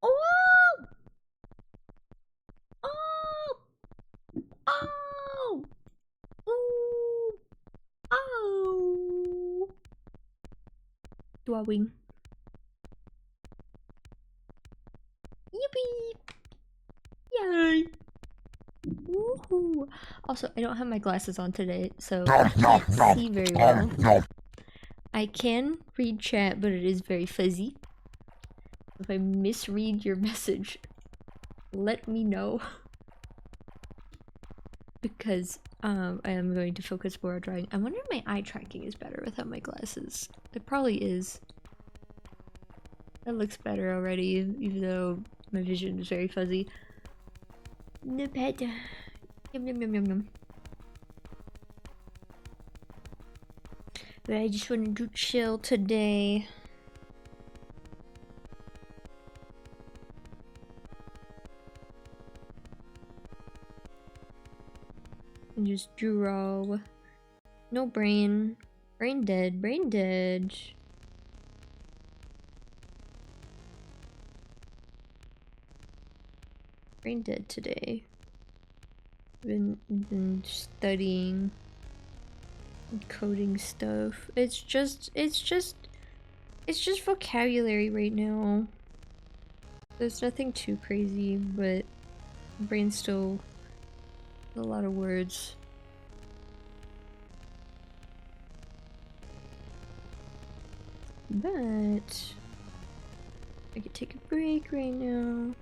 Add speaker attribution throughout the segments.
Speaker 1: Oh! Oh! Oh! Ooh! Oh! Dwelling. Yippee! Yay! Woohoo! Also, I don't have my glasses on today, so I can't see very well. I can read chat, but it is very fuzzy. If I misread your message, let me know. Because I am going to focus more on drawing. I wonder if my eye tracking is better without my glasses. It probably is. That looks better already, even though my vision is very fuzzy. No pet. Yum yum yum yum yum. But I just wanted to chill today. And just draw. No brain. Brain dead. Brain dead. Brain dead today. Been studying, coding stuff. It's just vocabulary right now. There's nothing too crazy, but brain's still a lot of words. But I could take a break right now.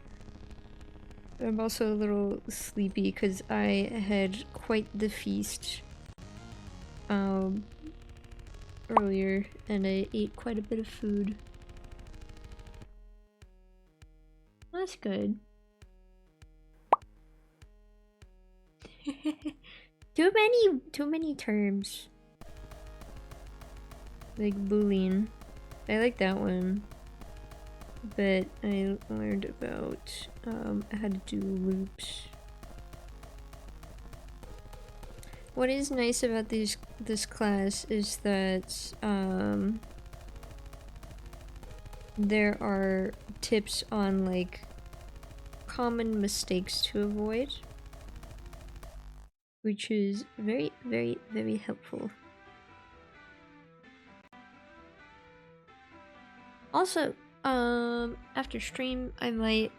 Speaker 1: But I'm also a little sleepy because I had quite the feast earlier and I ate quite a bit of food. That's good. Too many terms. Like bullying. I like that one. But I learned about how to do loops. What is nice about this class is that there are tips on like common mistakes to avoid, which is very, very, very helpful. Also, after stream, I might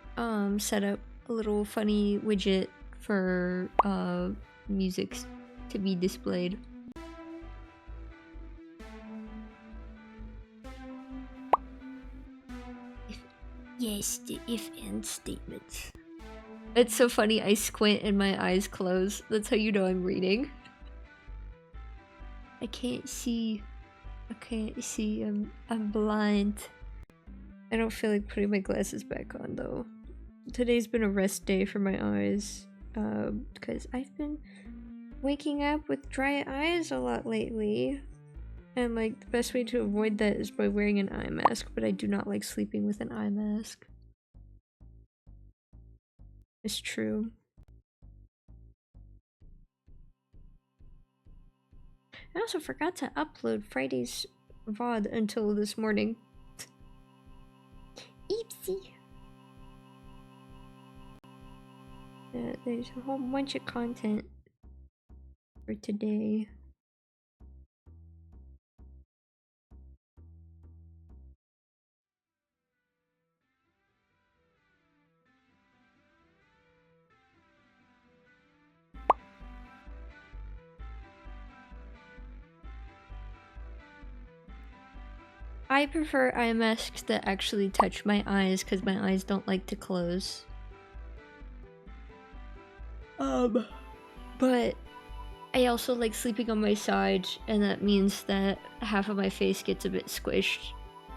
Speaker 1: set up a little funny widget for music to be displayed. Yes, the if and statements. It's so funny, I squint and my eyes close. That's how you know I'm reading. I can't see. I can't see. I'm blind. I don't feel like putting my glasses back on though. Today's been a rest day for my eyes. Because I've been waking up with dry eyes a lot lately. And like the best way to avoid that is by wearing an eye mask, but I do not like sleeping with an eye mask. It's true. I also forgot to upload Friday's VOD until this morning. Oopsie. There's a whole bunch of content for today. I prefer eye masks that actually touch my eyes because my eyes don't like to close. But I also like sleeping on my side, and that means that half of my face gets a bit squished.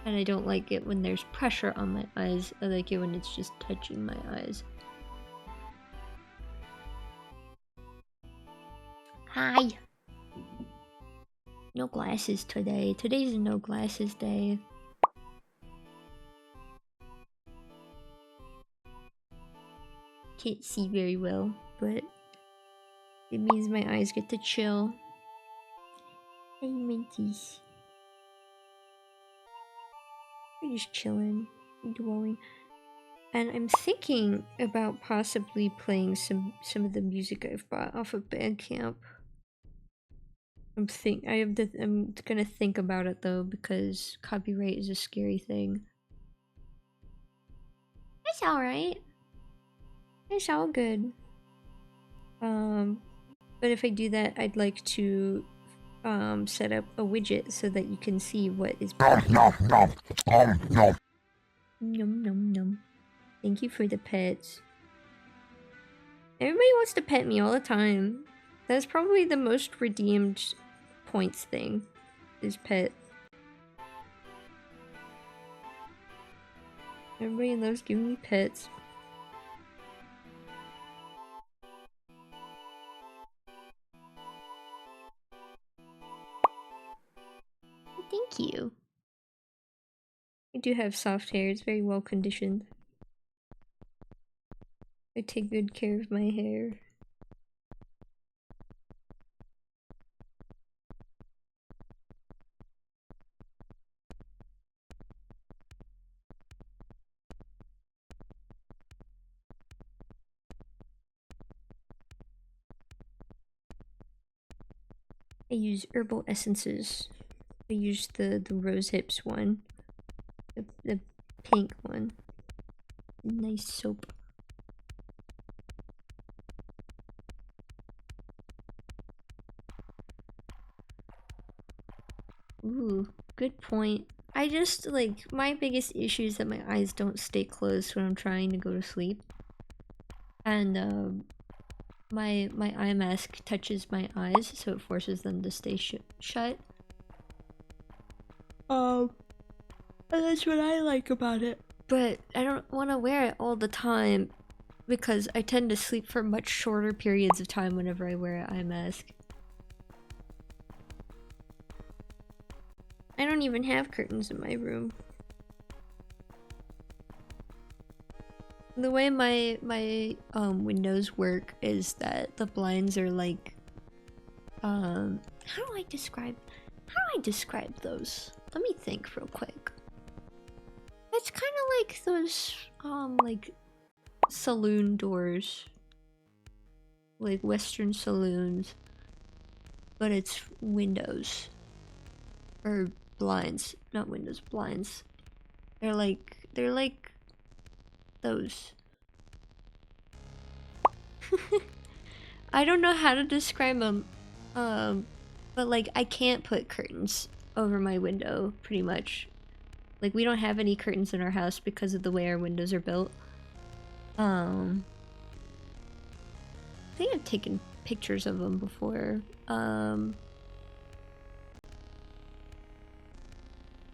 Speaker 1: And I don't like it when there's pressure on my eyes. I like it when it's just touching my eyes. Hi! No glasses today. Today's a no glasses day. Can't see very well, but it means my eyes get to chill. Hey, Minties. We're just chilling, dwelling. And I'm thinking about possibly playing some of the music I've bought off of Bandcamp. I'm gonna think about it though, because copyright is a scary thing. It's alright. It's all good. But if I do that, I'd like to set up a widget so that you can see what is Nom nom nom. Thank you for the pets. Everybody wants to pet me all the time. That's probably the most redeemed points thing, is pet. Everybody loves giving me pets. Thank you. I do have soft hair, it's very well conditioned. I take good care of my hair. I use herbal essences. I use the rose hips one. The pink one. Nice soap. Ooh, good point. I just, like, my biggest issue is that my eyes don't stay closed when I'm trying to go to sleep. And, my eye mask touches my eyes, so it forces them to stay shut. And that's what I like about it. But I don't want to wear it all the time because I tend to sleep for much shorter periods of time whenever I wear an eye mask. I don't even have curtains in my room. The way my windows work is that the blinds are like how do I describe those? Let me think real quick. It's kind of like those like saloon doors, like Western saloons, but it's windows or blinds, not windows, blinds. They're like those. I don't know how to describe them, but like I can't put curtains over my window pretty much. Like we don't have any curtains in our house because of the way our windows are built. I think I've taken pictures of them before.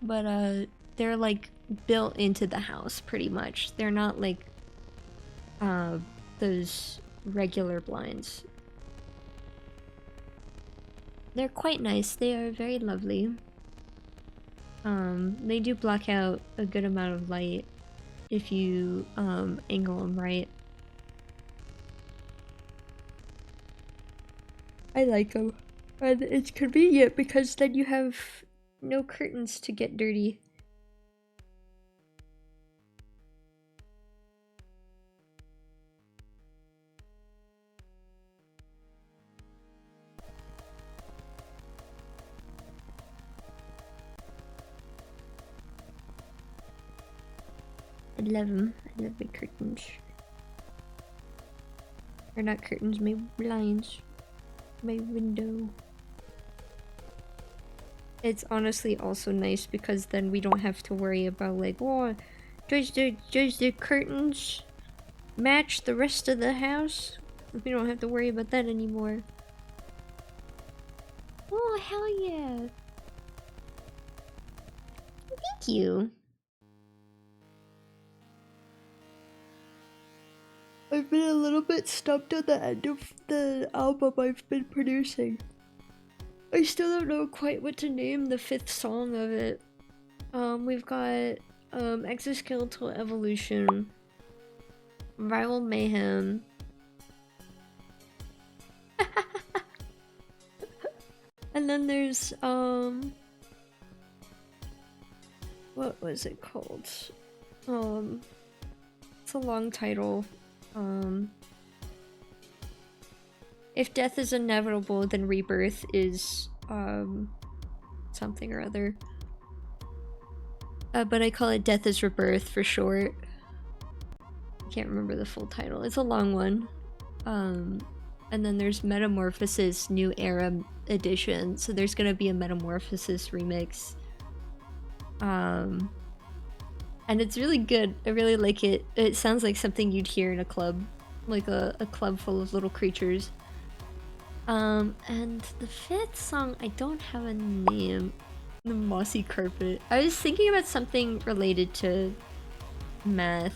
Speaker 1: But they're like built into the house pretty much. They're not like those regular blinds. They're quite nice. They are very lovely. They do block out a good amount of light if you angle them right. I like them. And it's convenient because then you have no curtains to get dirty. I love them. I love my curtains. Or not curtains, my blinds. My window. It's honestly also nice because then we don't have to worry about like, oh, does the curtains match the rest of the house? We don't have to worry about that anymore. Oh, hell yeah. Thank you. I've been a little bit stumped on the end of the album I've been producing. I still don't know quite what to name the 5th song of it. We've got Exoskeletal Evolution, Viral Mayhem, and then there's what was it called? It's a long title. If death is inevitable, then rebirth is something or other. But I call it Death is Rebirth for short. I can't remember the full title. It's a long one. And then there's Metamorphosis New Era Edition. So there's gonna be a Metamorphosis remix. And it's really good. I really like it. It sounds like something you'd hear in a club. Like a club full of little creatures. And the 5th song, I don't have a name. The Mossy Carpet. I was thinking about something related to math.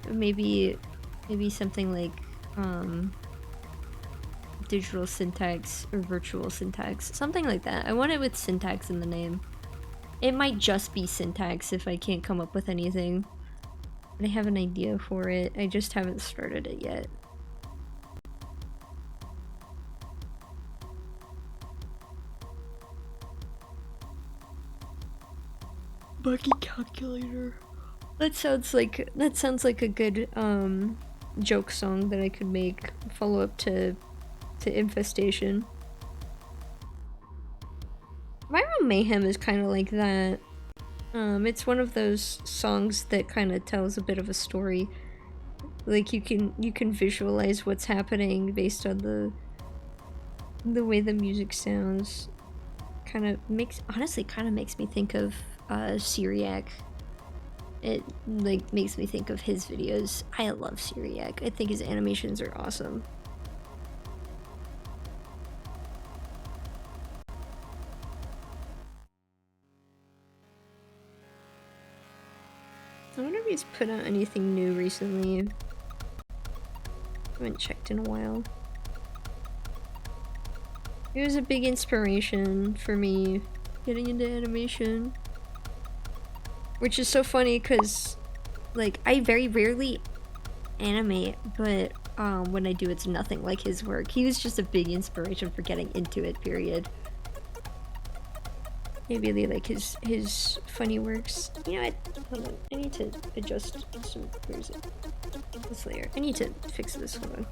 Speaker 1: Maybe something like digital syntax or virtual syntax. Something like that. I want it with syntax in the name. It might just be syntax if I can't come up with anything. But I have an idea for it. I just haven't started it yet. Buggy calculator. That sounds like a good joke song that I could make follow up to Infestation. Viral Mayhem is kind of like that. It's one of those songs that kind of tells a bit of a story. Like you can visualize what's happening based on the way the music sounds. honestly kind of makes me think of Syriac. It like makes me think of his videos. I love Syriac. I think his animations are awesome. I wonder if he's put out anything new recently. I haven't checked in a while. He was a big inspiration for me getting into animation. Which is so funny because, like, I very rarely animate, but when I do, it's nothing like his work. He was just a big inspiration for getting into it, period. I really like his funny works. You know what? Hold on. I need to adjust some. Where is it? This layer. I need to fix this. Hold on.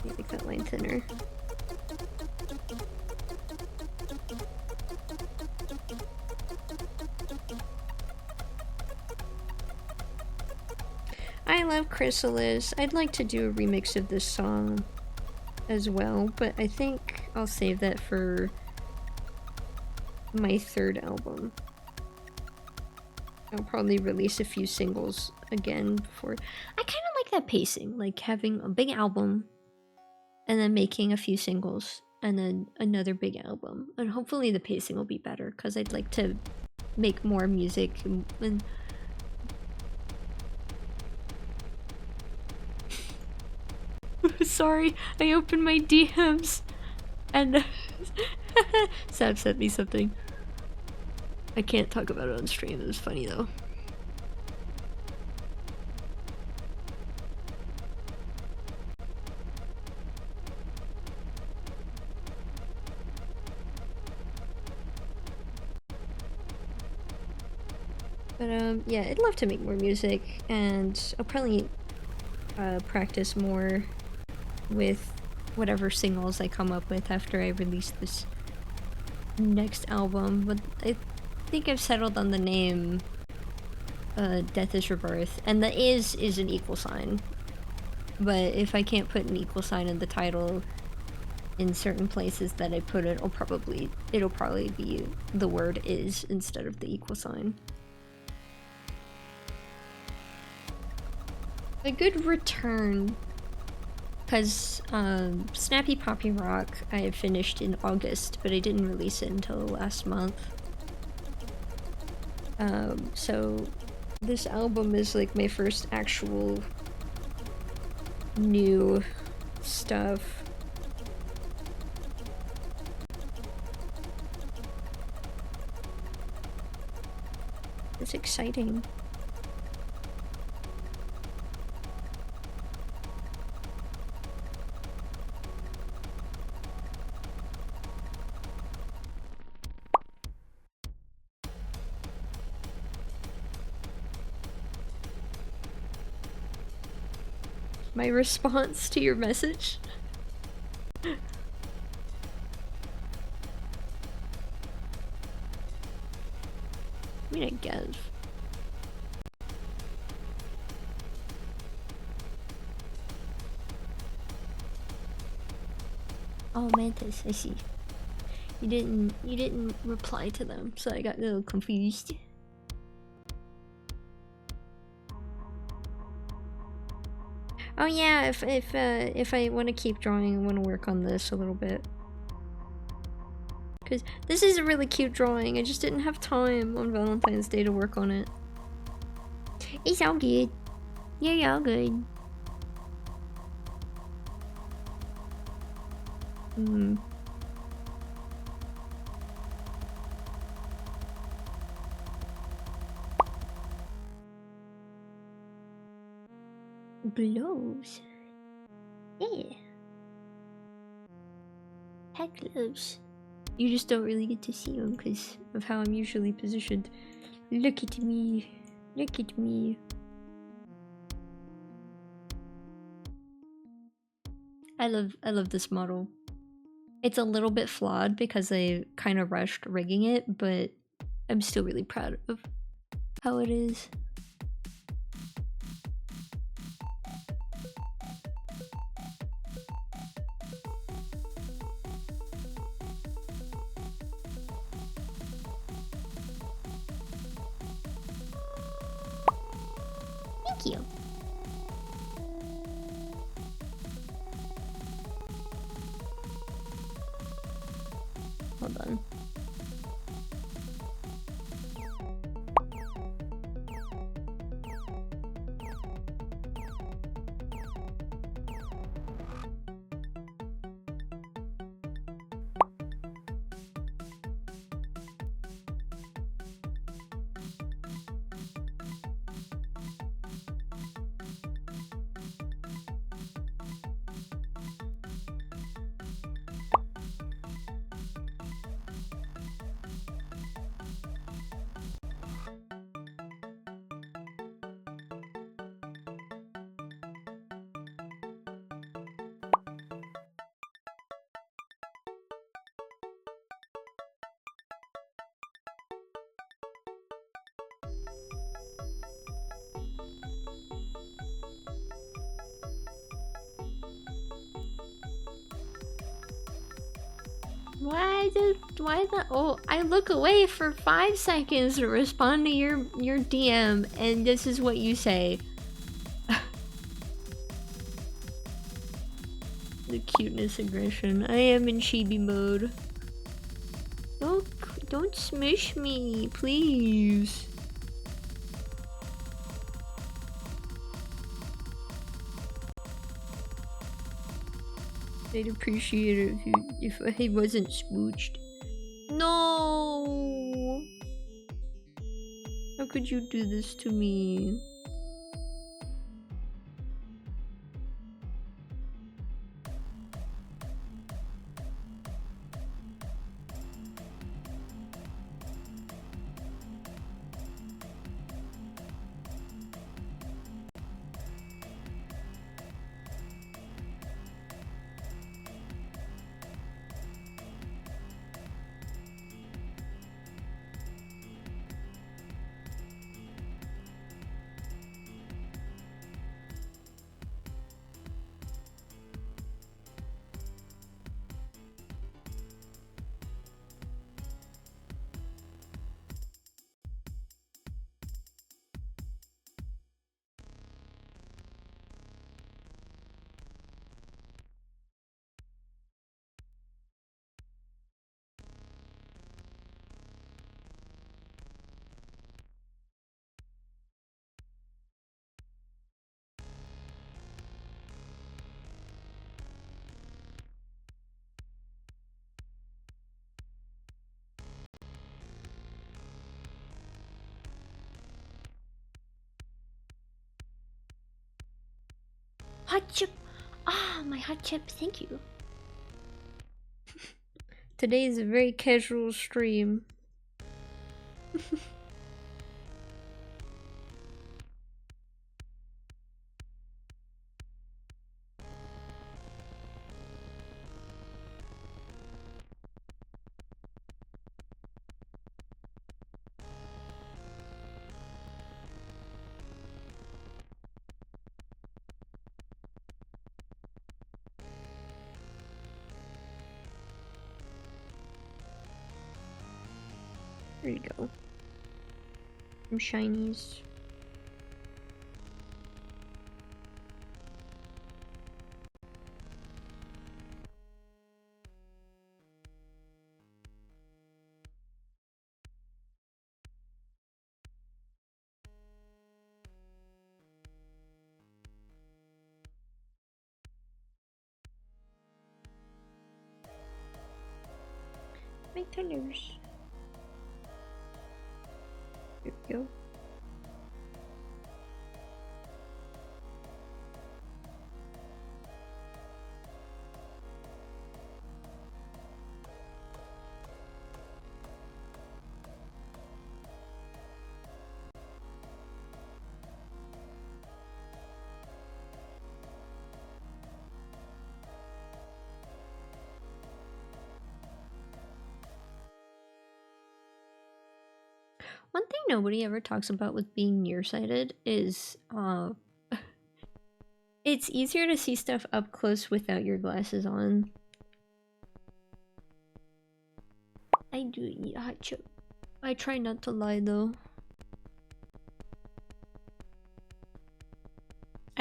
Speaker 1: Make that line thinner. I love Chrysalis. I'd like to do a remix of this song as well, but I think I'll save that for my third album. I'll probably release a few singles again before. I kind of like that pacing, like having a big album and then making a few singles and then another big album. And hopefully the pacing will be better because I'd like to make more music and sorry, I opened my DMs and Sab sent me something. I can't talk about it on stream, it was funny though. But yeah, I'd love to make more music and I'll probably practice more with whatever singles I come up with after I release this next album, but I think I've settled on the name Death is Rebirth, and the is an equal sign, but if I can't put an equal sign in the title in certain places that I put it, it'll probably be the word is instead of the equal sign. A good return, because Snappy Poppy Rock I finished in August, but I didn't release it until last month. So this album is like my first actual new stuff. It's exciting. My response to your message? I mean, I guess. Oh, Mantis, I see. You didn't reply to them, so I got a little confused. Oh yeah, if I want to keep drawing, I want to work on this a little bit. Cause this is a really cute drawing. I just didn't have time on Valentine's Day to work on it. It's all good. Yeah, all good. Gloves. Yeah. Heck gloves. You just don't really get to see them because of how I'm usually positioned. Look at me. Look at me. I love this model. It's a little bit flawed because I kind of rushed rigging it, but I'm still really proud of how it is. Thank you. Hold on. Why the oh, I look away for 5 seconds to respond to your DM and this is what you say. The cuteness aggression. I am in chibi mode. Don't smush me, please. I'd appreciate it if I wasn't smooched. No! How could you do this to me? Hot chip! Ah, my hot chip, thank you. Today is a very casual stream. There you go. Some shinies. My colors. There we go. One thing nobody ever talks about with being nearsighted is it's easier to see stuff up close without your glasses on. I do eat hot chip. I try not to lie though.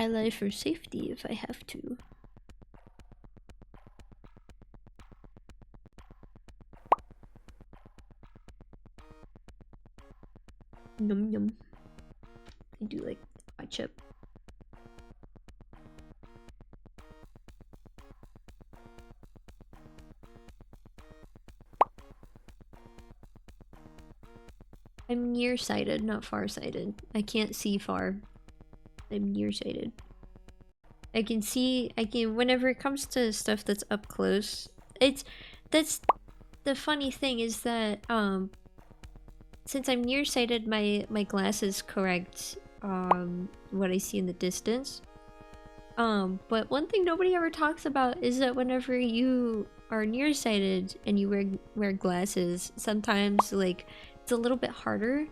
Speaker 1: I lie for safety if I have to. Yum yum. I do like a chip. I'm nearsighted, not farsighted. I can't see far. I'm nearsighted. I can see, whenever it comes to stuff that's up close, that's the funny thing is that, since I'm nearsighted, my glasses correct, what I see in the distance. But one thing nobody ever talks about is that whenever you are nearsighted and you wear glasses, sometimes, like, it's a little bit harder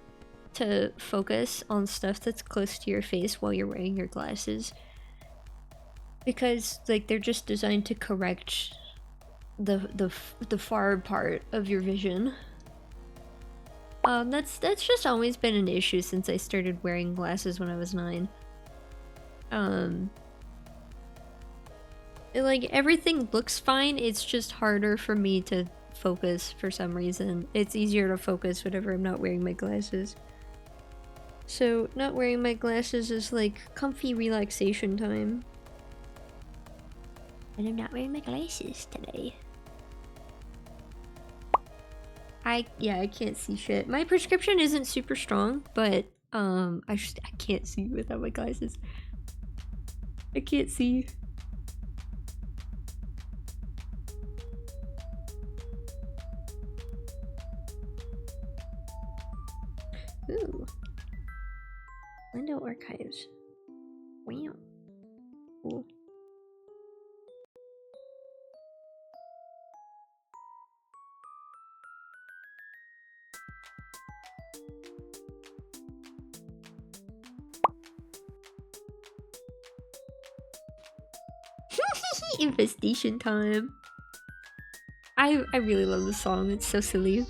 Speaker 1: to focus on stuff that's close to your face while you're wearing your glasses. Because, like, they're just designed to correct the far part of your vision. That's just always been an issue since I started wearing glasses when I was 9. Like, everything looks fine, it's just harder for me to focus for some reason. It's easier to focus whenever I'm not wearing my glasses. So, not wearing my glasses is like comfy relaxation time. And I'm not wearing my glasses today. I can't see shit. My prescription isn't super strong, but I can't see without my glasses. I can't see. Ooh. Window archives. Wow. Cool. Infestation time. I really love this song. It's so silly.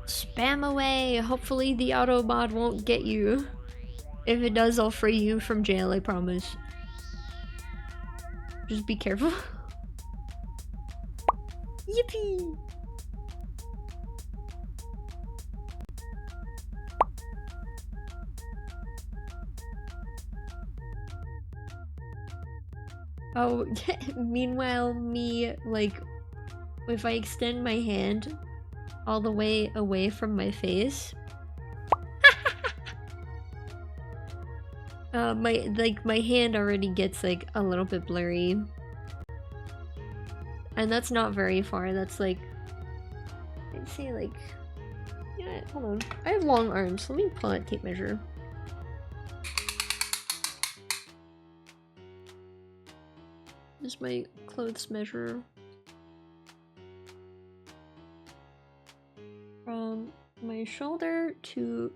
Speaker 1: Spam away. Hopefully the auto mod won't get you. If it does, I'll free you from jail, I promise. Just be careful. Yippee! Oh, meanwhile, me, like, if I extend my hand all the way away from my face, my hand already gets, like, a little bit blurry. And that's not very far, that's, like, I'd say, like, yeah, hold on. I have long arms, let me pull out a tape measure. This is my clothes measure. From my shoulder to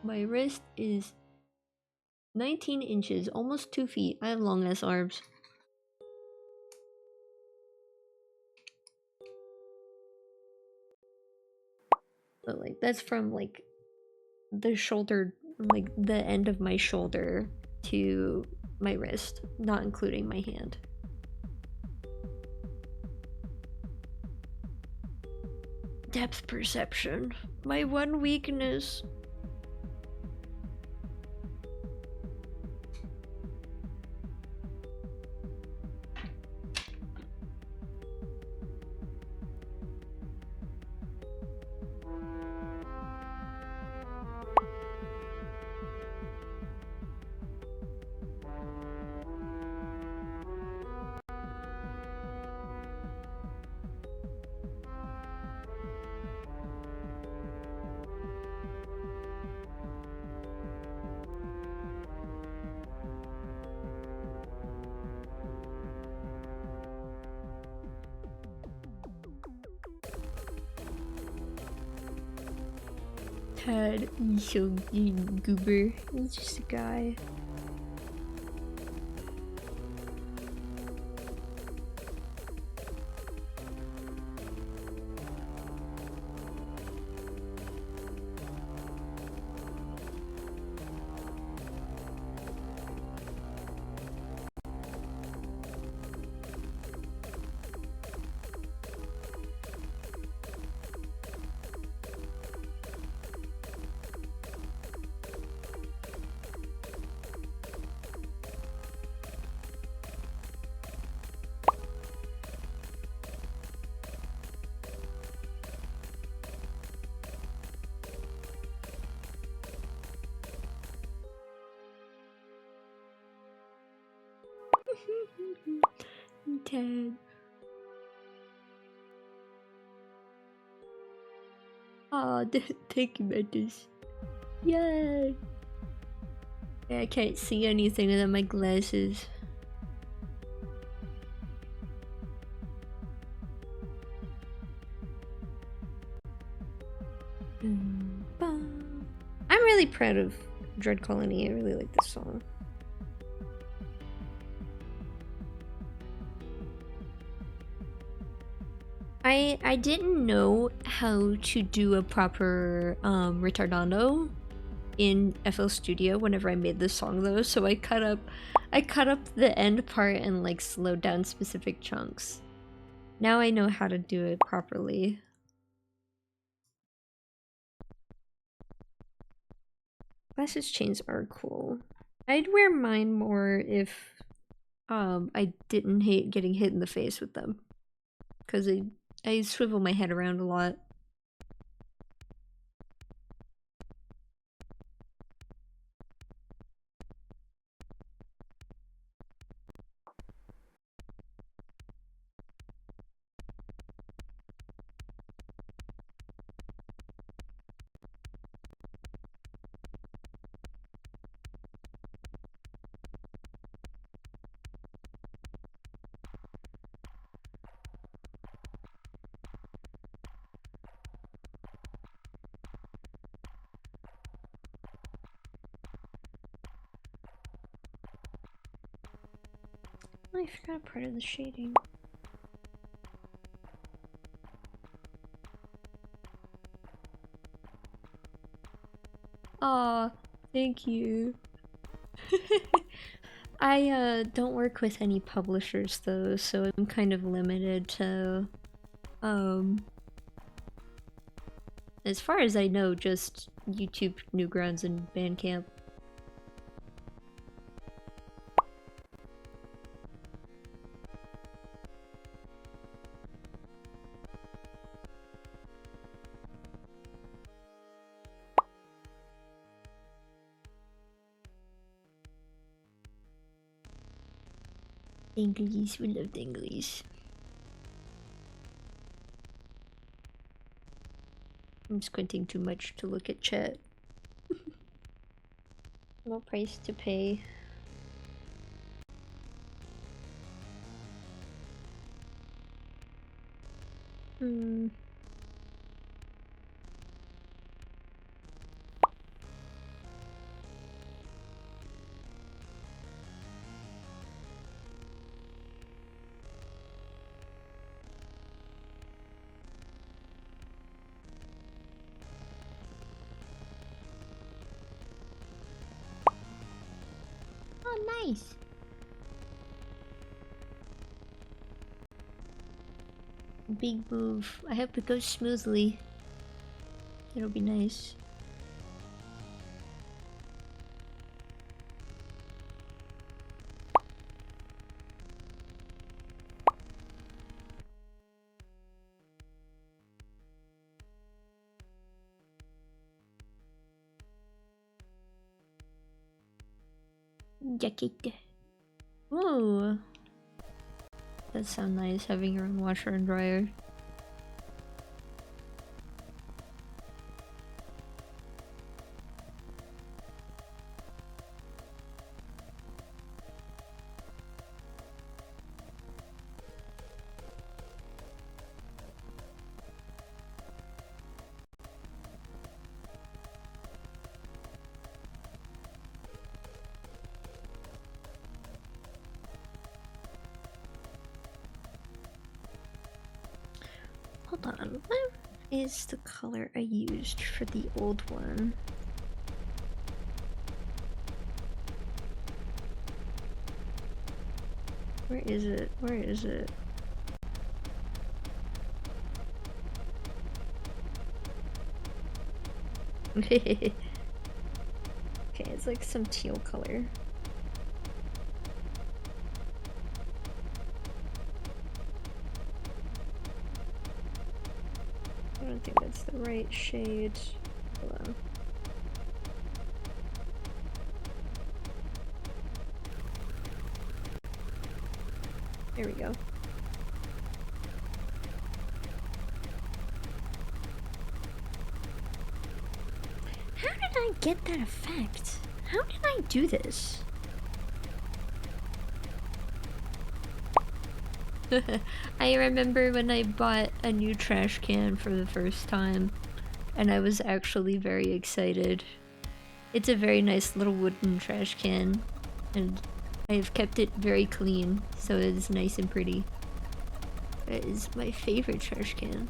Speaker 1: my wrist is 19 inches, almost 2 feet. I have long ass arms. But, like, that's from, like, the shoulder, like, the end of my shoulder to my wrist, not including my hand. Depth perception. My one weakness. Ted, he's so goober. He's just a guy. Ted. Aw, thank you, Mendes. Yay! Yeah, I can't see anything without my glasses. I'm really proud of Dread Colony. I really like this song. I didn't know how to do a proper retardando in FL Studio whenever I made this song though, so I cut up the end part and like slowed down specific chunks. Now I know how to do it properly. Glasses chains are cool. I'd wear mine more if I didn't hate getting hit in the face with them. Cause I swivel my head around a lot. I forgot part of the shading. Aw, thank you. I don't work with any publishers though, so I'm kind of limited to as far as I know, just YouTube, Newgrounds, and Bandcamp. Dinglies, we love dinglies. I'm squinting too much to look at chat. No price to pay. Hmm. Oh, nice. Big move. I hope it goes smoothly. It'll be nice. Jacket. Ooh. That sounds nice, having your own washer and dryer. Hold on, what is the color I used for the old one? Where is it? Where is it? Okay, it's like some teal color. I don't think that's the right shade. Hold on. There we go. How did I get that effect? How did I do this? I remember when I bought a new trash can for the first time, and I was actually very excited. It's a very nice little wooden trash can, and I've kept it very clean, so it's nice and pretty. It is my favorite trash can.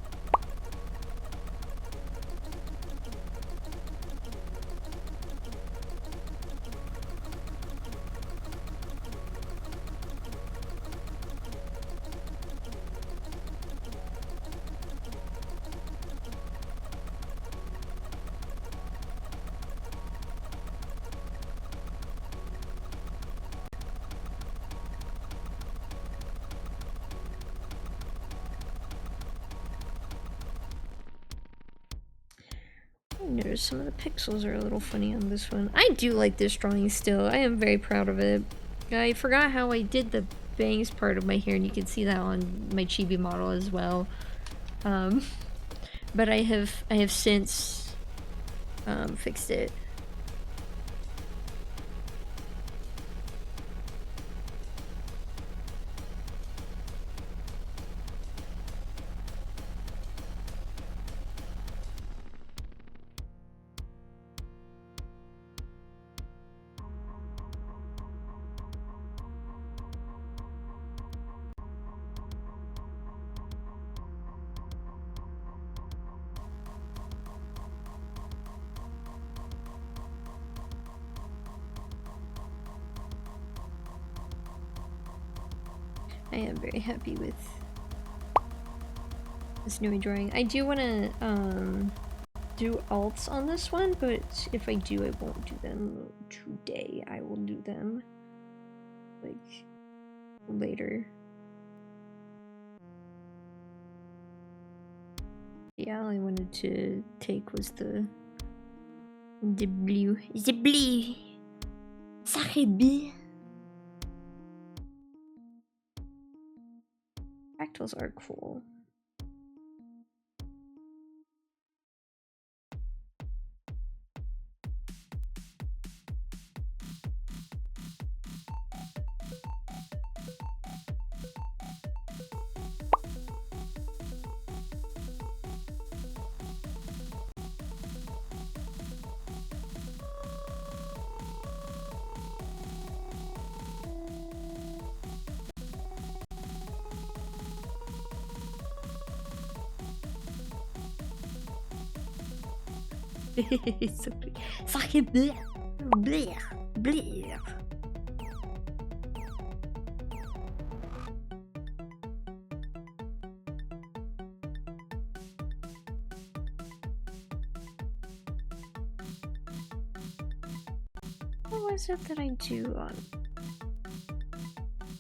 Speaker 1: I noticed some of the pixels are a little funny on this one. I do like this drawing still. I am very proud of it. I forgot how I did the bangs part of my hair, and you can see that on my chibi model as well. But I have since fixed it. I am very happy with this new drawing. I do want to do alts on this one, but if I do, I won't do them today. I will do them like later. Yeah, all I wanted to take was the blue. The blue. Sacré bleu. Fractals are cool. Sacré bleu. Bleu. Bleu. What was it that I do on?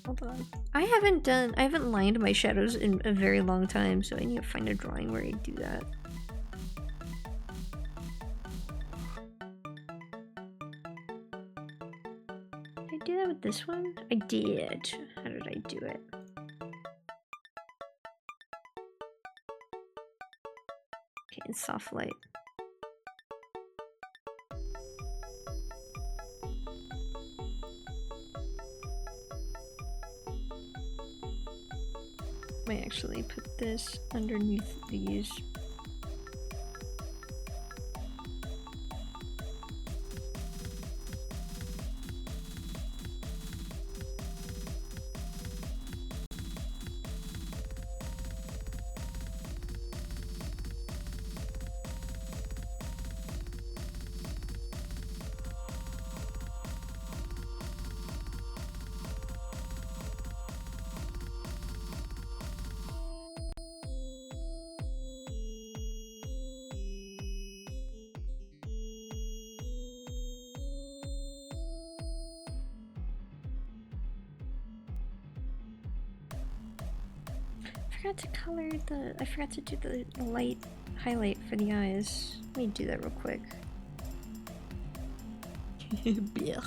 Speaker 1: Hold on. I haven't lined my shadows in a very long time, so I need to find a drawing where I do that. Did I do that with this one? I did. How did I do it? Okay, in soft light. Might actually put this underneath these. forgot to color the. I forgot to do the light highlight for the eyes. Let me do that real quick. Blech.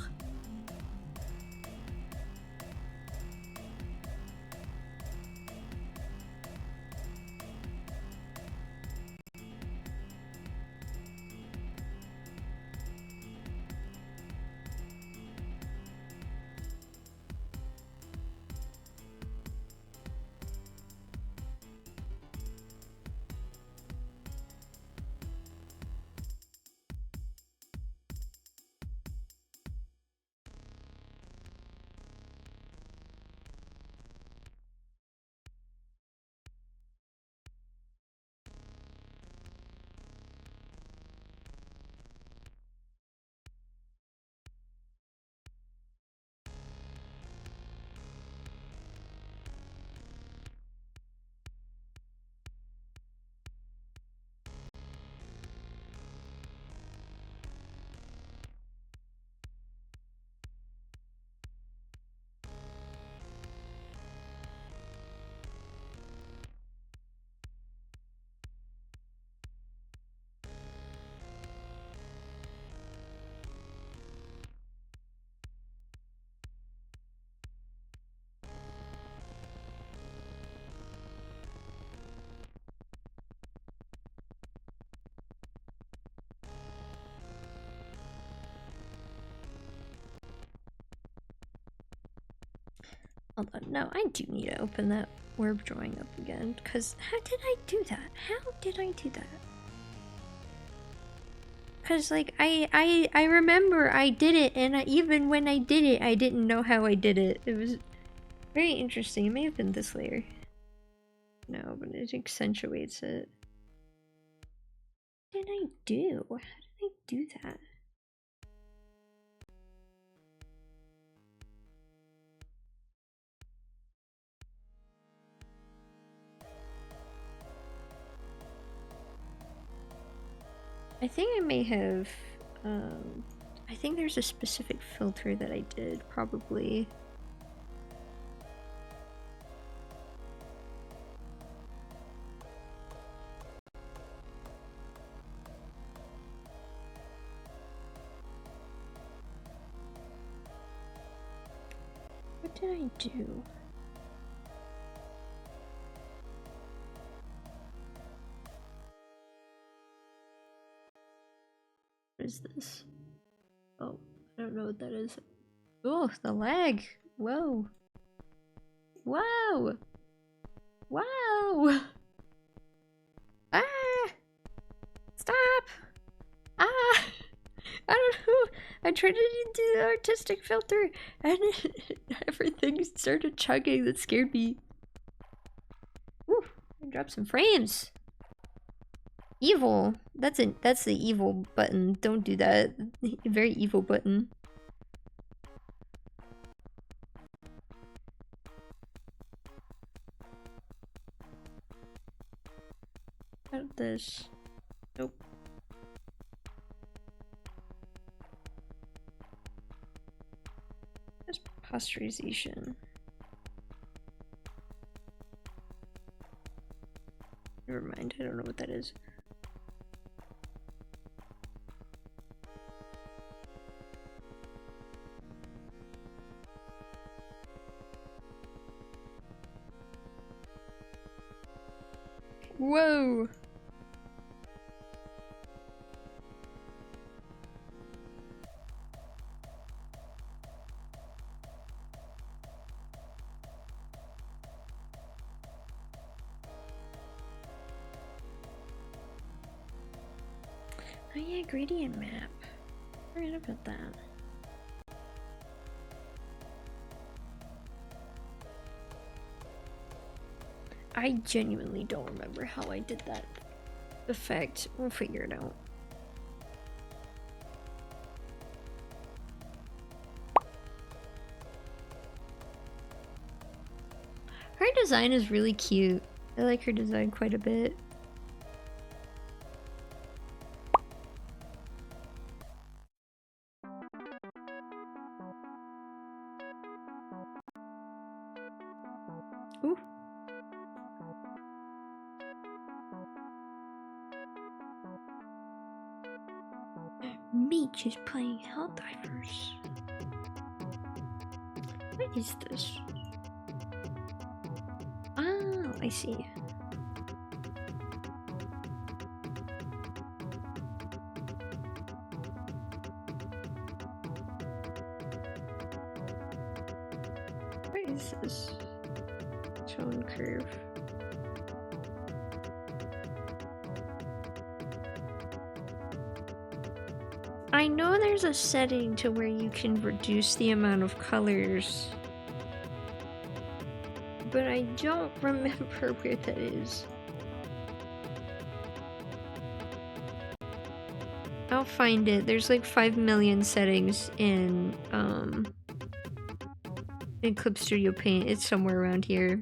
Speaker 1: Hold on, no, I do need to open that orb drawing up again, because how did I do that? How did I do that? Because, like, I remember I did it, and even when I did it, I didn't know how I did it. It was very interesting. It may have been this layer. No, but it accentuates it. What did I do? How did I do that? I think I may have, I think there's a specific filter that I did, probably. What did I do? What is this? Oh, I don't know what that is. Oh, the lag! Whoa! Whoa! Wow! Ah! Stop! Ah! I don't know. I tried to do the artistic filter, and everything started chugging. That scared me. Ooh! I dropped some frames. Evil. That's the evil button. Don't do that. Very evil button. How about this? Nope. Just posterization. Never mind. I don't know what that is. Whoa! Oh yeah, gradient map. I forgot about that. I genuinely don't remember how I did that effect. We'll figure it out. Her design is really cute. I like her design quite a bit. Ooh. Meech is playing Helldivers. What is this? Oh, I see. What is this? Tone curve. I know there's a setting to where you can reduce the amount of colors, but I don't remember where that is. I'll find it. There's like 5 million settings in Clip Studio Paint. It's somewhere around here.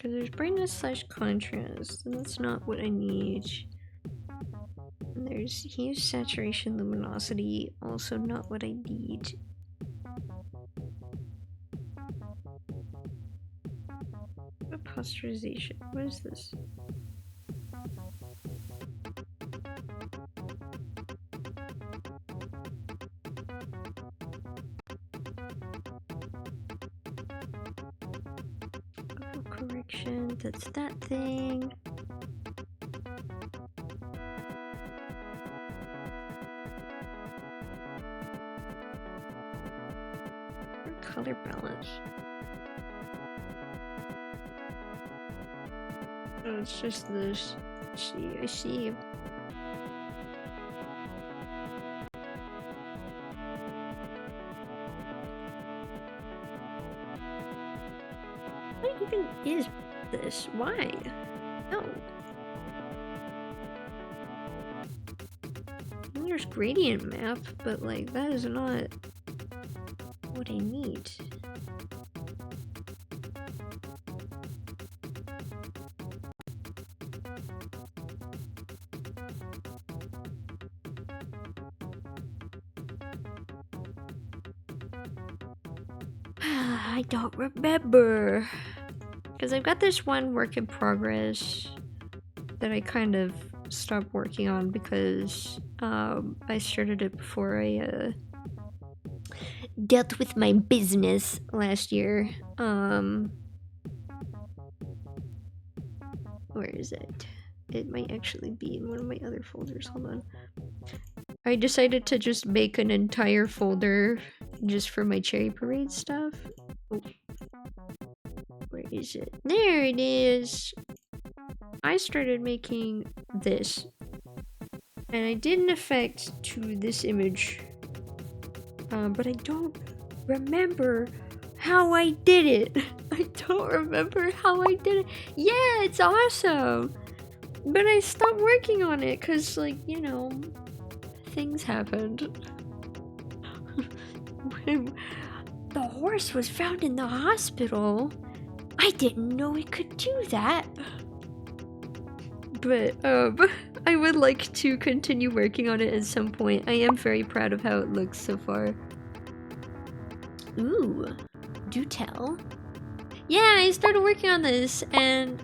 Speaker 1: Because there's brightness / contrast, and that's not what I need. And there's hue, saturation, luminosity, also not what I need. Posterization, what is this? Correction, that's that thing. Color balance. Oh, it's just this. I see. What even is this? Why? No. There's gradient map, but like that is not what I need. I don't remember. Because I've got this one work in progress that I kind of stopped working on because I started it before I dealt with my business last year. Where is it? It might actually be in one of my other folders. Hold on. I decided to just make an entire folder just for my Cherry Parade stuff. Oh. Where is it? There it is! I started making this. And I did an effect to this image. But I don't remember how I did it. I don't remember how I did it. Yeah, it's awesome! But I stopped working on it because, like, you know, things happened. When the horse was found in the hospital, I didn't know it could do that. But, I would like to continue working on it at some point. I am very proud of how it looks so far. Ooh, do tell. Yeah, I started working on this, and...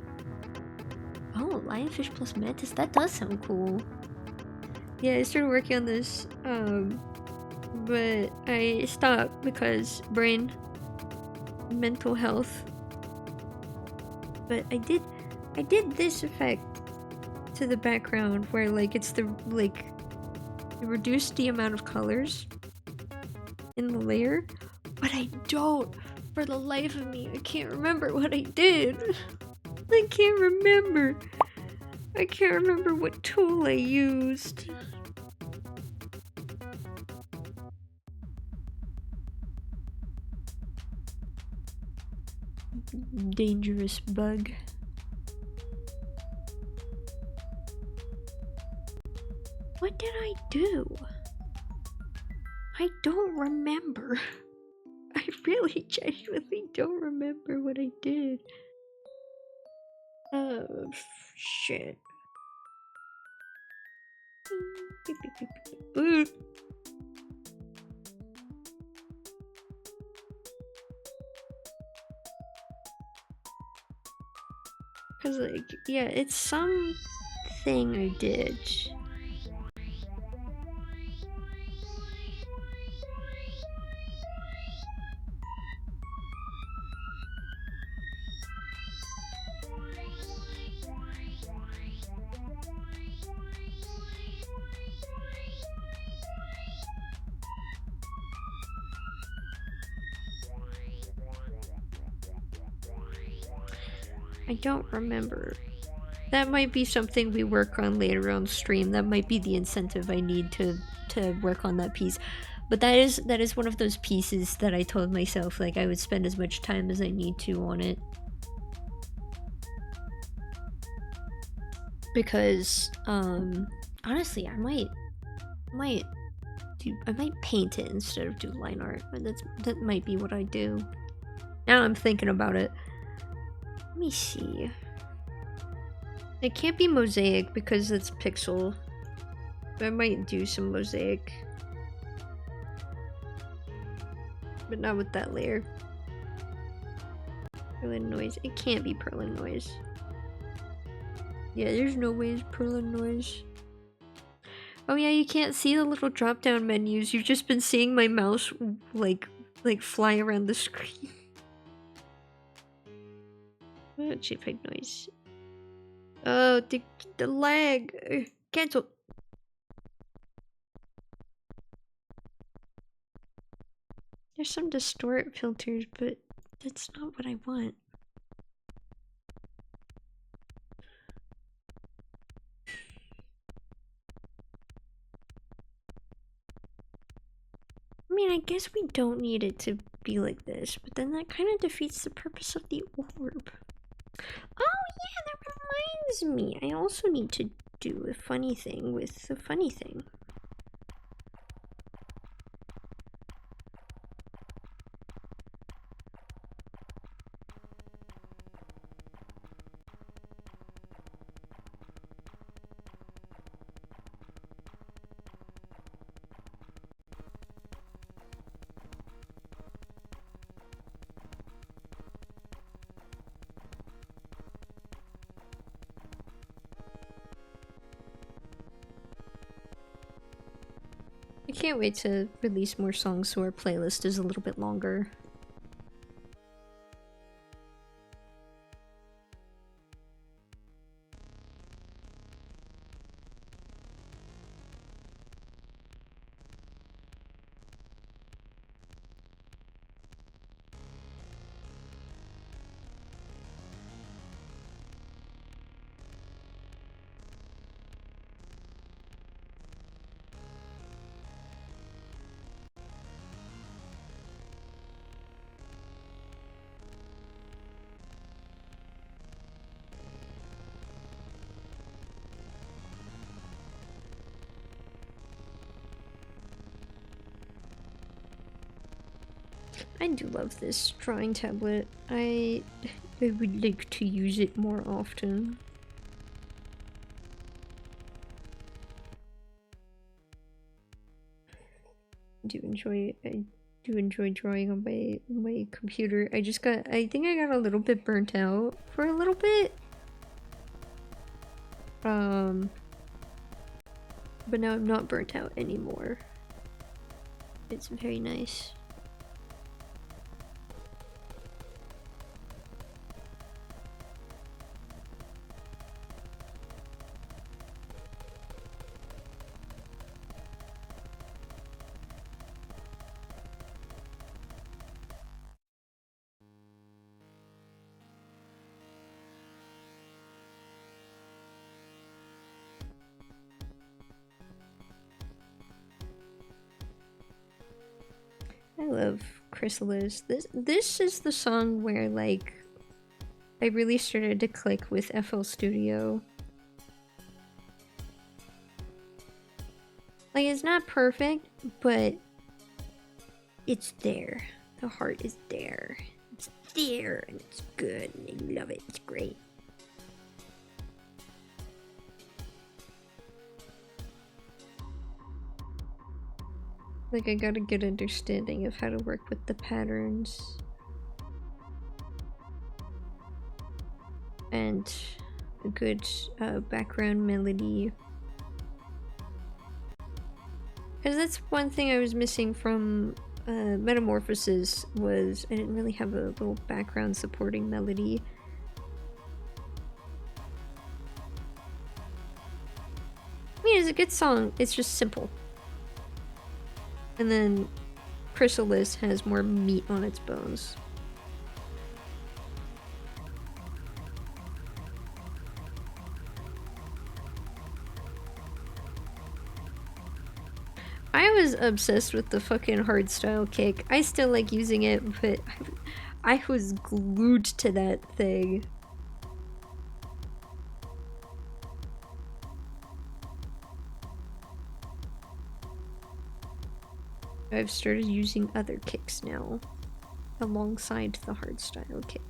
Speaker 1: Oh, lionfish plus mantis, that does sound cool. Yeah, I started working on this, but I stopped because brain, mental health. But I did this effect to the background where, like, it's the, like, it reduced the amount of colors in the layer, but I don't, for the life of me, I can't remember what I did. I can't remember. I can't remember what tool I used. Dangerous bug. What did I do? I don't remember. I really genuinely don't remember what I did. Oh, shit. Cause like, yeah, it's some thing I did. I don't remember. That might be something we work on later on stream. That might be the incentive I need to work on that piece. But that is one of those pieces that I told myself like I would spend as much time as I need to on it. Because honestly, I might paint it instead of do line art. But that might be what I do. Now I'm thinking about it. Let me see. It can't be mosaic because it's pixel. I might do some mosaic. But not with that layer. Perlin noise. It can't be Perlin noise. Yeah, there's no way it's Perlin noise. Oh yeah, you can't see the little drop down menus. You've just been seeing my mouse like fly around the screen. JPEG noise. Oh, the lag. Cancel. There's some distort filters, but that's not what I want. I mean, I guess we don't need it to be like this, but then that kind of defeats the purpose of the orb. Oh yeah, that reminds me. I also need to do a funny thing with the funny thing. I can't wait to release more songs so our playlist is a little bit longer. I do love this drawing tablet. I would like to use it more often. I do enjoy drawing on my computer. I think I got a little bit burnt out for a little bit. But now I'm not burnt out anymore. It's very nice. I love Chrysalis. This is the song where like I really started to click with FL Studio. Like it's not perfect, but it's there. The heart is there. It's there and it's good and I love it. It's great. Like, I got a good understanding of how to work with the patterns. And a good background melody. Because that's one thing I was missing from Metamorphosis, was I didn't really have a little background supporting melody. I mean, it's a good song, it's just simple. And then Chrysalis has more meat on its bones. I was obsessed with the fucking hardstyle kick. I still like using it, but I was glued to that thing. I've started using other kicks now, alongside the hardstyle kick.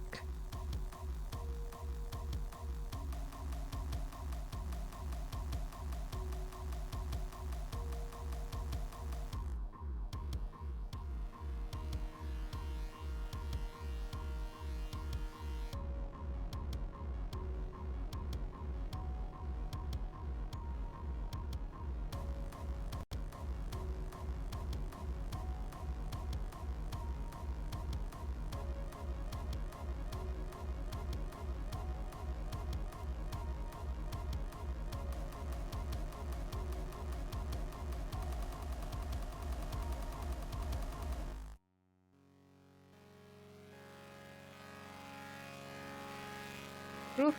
Speaker 1: Oof.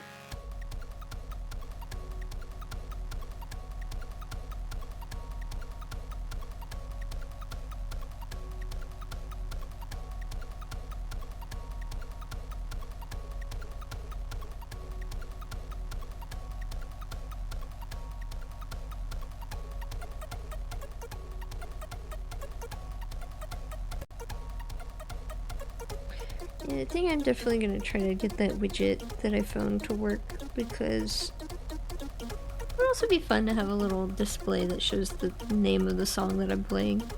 Speaker 1: Yeah, I think I'm definitely gonna try to get that widget that I found to work, because it would also be fun to have a little display that shows the name of the song that I'm playing.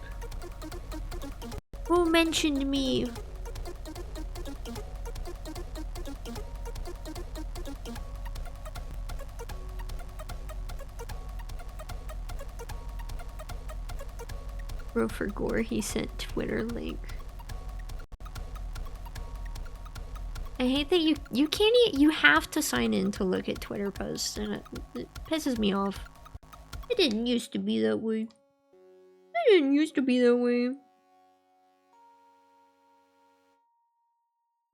Speaker 1: Who mentioned me? Rofer Gore, he sent Twitter link. I hate that you can't you have to sign in to look at Twitter posts, and it pisses me off. It didn't used to be that way. It didn't used to be that way.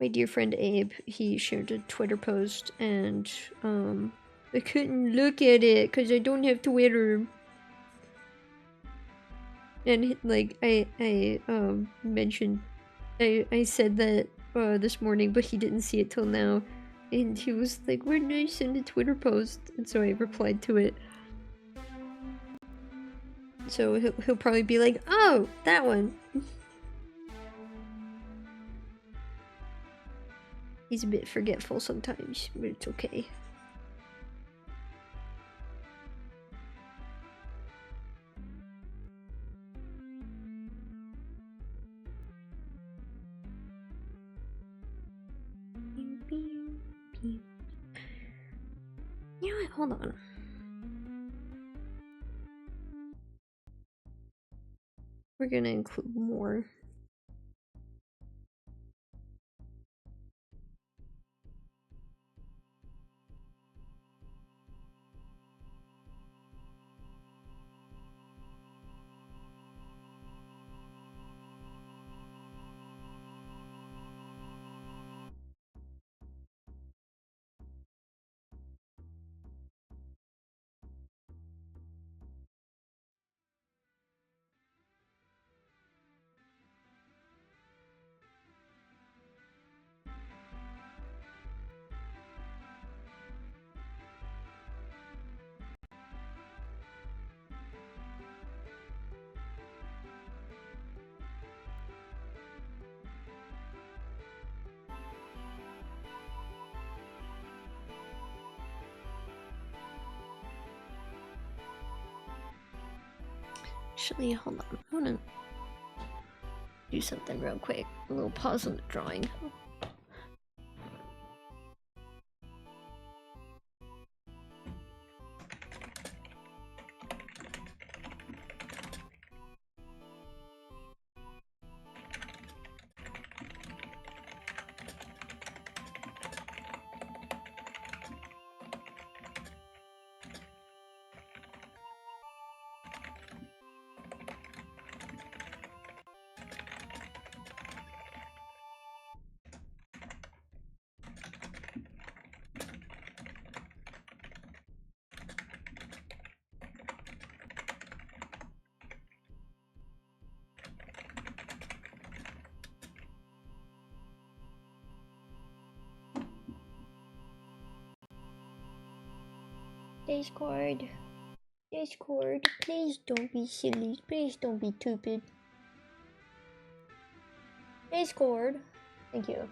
Speaker 1: My dear friend Abe, he shared a Twitter post, and I couldn't look at it because I don't have Twitter. And like I mentioned, I said that this morning, but he didn't see it till now. And he was like, "Where did I send a Twitter post?" And so I replied to it. So he'll probably be like, "Oh, that one." He's a bit forgetful sometimes, but it's okay. You know what? Hold on. We're gonna include more. Actually, hold on. I wanna do something real quick. A little pause on the drawing. Discord. Discord, please don't be silly. Please don't be stupid. Discord. Thank you.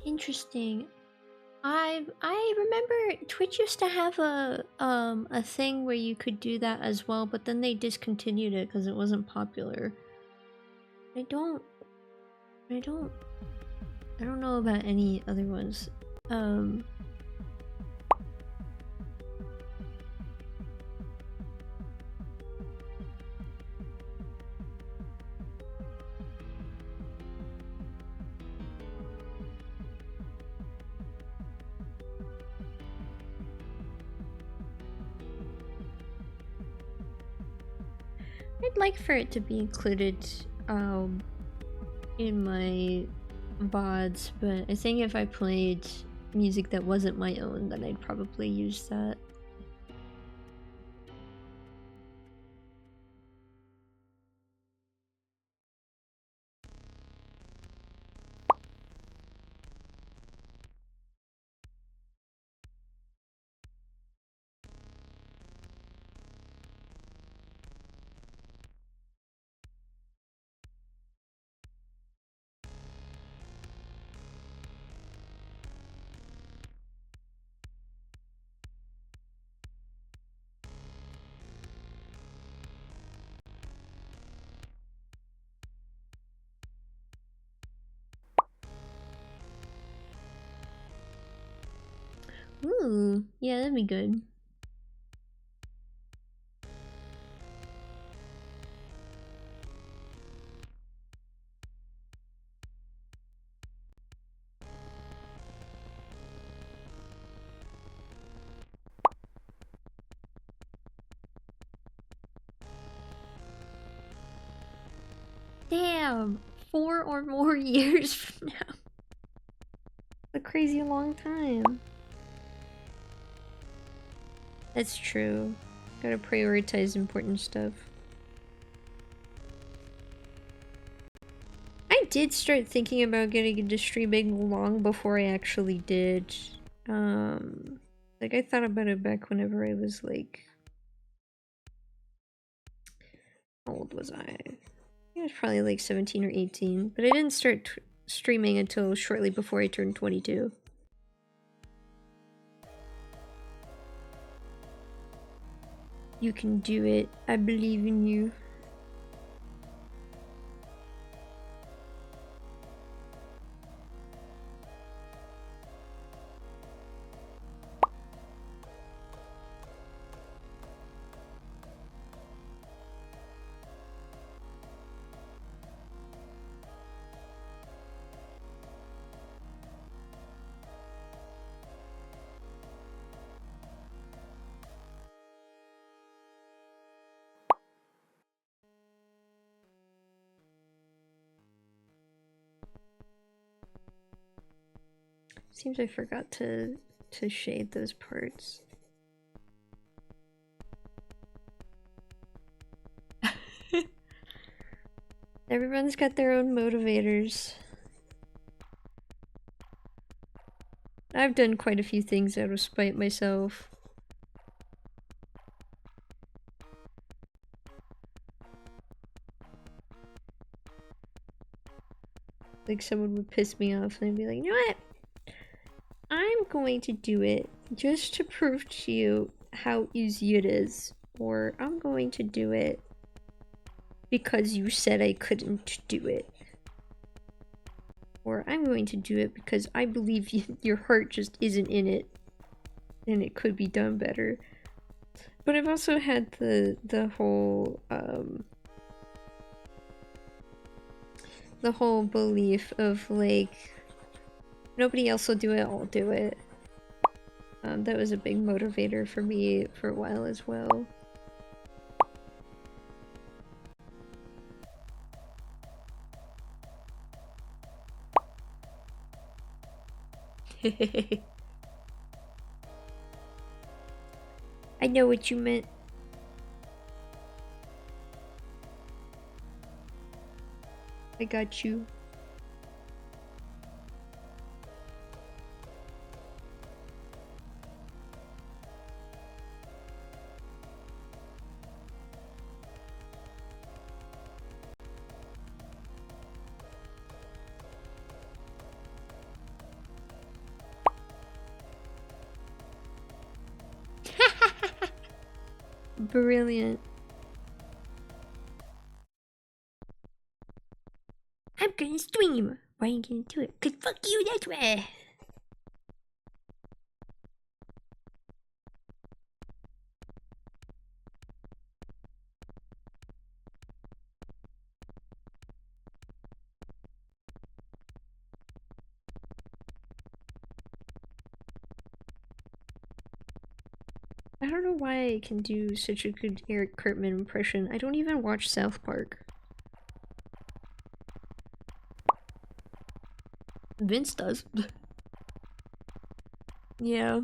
Speaker 1: Interesting. I remember Twitch used to have a thing where you could do that as well, but then they discontinued it because it wasn't popular. I don't know about any other ones. I'd like for it to be included in my VODs, but I think if I played music that wasn't my own, then I'd probably use that. Ooh, yeah, that'd be good. Damn, 4 or more years from now. A crazy long time. That's true. Gotta prioritize important stuff. I did start thinking about getting into streaming long before I actually did. Like I thought about it back whenever I was like, how old was I? I was probably like 17 or 18, but I didn't start streaming until shortly before I turned 22. You can do it. I believe in you. Seems I forgot to shade those parts. Everyone's got their own motivators. I've done quite a few things out of spite myself. Like someone would piss me off and I'd be like, you know what? I'm going to do it just to prove to you how easy it is. Or I'm going to do it because you said I couldn't do it. Or I'm going to do it because I believe your heart just isn't in it. And it could be done better. But I've also had the whole belief of like, nobody else will do it, I'll do it. That was a big motivator for me for a while as well. I know what you meant. I got you. Brilliant. I'm gonna stream. Why are you gonna do it? Cause fuck you, that's why. I don't know why I can do such a good Eric Cartman impression. I don't even watch South Park. Vince does. Yeah.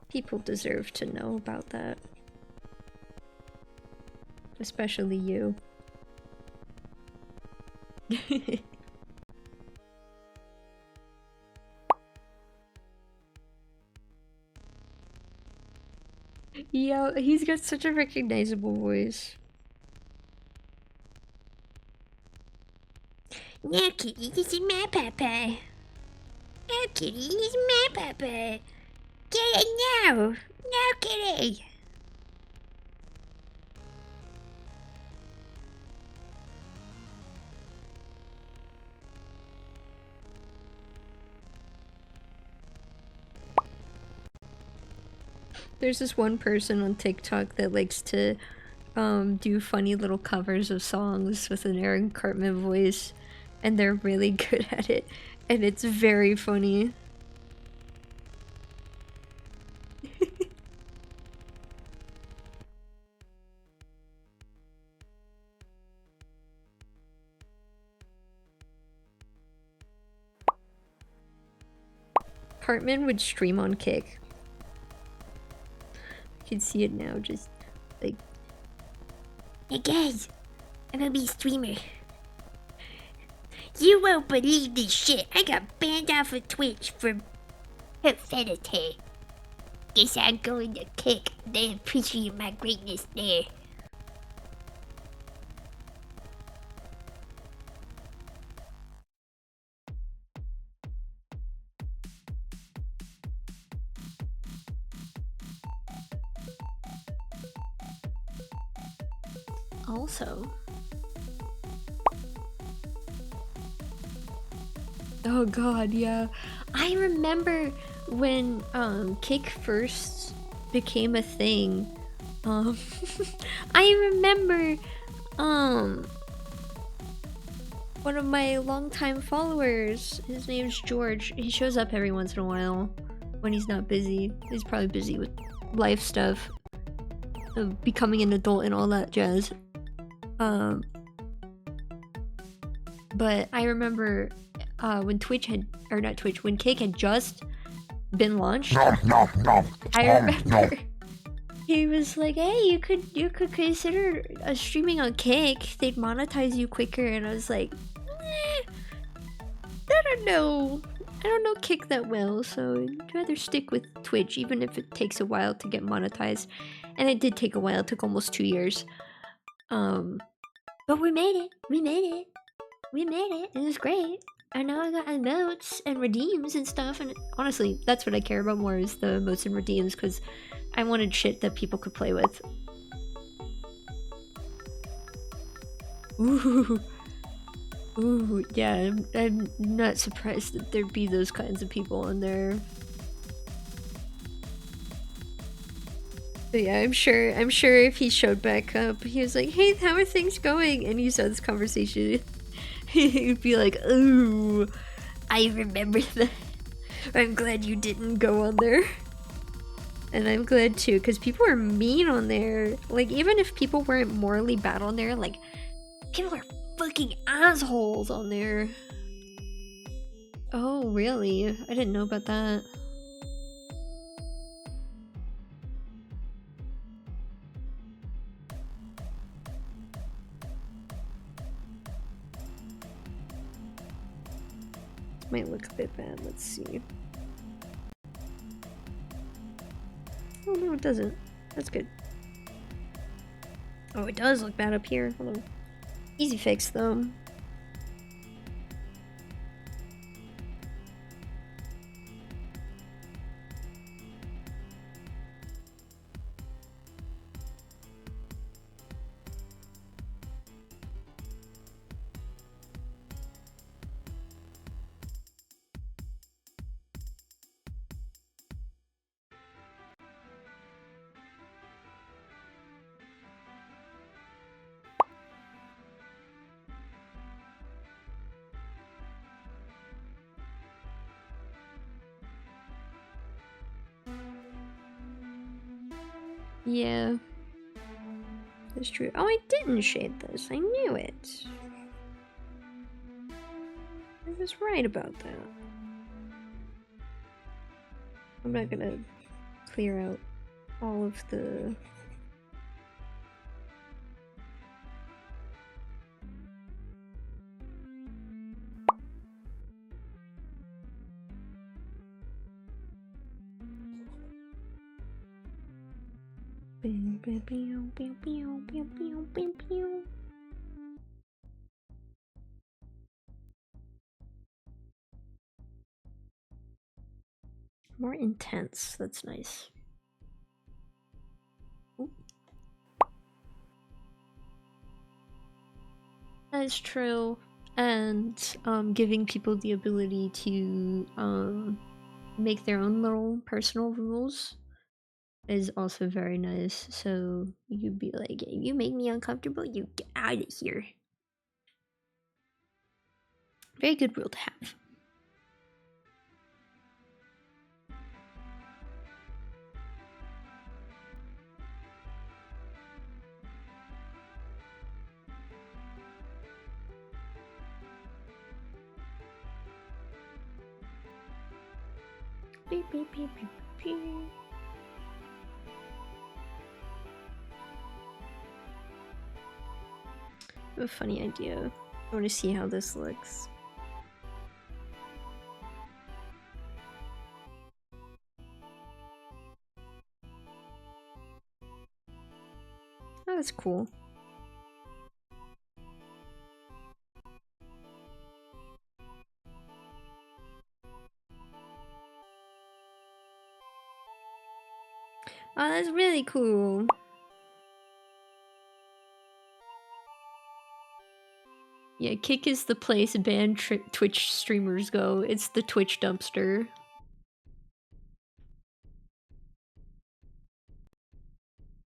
Speaker 1: People deserve to know about that. Especially you. Yeah, he's got such a recognizable voice.
Speaker 2: No, Kitty, this is my papa. No, Kitty, this is my papa. Get it now. No, Kitty.
Speaker 1: There's this one person on TikTok that likes to do funny little covers of songs with an Aaron Cartman voice, and they're really good at it, and it's very funny. Cartman would stream on Kick. You can see it now, just like,
Speaker 2: Hey guys, I'm gonna be a streamer. You won't believe this shit. I got banned off of Twitch for profanity. Guess I'm going to Kick. They appreciate my greatness there.
Speaker 1: also. Oh god, yeah. I remember when Kick first became a thing. I remember one of my longtime followers, his name's George. He shows up every once in a while when he's not busy. He's probably busy with life stuff, becoming an adult and all that jazz. But I remember when Twitch had, or not Twitch, when Kick had just been launched. I remember he was like, "Hey, you could consider streaming on Kick. They'd monetize you quicker." And I was like, I don't know. I don't know Kick that well, so I'd rather stick with Twitch, even if it takes a while to get monetized. And it did take a while. It took almost 2 years. But we made it. We made it. We made it. It was great. And now I got emotes and redeems and stuff. And honestly, that's what I care about more, is the emotes and redeems, because I wanted shit that people could play with. Ooh. Ooh, yeah, I'm not surprised that there'd be those kinds of people on there. But yeah, I'm sure if he showed back up, he was like, "Hey, how are things going?" And you saw this conversation, he'd be like, "Ooh, I remember that. I'm glad you didn't go on there." And I'm glad too, because people are mean on there. Like, even if people weren't morally bad on there, like, people are fucking assholes on there. Oh, really? I didn't know about that. Might look a bit bad. Let's see. Oh no, it doesn't. That's good. Oh, it does look bad up here. Hold on. Easy fix though. Yeah. That's true. Oh, I didn't shade this. I knew it. I was right about that. I'm not gonna clear out all of the... More intense. That's nice. Ooh. That is true. And giving people the ability to make their own little personal rules is also very nice. So you'd be like, you make me uncomfortable, you get out of here. Very good rule to have. Beep, beep, beep, beep, beep. I have a funny idea. I want to see how this looks. Oh, that's cool. Oh, that's really cool. Yeah, Kick is the place banned Twitch streamers go. It's the Twitch dumpster.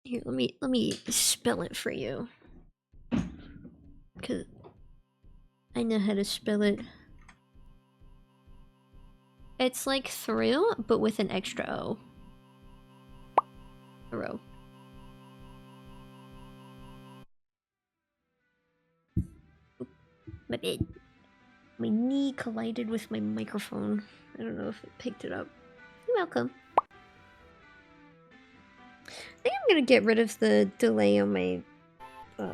Speaker 1: Here, let me spell it for you. Cause I know how to spell it. It's like through, but with an extra O. Through. My knee collided with my microphone. I don't know if it picked it up. You're welcome. I think I'm gonna get rid of the delay on my I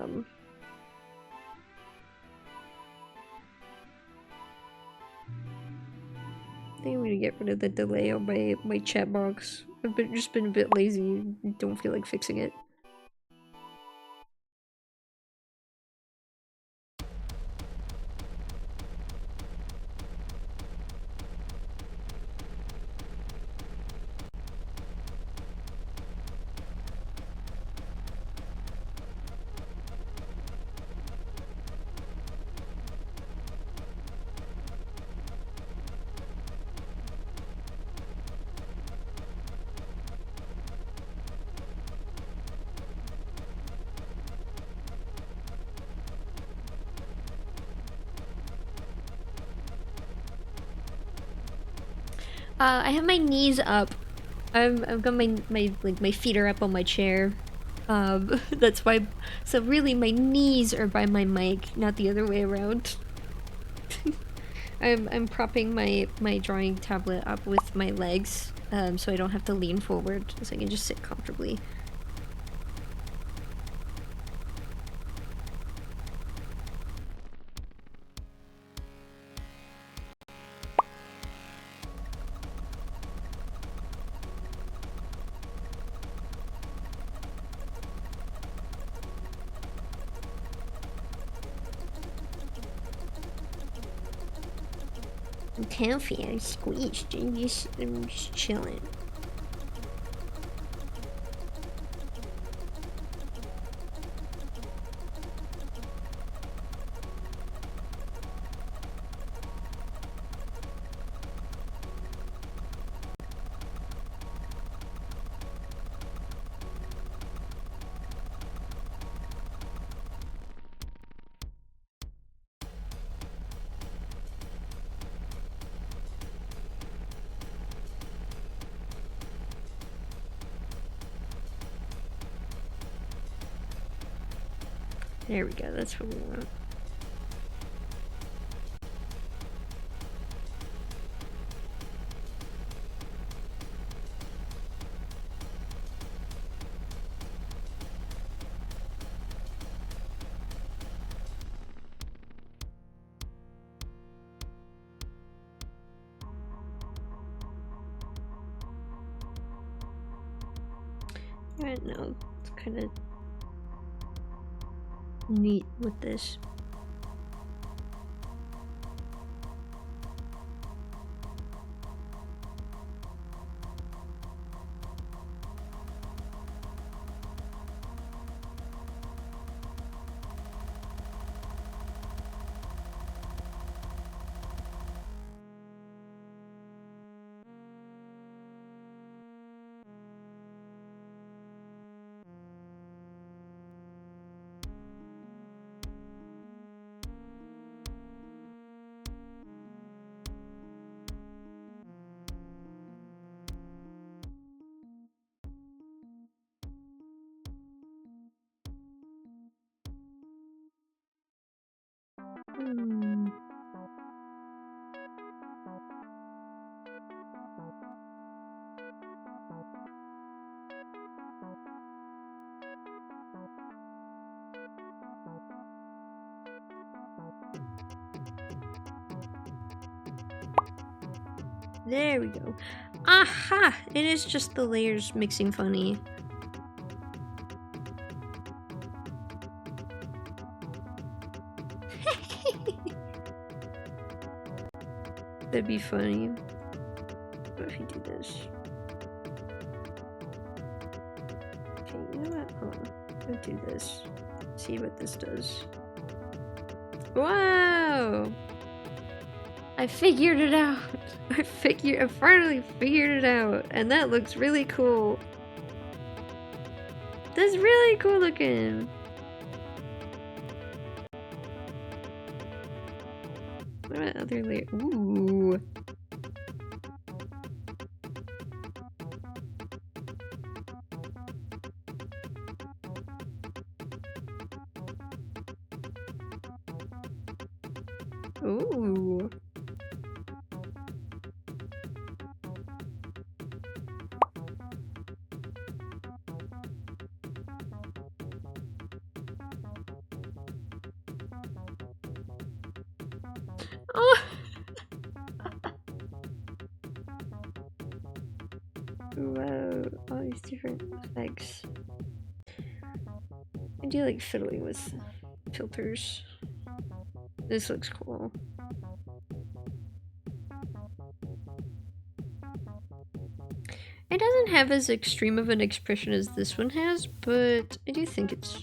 Speaker 1: think I'm gonna get rid of the delay on my chat box. I've just been a bit lazy. Don't feel like fixing it. I have my knees up. I've got my feet are up on my chair. That's why. So really, my knees are by my mic, not the other way around. I'm propping my drawing tablet up with my legs, so I don't have to lean forward, so I can just sit comfortably. I'm comfy, I'm squeezed, I'm just chilling. There we go, that's what we want. I don't know, it's kind of neat with this. There we go. Aha! It is just the layers mixing funny. That'd be funny. What if you do this? Okay, you know what? Hold on. I'll do this. See what this does. Wow! I figured it out! I finally figured it out! And that looks really cool! That's really cool looking! What about other layer? Ooh! Ooh! Oh! Wow, all these different effects. I do like fiddling with filters. This looks cool. It doesn't have as extreme of an expression as this one has, but I do think it's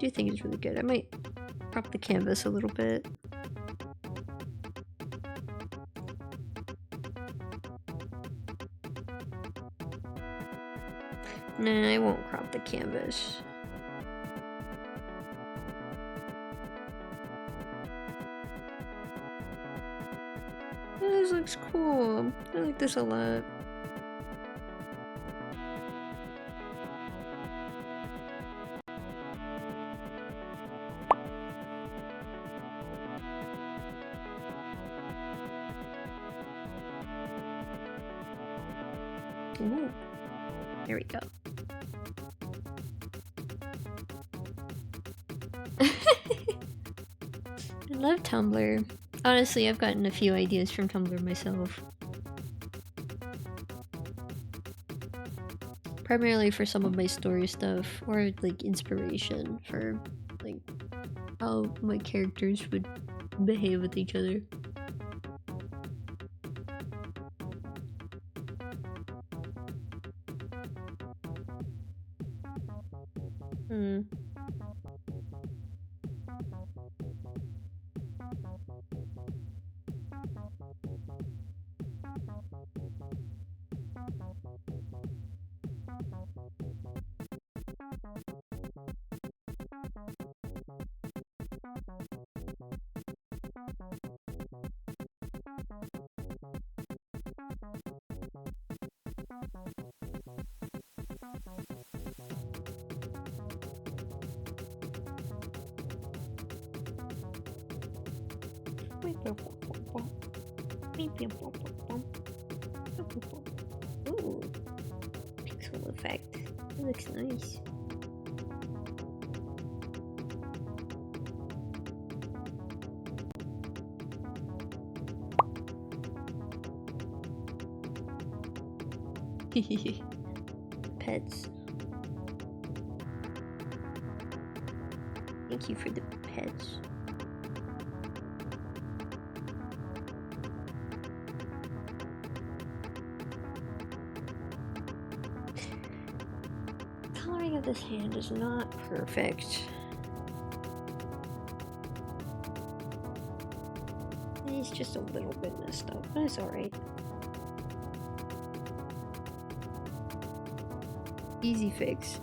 Speaker 1: really good. I might prop the canvas a little bit. Nah, I won't crop the canvas. Oh, this looks cool. I like this a lot. Ooh. There we go. I love Tumblr. Honestly, I've gotten a few ideas from Tumblr myself. Primarily for some of my story stuff, or like inspiration for like how my characters would behave with each other. Ooh, pixel effect. It looks nice. Pets. Thank you for the pets. Coloring of this hand is not perfect. It's just a little bit messed up, but it's alright. Easy fix.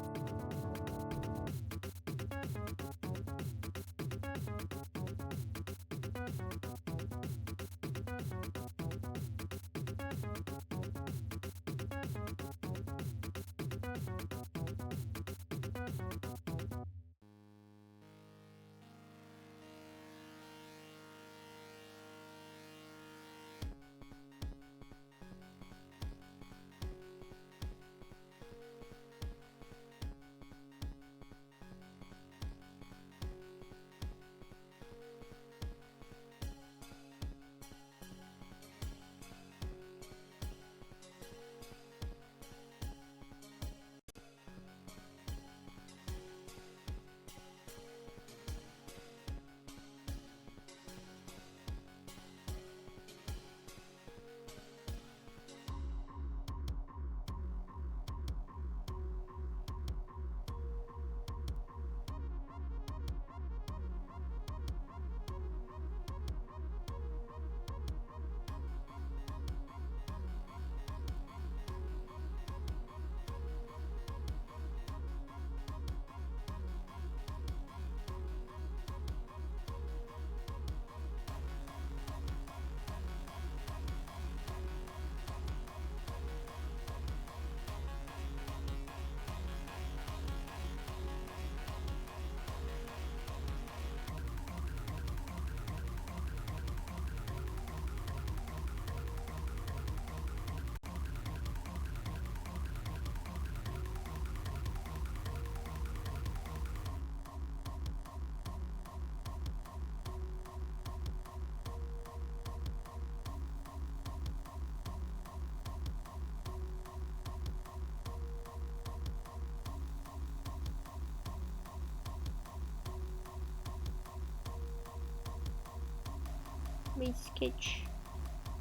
Speaker 1: my sketch.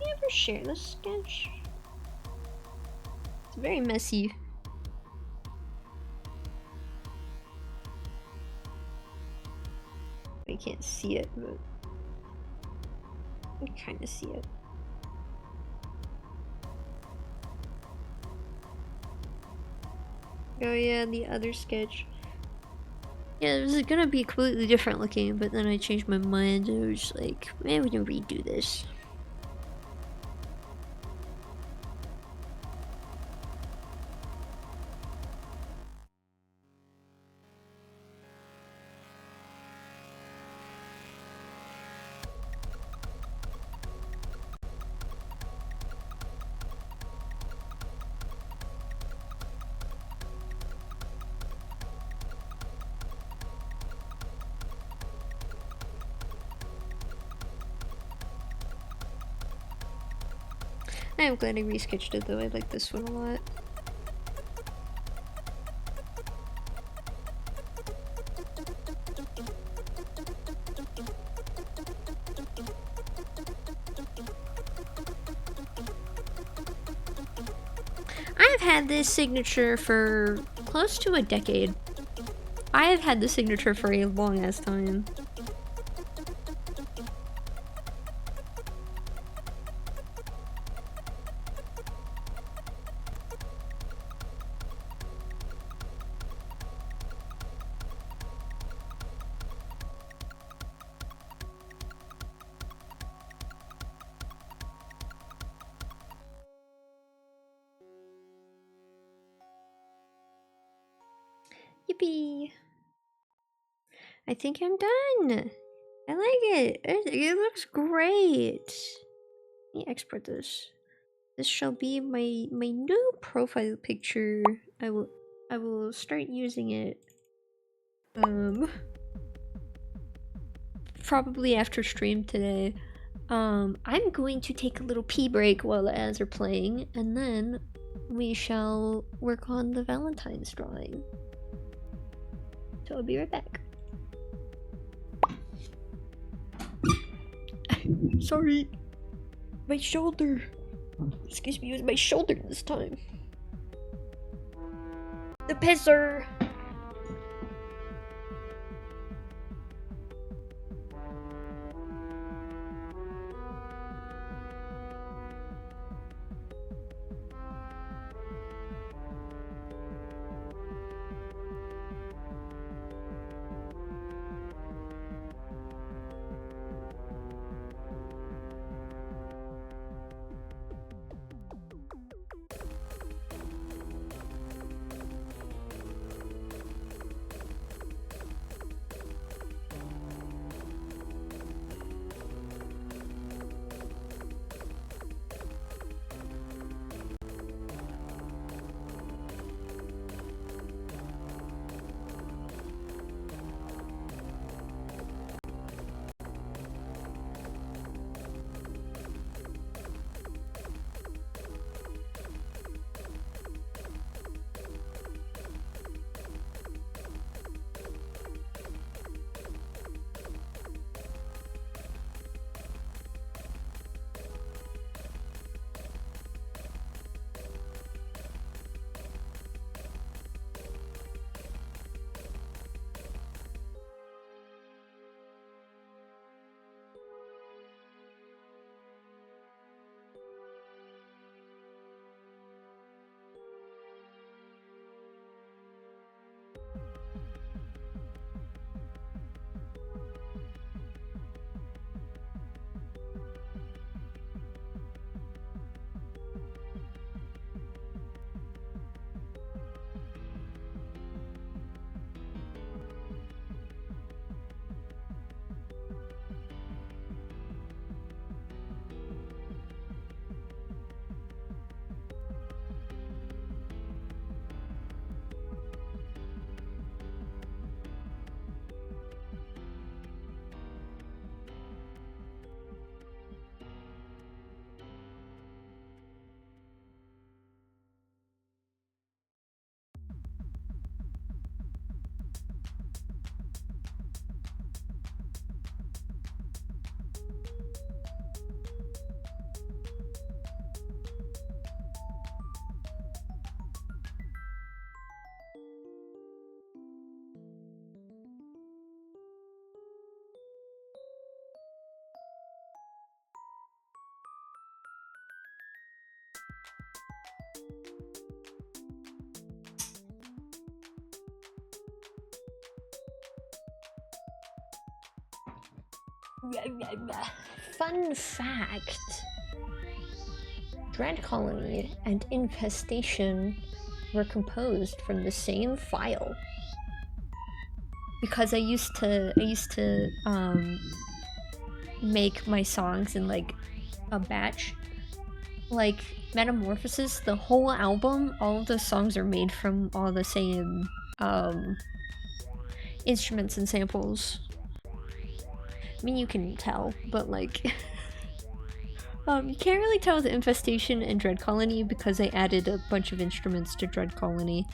Speaker 1: You ever share the sketch? It's very messy. I can't see it, but I kind of see it. Oh yeah, the other sketch. Yeah, it was gonna be completely different looking, but then I changed my mind and I was like, man, we can redo this. I am glad I resketched it though, I like this one a lot. I have had this signature for close to a decade. I have had this signature for a long ass time. Yippee! I think I'm done. I like it. It looks great. Let me export this. This shall be my new profile picture. I will start using it. Probably after stream today. I'm going to take a little pee break while the ads are playing, and then we shall work on the Valentine's drawing. So I'll be right back. Sorry. My shoulder. Excuse me, it was my shoulder this time. The pisser. Fun fact. Dread Colony and Infestation were composed from the same file. Because I used to make my songs in like a batch. Like Metamorphosis, the whole album, all of the songs are made from all the same instruments and samples. I mean, you can tell, but like you can't really tell with Infestation and Dread Colony because I added a bunch of instruments to Dread Colony.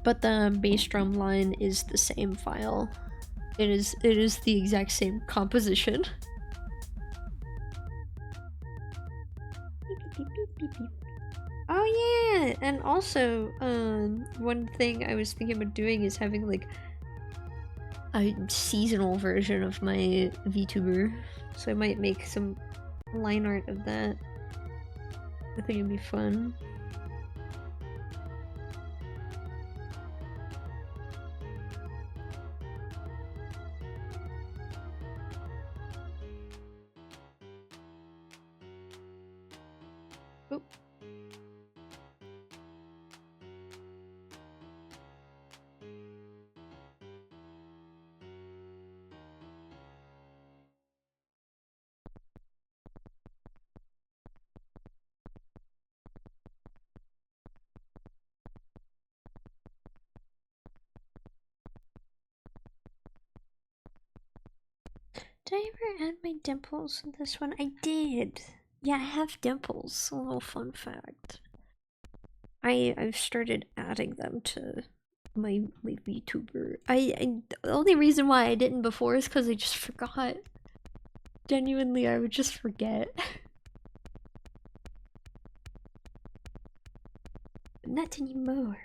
Speaker 1: But the bass drum line is the same file. It is the exact same composition. Oh yeah, and also one thing I was thinking about doing is having like a seasonal version of my VTuber, so I might make some line art of that. I think it'd be fun. Oop. Did I ever add my dimples in this one? I did. Yeah, I have dimples. A little fun fact. I've started adding them to my VTuber. The only reason why I didn't before is because I just forgot. Genuinely, I would just forget. But not anymore.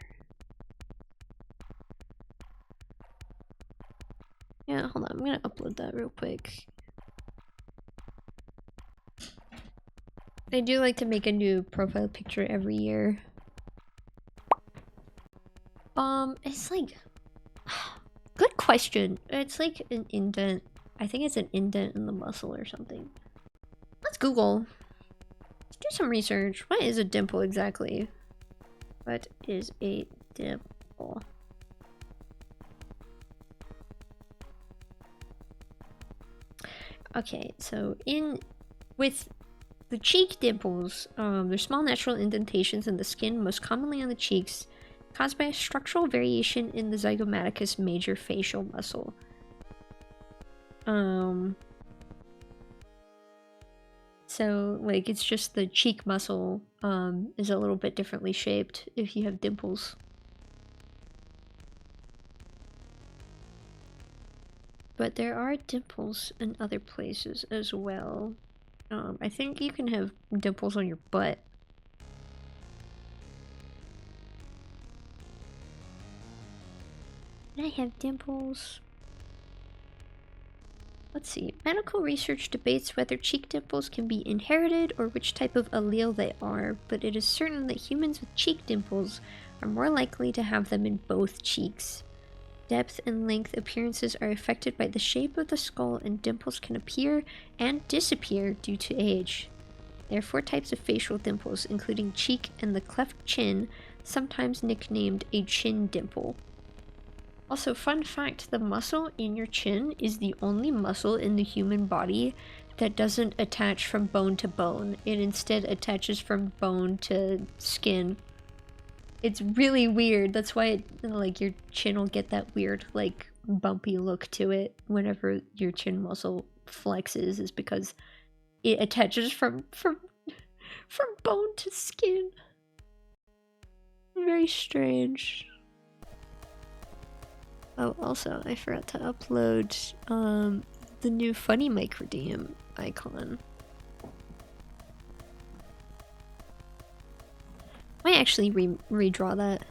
Speaker 1: Yeah, hold on, I'm gonna upload that real quick. I do like to make a new profile picture every year. It's like... Good question. It's like an indent. I think it's an indent in the muscle or something. Let's Google. Let's do some research. What is a dimple exactly? What is a dimple? Okay, so with the cheek dimples, they're small natural indentations in the skin, most commonly on the cheeks, caused by a structural variation in the zygomaticus major facial muscle. So like it's just the cheek muscle is a little bit differently shaped if you have dimples. But there are dimples in other places as well. I think you can have dimples on your butt. I have dimples. Let's see. Medical research debates whether cheek dimples can be inherited or which type of allele they are, but it is certain that humans with cheek dimples are more likely to have them in both cheeks. Depth and length appearances are affected by the shape of the skull, and dimples can appear and disappear due to age. There are 4 types of facial dimples, including cheek and the cleft chin, sometimes nicknamed a chin dimple. Also, fun fact, the muscle in your chin is the only muscle in the human body that doesn't attach from bone to bone. It instead attaches from bone to skin. It's really weird. That's why like your chin will get that weird like bumpy look to it whenever your chin muscle flexes, is because it attaches from bone to skin. Very strange. Oh, also I forgot to upload the new Funny Mic Redeem icon. I might actually redraw that.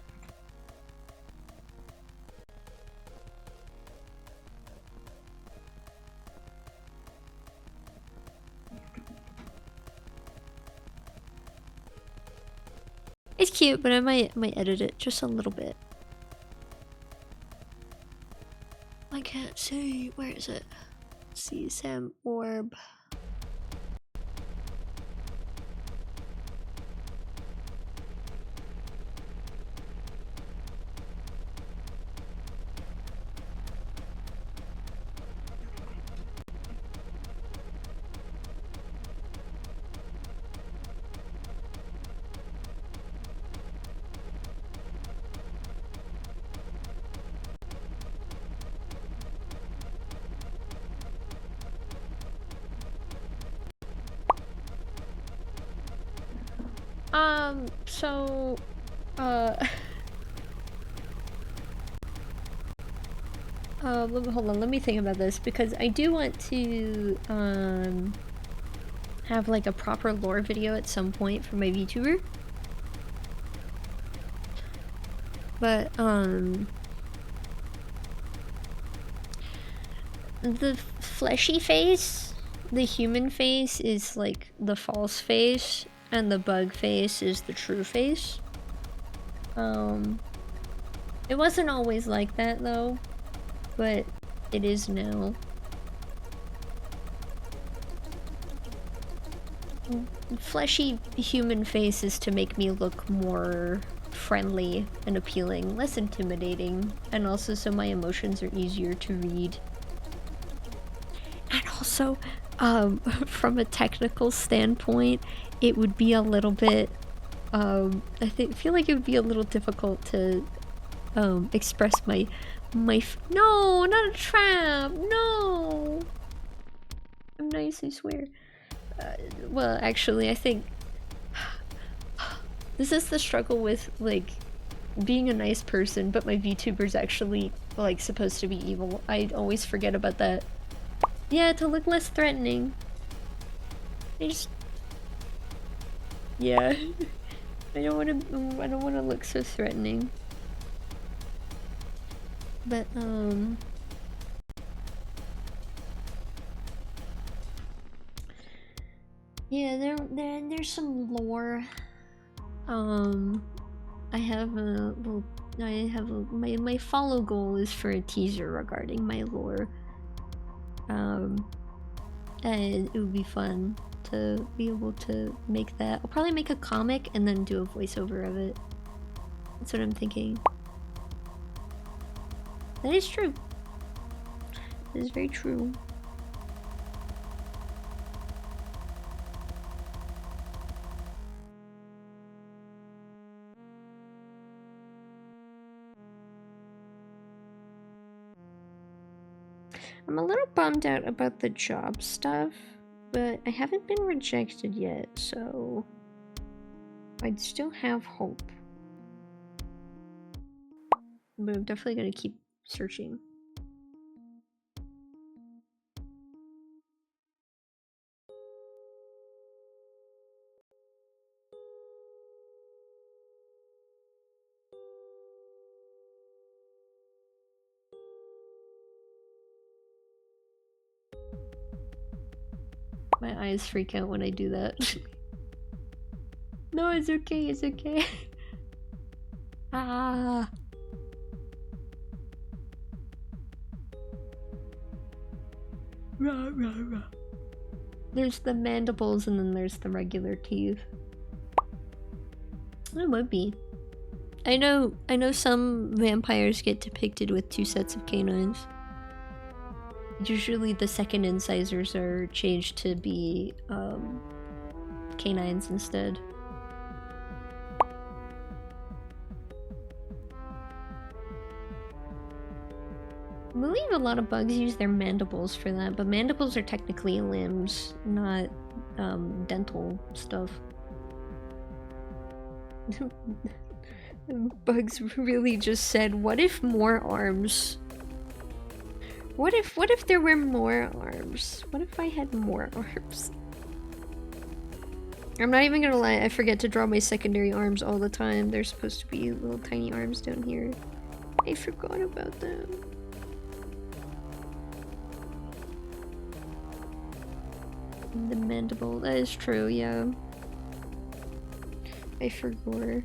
Speaker 1: It's cute, but I might edit it just a little bit. can't see. Where is it? See Sam orb. So, hold on, let me think about this, because I do want to, have like a proper lore video at some point for my VTuber. But, the fleshy face, the human face is like the false face, and the bug face is the true face. It wasn't always like that though, but it is now. Fleshy human face is to make me look more friendly and appealing, less intimidating, and also so my emotions are easier to read. And also, from a technical standpoint, it would be a little bit, I feel like it would be a little difficult to, express my no, not a trap, no! I'm nice, I swear. Well, actually, I think this is the struggle with, like, being a nice person, but my VTuber's actually, like, supposed to be evil. I always forget about that. Yeah, to look less threatening. Yeah. I don't wanna look so threatening. But, yeah, there's some lore. I have a little, my follow goal is for a teaser regarding my lore. And it would be fun to be able to make that. I'll probably make a comic and then do a voiceover of it. That's what I'm thinking. That is true. That is very true. I'm a little bummed out about the job stuff, but I haven't been rejected yet, so I'd still have hope. But I'm definitely gonna keep searching. My eyes freak out when I do that. No, it's okay, it's okay. Ah. Rah, rah, rah. There's the mandibles and then there's the regular teeth. It would be. I know some vampires get depicted with 2 sets of canines. Usually the second incisors are changed to be canines instead. I believe a lot of bugs use their mandibles for that, but mandibles are technically limbs, not dental stuff. Bugs really just said, what if more arms? What if there were more arms? What if I had more arms? I'm not even gonna lie, I forget to draw my secondary arms all the time. They're supposed to be little tiny arms down here. I forgot about them. The mandible, that is true, yeah. I forgot.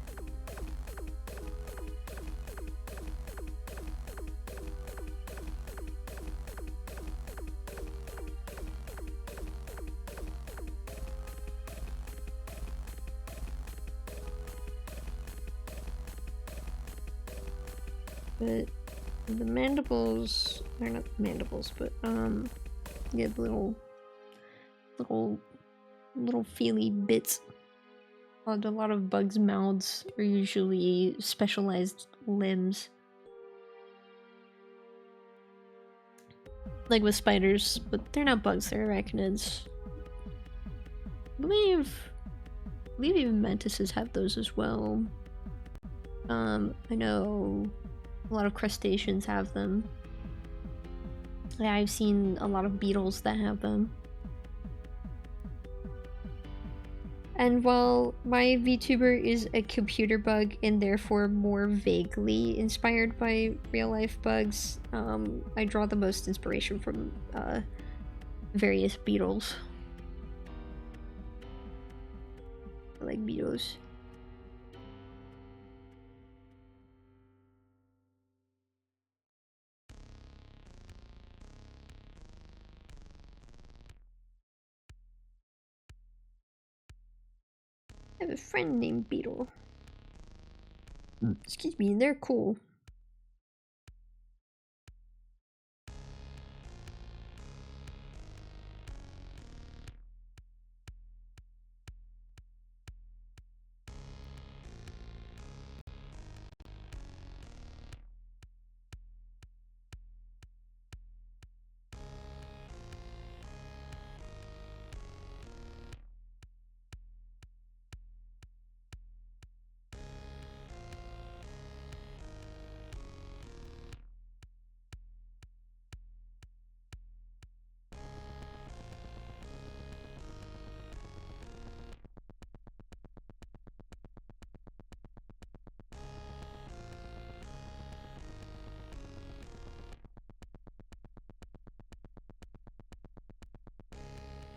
Speaker 1: But the mandibles, they're not mandibles, but you have little feely bits. A lot of bugs' mouths are usually specialized limbs. Like with spiders, but they're not bugs, they're arachnids. I believe even mantises have those as well. I know a lot of crustaceans have them. Yeah, I've seen a lot of beetles that have them. And while my VTuber is a computer bug and therefore more vaguely inspired by real-life bugs, I draw the most inspiration from various beetles. I like beetles. I have a friend named Beetle. Excuse me, they're cool.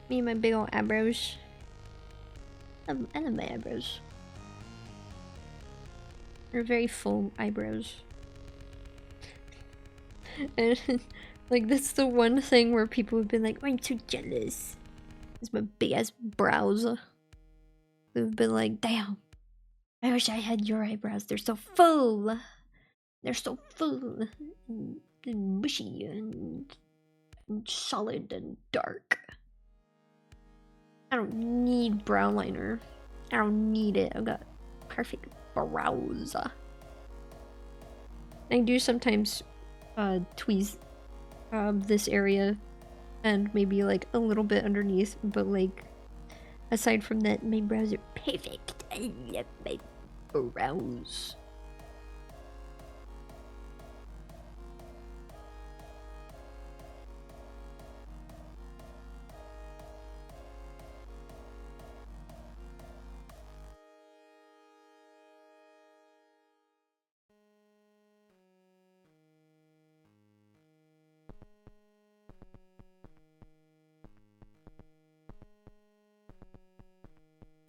Speaker 1: Me and my big old eyebrows. I love my eyebrows. They're very full eyebrows. And like that's the one thing where people have been like, I'm so jealous. It's my big ass brows. They've been like, damn, I wish I had your eyebrows. They're so full. They're so full and bushy and solid and dark. I don't need brow liner. I don't need it. I've got perfect brows. I do sometimes tweeze this area and maybe like a little bit underneath, but like aside from that, my brows are perfect. I love my brows.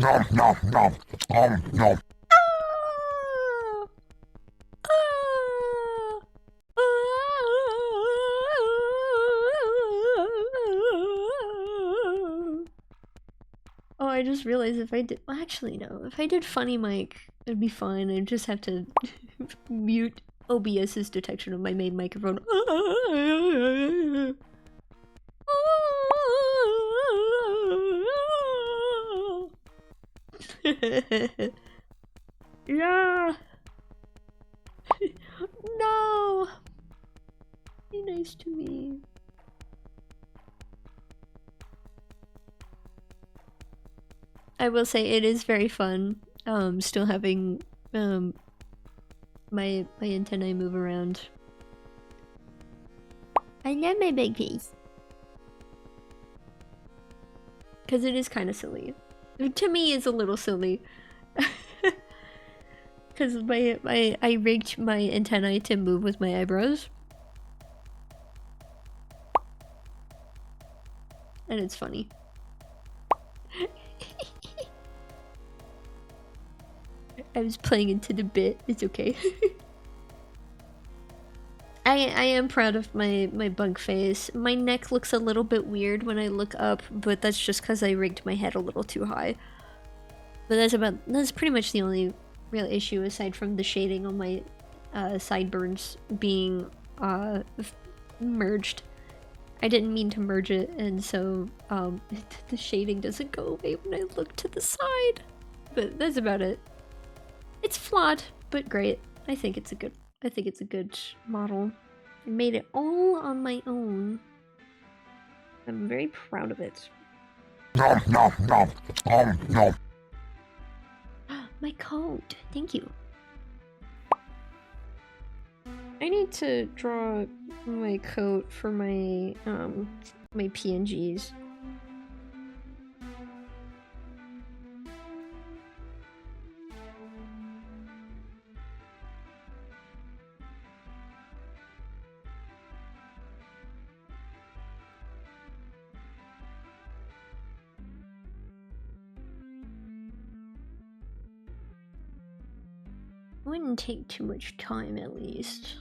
Speaker 3: Nom nom nom nom nom.
Speaker 1: Oh, I just realized if I did, well, actually no, if I did funny mic, it'd be fine. I'd just have to mute OBS's detection of my main microphone. Yeah. No. Be nice to me. I will say it is very fun. Still having my antennae move around. I love my big piece. Cause it is kind of silly. To me, it's a little silly. Cause I rigged my antennae to move with my eyebrows. And it's funny. I was playing into the bit. It's okay. I am proud of my bug face. My neck looks a little bit weird when I look up, but that's just because I rigged my head a little too high. But that's pretty much the only real issue aside from the shading on my sideburns being merged. I didn't mean to merge it, and so the shading doesn't go away when I look to the side. But that's about it. It's flawed, but great. I think it's a good model. I made it all on my own. I'm very proud of it.
Speaker 3: Nom nom nom. Nom.
Speaker 1: My coat. Thank you. I need to draw my coat for my my PNGs. Wouldn't take too much time, at least.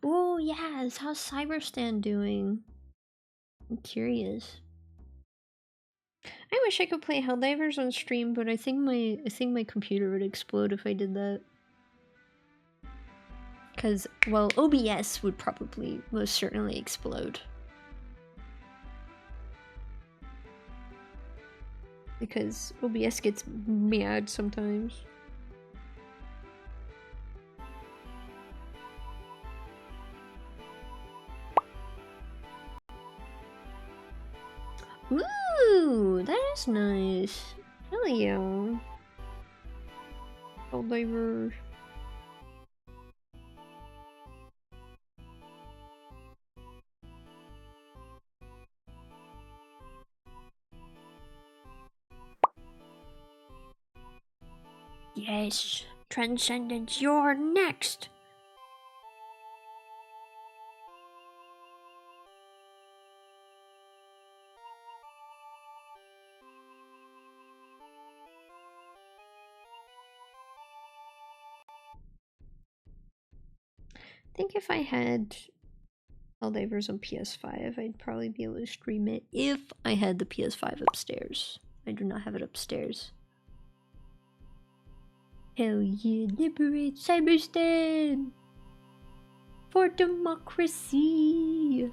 Speaker 1: Oh yes, how's Cyberstan doing? I'm curious. I wish I could play Helldivers on stream, but I think my computer would explode if I did that. Cause well, OBS would probably most certainly explode. Because OBS gets mad sometimes. Ooh, that is nice. Hell yeah. Helldiver.
Speaker 2: Yes, Transcendence, you're next.
Speaker 1: I think if I had Helldivers on PS5, I'd probably be able to stream it if I had the PS5 upstairs. I do not have it upstairs. Hell yeah, liberate Cyberstan! For democracy!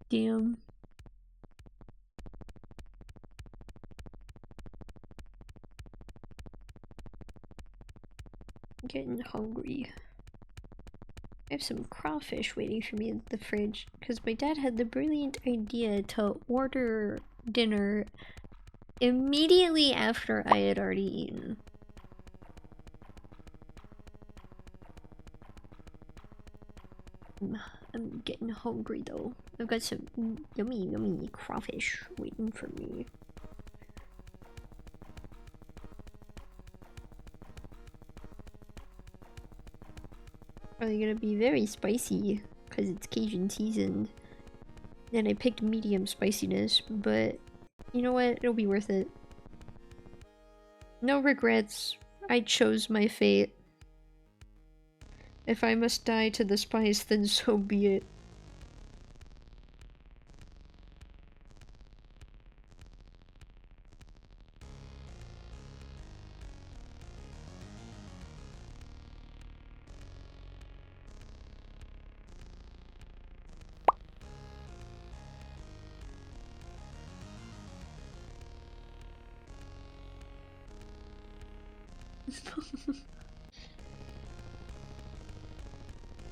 Speaker 1: Damn. I'm getting hungry. I have some crawfish waiting for me in the fridge because my dad had the brilliant idea to order dinner immediately after I had already eaten. I'm getting hungry though. I've got some yummy crawfish waiting for me. Probably gonna be very spicy because it's Cajun seasoned. And I picked medium spiciness, but you know what? It'll be worth it. No regrets. I chose my fate. If I must die to the spice, then so be it.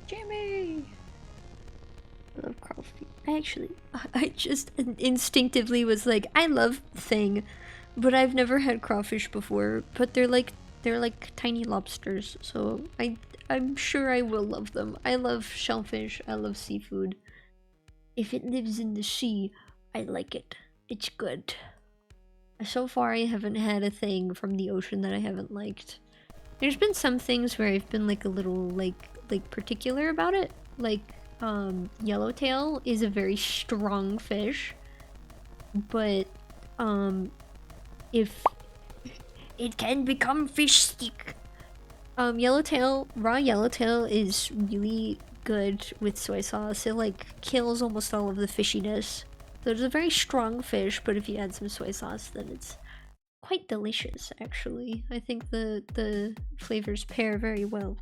Speaker 1: Jimmy! I love crawfish. I just instinctively was like, I love thing, but I've never had crawfish before. But they're like tiny lobsters, so I'm sure I will love them. I love shellfish. I love seafood. If it lives in the sea, I like it. It's good. So far, I haven't had a thing from the ocean that I haven't liked. There's been some things where I've been like a little like particular about it. Like yellowtail is a very strong fish, but if
Speaker 2: It can become fish stick.
Speaker 1: raw yellowtail is really good with soy sauce. It like kills almost all of the fishiness. So it's a very strong fish, but if you add some soy sauce, then it's quite delicious, actually. I think the flavors pair very well.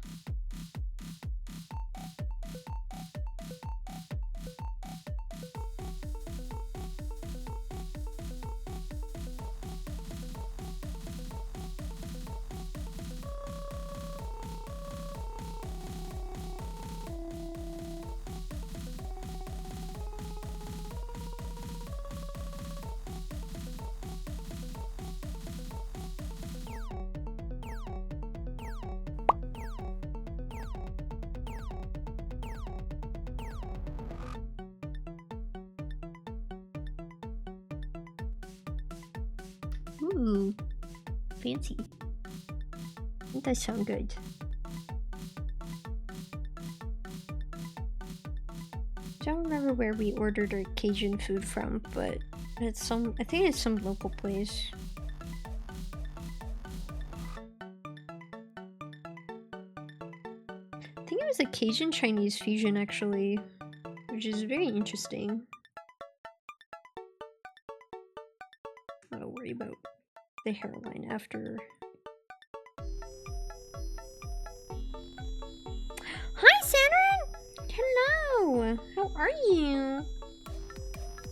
Speaker 1: Ooh, fancy. That does sound good. Don't remember where we ordered our Cajun food from, but it's I think it's some local place. I think it was a Cajun Chinese fusion actually, which is very interesting. Don't worry about the hairline after. Hi, Saturn! Hello! How are you?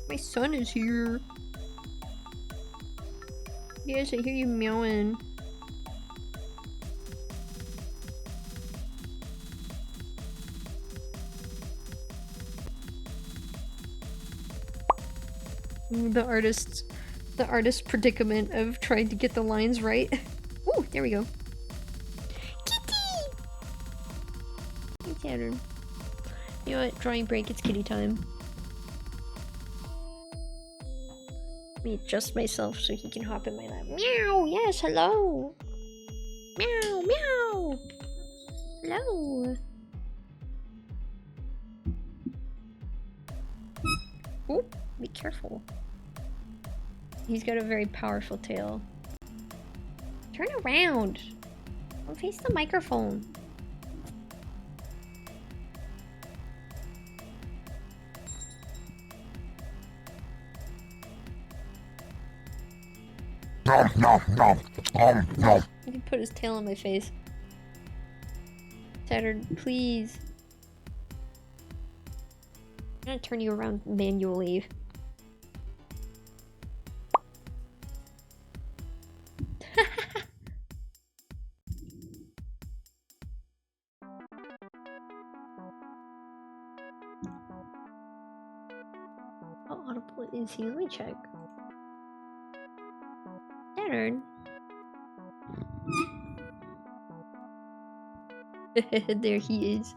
Speaker 1: My son is here. Yes, I hear you meowing. The artist's predicament of trying to get the lines right. Ooh, there we go. Kitty! Hey, Saturn. You know what? Drawing break, it's kitty time. Let me adjust myself so he can hop in my lap. Meow! Yes, hello! Meow, meow! Hello! Ooh, be careful. He's got a very powerful tail. Turn around! Don't face the microphone.
Speaker 3: Nom nom nom nom nom.
Speaker 1: He can put his tail on my face. Saturn, please. I'm gonna turn you around manually. How audible is he? Let me check. Saturn. There he is.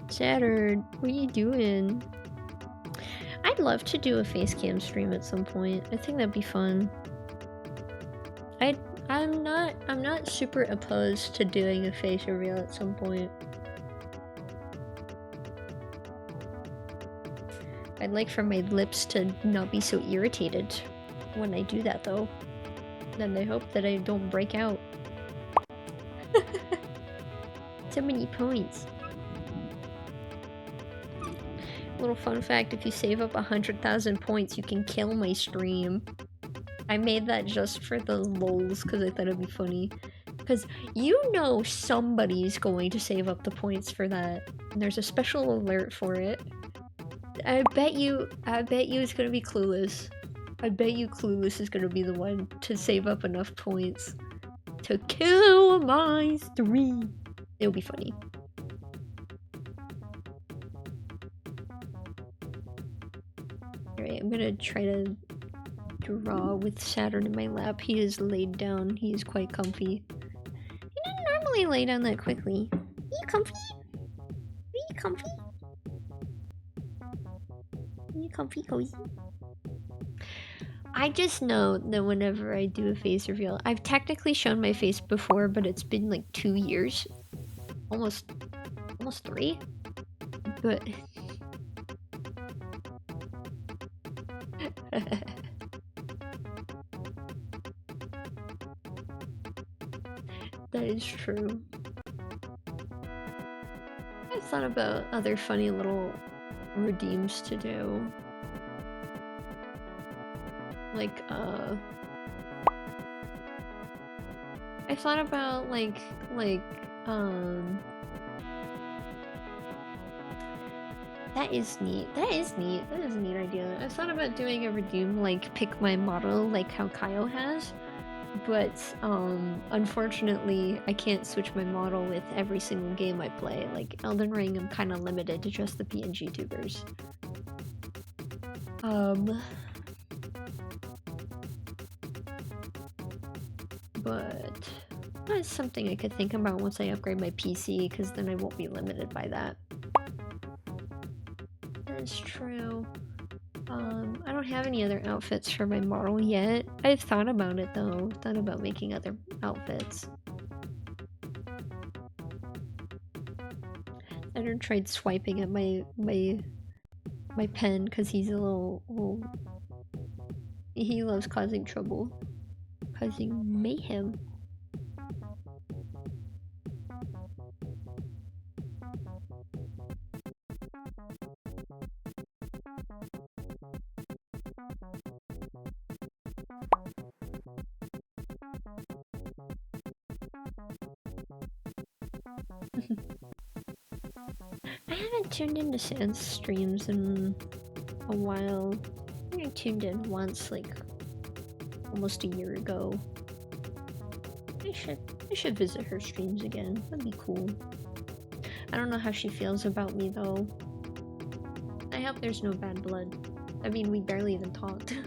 Speaker 1: Saturn, what are you doing? I'd love to do a face cam stream at some point. I think that'd be fun. I'm not super opposed to doing a face reveal at some point. I'd like for my lips to not be so irritated when I do that though. Then I hope that I don't break out. So many points. Little fun fact, if you save up 100,000 points, you can kill my stream. I made that just for the lols, because I thought it'd be funny. Because you know somebody's going to save up the points for that. And there's a special alert for it. I bet you it's gonna be Clueless. I bet you Clueless is gonna be the one to save up enough points to kill my stream. It'll be funny. Alright, I'm gonna try to draw with Saturn in my lap. He is laid down. He is quite comfy. He doesn't normally lay down that quickly. Are you comfy? Are you comfy? Are you comfy, cozy? I just know that whenever I do a face reveal, I've technically shown my face before, but it's been like 2 years. Almost 3. But that is true. I thought about other funny little redeems to do. Like, I thought about that is neat. That is neat. That is a neat idea. I thought about doing a redeem, like, pick my model, like how Kyle has. But, unfortunately, I can't switch my model with every single game I play. Like, Elden Ring, I'm kind of limited to just the PNG tubers. But that's something I could think about once I upgrade my PC, because then I won't be limited by that. That's true. I don't have any other outfits for my model yet. I've thought about it though. Thought about making other outfits. I done tried swiping at my pen because he's a little. He loves causing trouble, causing mayhem. I haven't tuned into Sans streams in a while. I think I tuned in once, like, almost a year ago. I should visit her streams again. That'd be cool. I don't know how she feels about me, though. I hope there's no bad blood. I mean, we barely even talked.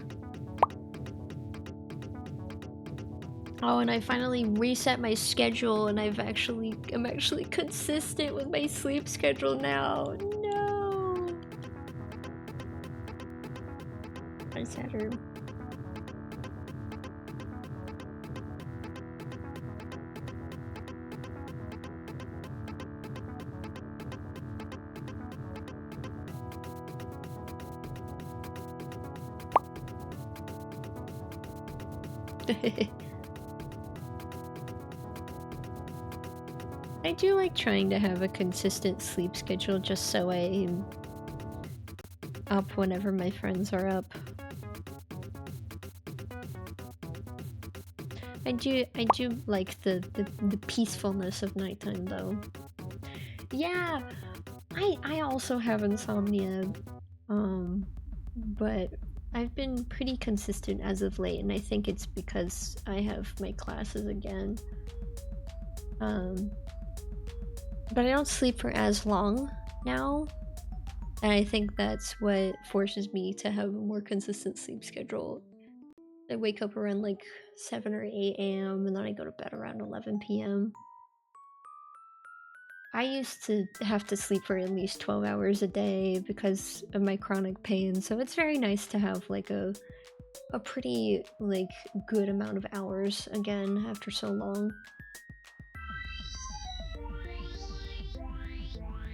Speaker 1: Oh, and I finally reset my schedule, and I'm actually consistent with my sleep schedule now. No. I sad her. I do like trying to have a consistent sleep schedule just so I'm up whenever my friends are up. I do like the peacefulness of nighttime though. Yeah, I also have insomnia, but I've been pretty consistent as of late, and I think it's because I have my classes again. But I don't sleep for as long now, and I think that's what forces me to have a more consistent sleep schedule. I wake up around like 7 or 8 a.m. and then I go to bed around 11 p.m. I used to have to sleep for at least 12 hours a day because of my chronic pain, so it's very nice to have like a pretty like good amount of hours again after so long.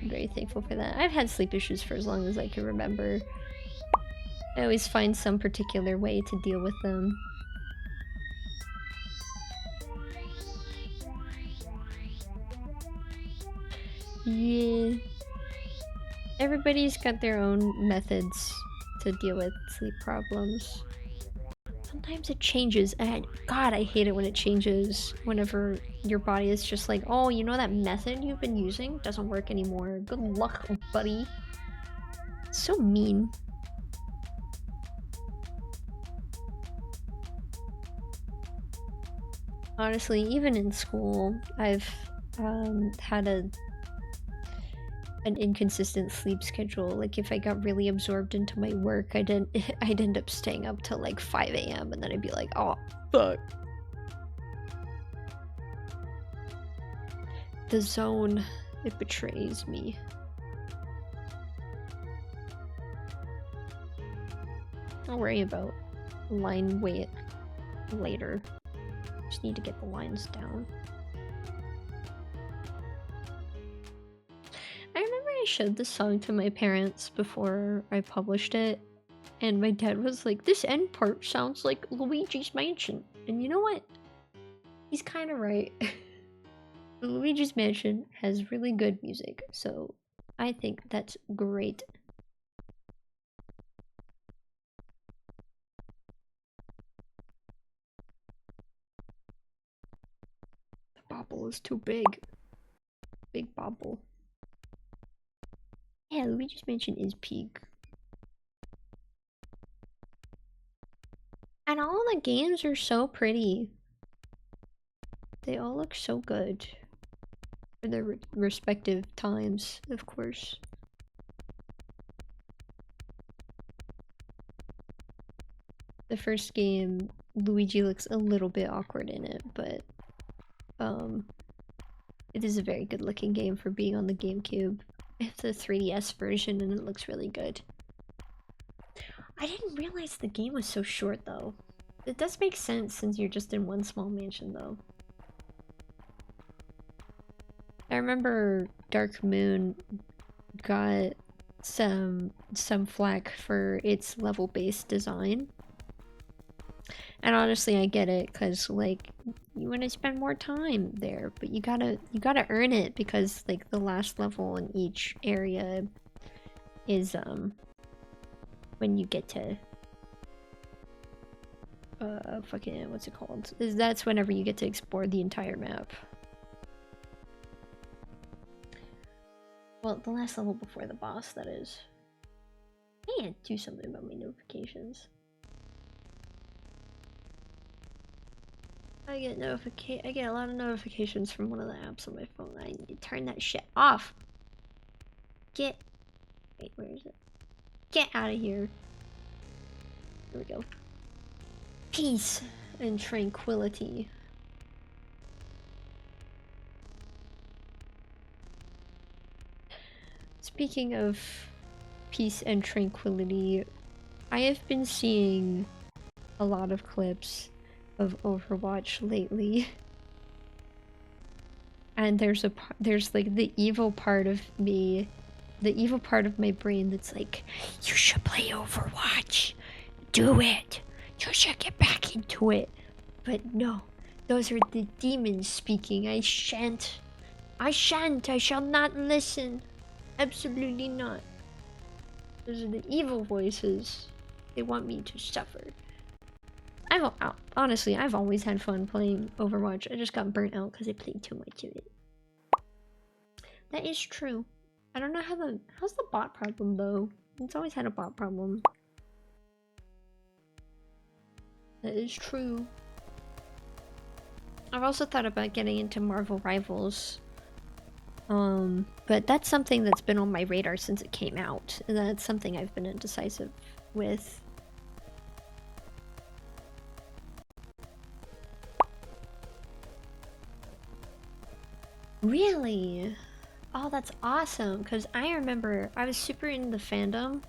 Speaker 1: I'm very thankful for that. I've had sleep issues for as long as I can remember. I always find some particular way to deal with them. Yeah. Everybody's got their own methods to deal with sleep problems. sometimes it changes, and God, I hate it when it changes whenever your body is just like, oh, you know that method you've been using doesn't work anymore. Good luck, buddy. So mean. Honestly, even in school, I've had an inconsistent sleep schedule. Like if I got really absorbed into my work, I'd end up staying up till like 5 a.m. and then I'd be like, oh fuck. The zone, it betrays me. I'll worry about line weight later. Just need to get the lines down. I remember I showed this song to my parents before I published it, and my dad was like, this end part sounds like Luigi's Mansion. And you know what? He's kind of right. Luigi's Mansion has really good music, so I think that's great. The bobble is too big. Big bobble. Yeah, Luigi's Mansion is peak. And all the games are so pretty. They all look so good. For their respective times, of course. The first game, Luigi looks a little bit awkward in it, but it is a very good looking game for being on the GameCube. It's the 3DS version and it looks really good. I didn't realize the game was so short though. It does make sense since you're just in one small mansion though. I remember Dark Moon got some flack for its level-based design. And honestly, I get it, cause like you want to spend more time there, but you gotta earn it because like the last level in each area is when you get to fucking what's it called? That's whenever you get to explore the entire map. Well, the last level before the boss, that is. I can't do something about my notifications. I get a lot of notifications from one of the apps on my phone. I need to turn that shit off. Wait, where is it? Get out of here. There we go. Peace and tranquility. Speaking of peace and tranquility, I have been seeing a lot of clips of Overwatch lately. And there's like the evil part of me, the evil part of my brain that's like, you should play Overwatch. Do it. You should get back into it. But no, those are the demons speaking. I shan't. I shall not listen. Absolutely not. Those are the evil voices. They want me to suffer. Honestly, I've always had fun playing Overwatch. I just got burnt out because I played too much of it. That is true. I don't know how's the bot problem though? It's always had a bot problem. That is true. I've also thought about getting into Marvel Rivals. But that's something that's been on my radar since it came out. And that's something I've been indecisive with. Really? Oh, that's awesome, because I remember I was super into the fandom.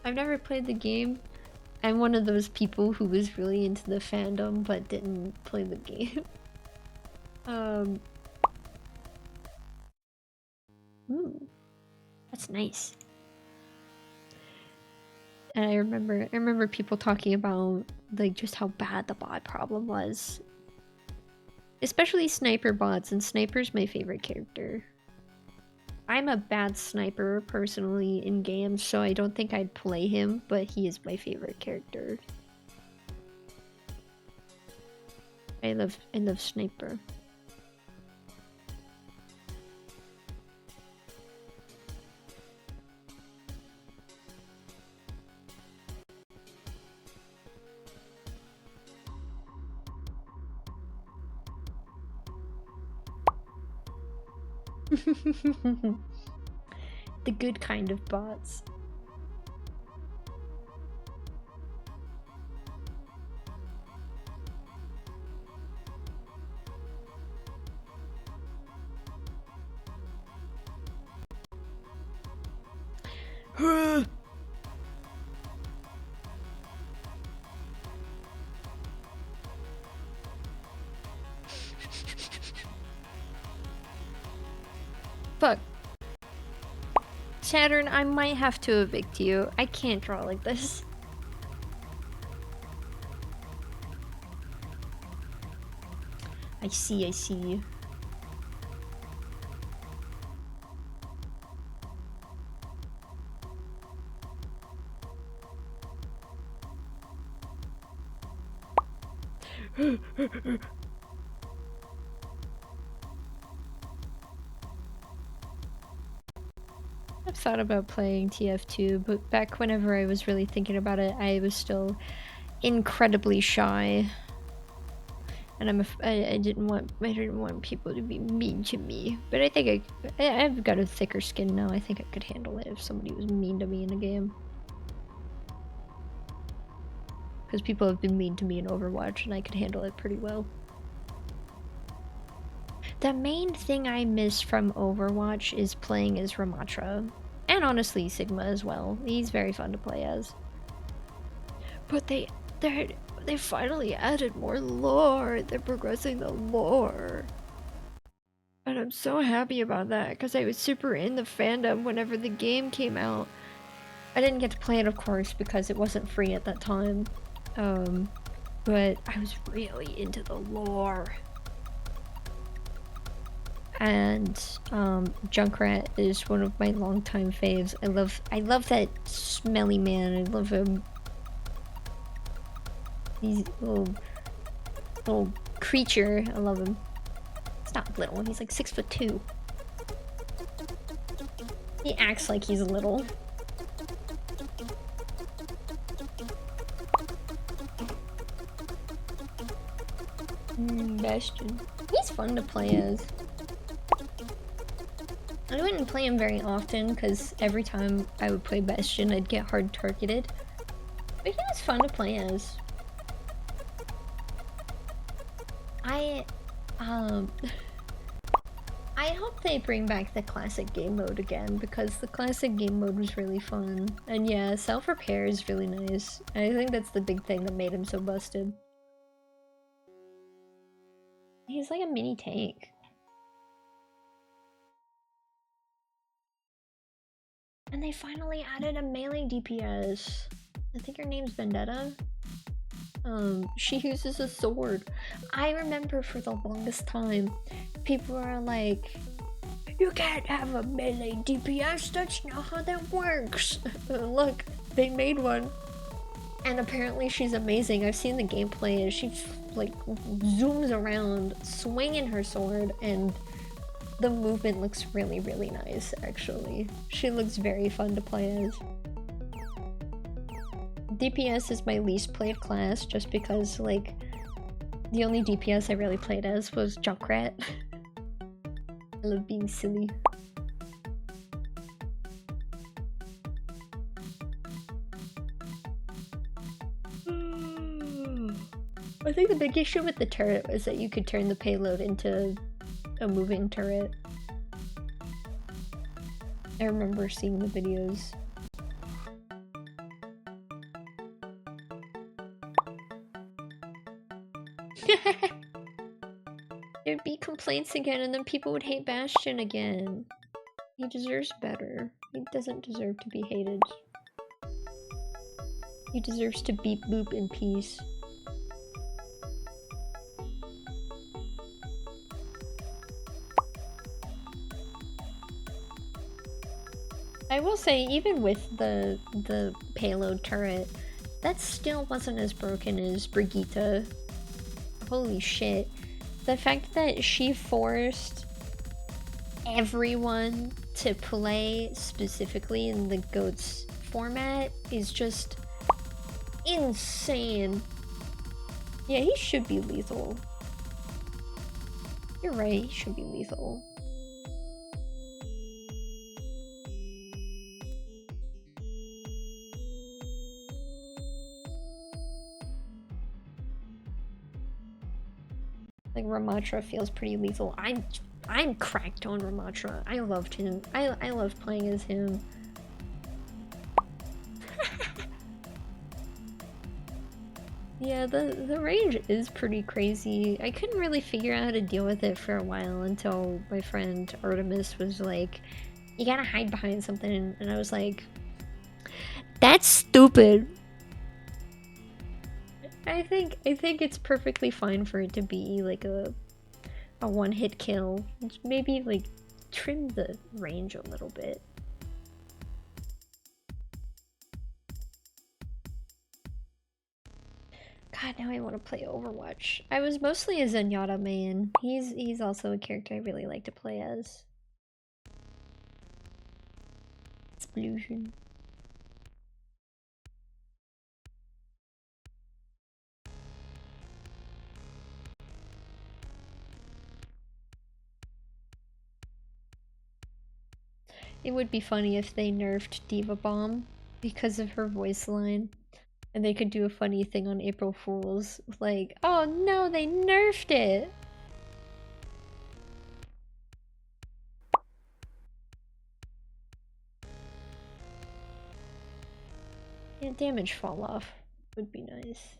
Speaker 1: I've never played the game. I'm one of those people who was really into the fandom but didn't play the game. Ooh, that's nice. And I remember people talking about like just how bad the bot problem was. Especially sniper bots, and Sniper's my favorite character. I'm a bad sniper personally in games, so I don't think I'd play him, but he is my favorite character. I love sniper. The good kind of bots. Fuck. Saturn, I might have to evict you. I can't draw like this. I see, I see. I've thought about playing TF2, but back whenever I was really thinking about it, I was still incredibly shy. And I didn't want people to be mean to me. But I think I've got a thicker skin now. I think I could handle it if somebody was mean to me in a game. Because people have been mean to me in Overwatch, and I could handle it pretty well. The main thing I miss from Overwatch is playing as Ramatra. And honestly, Sigma as well. He's very fun to play as. But they finally added more lore. They're progressing the lore. And I'm so happy about that, because I was super in the fandom whenever the game came out. I didn't get to play it, of course, because it wasn't free at that time. But I was really into the lore. And Junkrat is one of my longtime faves. I love that smelly man. I love him. He's little creature. I love him. He's not little. He's like 6'2". He acts like he's little. Bastion. He's fun to play as. I wouldn't play him very often because every time I would play Bastion, I'd get hard targeted. But he was fun to play as. I hope they bring back the classic game mode again, because the classic game mode was really fun. And yeah, self-repair is really nice. I think that's the big thing that made him so busted. He's like a mini tank. And they finally added a melee DPS. I think her name's Vendetta. She uses a sword. I remember for the longest time, people are like, you can't have a melee DPS, that's not how that works. Look, they made one. And apparently she's amazing. I've seen the gameplay and she like zooms around swinging her sword, and the movement looks really, really nice, actually. She looks very fun to play as. DPS is my least played class, just because, like, the only DPS I really played as was Junkrat. I love being silly. I think the big issue with the turret was that you could turn the payload into a moving turret. I remember seeing the videos. There'd be complaints again, and then people would hate Bastion again. He deserves better. He doesn't deserve to be hated. He deserves to beep boop in peace. I will say, even with the payload turret, that still wasn't as broken as Brigitte. holy shit. The fact that she forced everyone to play specifically in the GOATS format is just insane. Yeah, he should be lethal. You're right, he should be lethal. Like Ramatra feels pretty lethal. I'm cracked on Ramatra. I loved him. I loved playing as him. Yeah, the range is pretty crazy. I couldn't really figure out how to deal with it for a while until my friend Artemis was like, you gotta hide behind something, and I was like, that's stupid. I think it's perfectly fine for it to be like a one-hit kill. Maybe like trim the range a little bit. God, now I want to play Overwatch. I was mostly a Zenyatta main. He's also a character I really like to play as. Explosion. It would be funny if they nerfed Diva Bomb because of her voice line. And they could do a funny thing on April Fools. Like, oh no, they nerfed it! Yeah, damage fall off would be nice.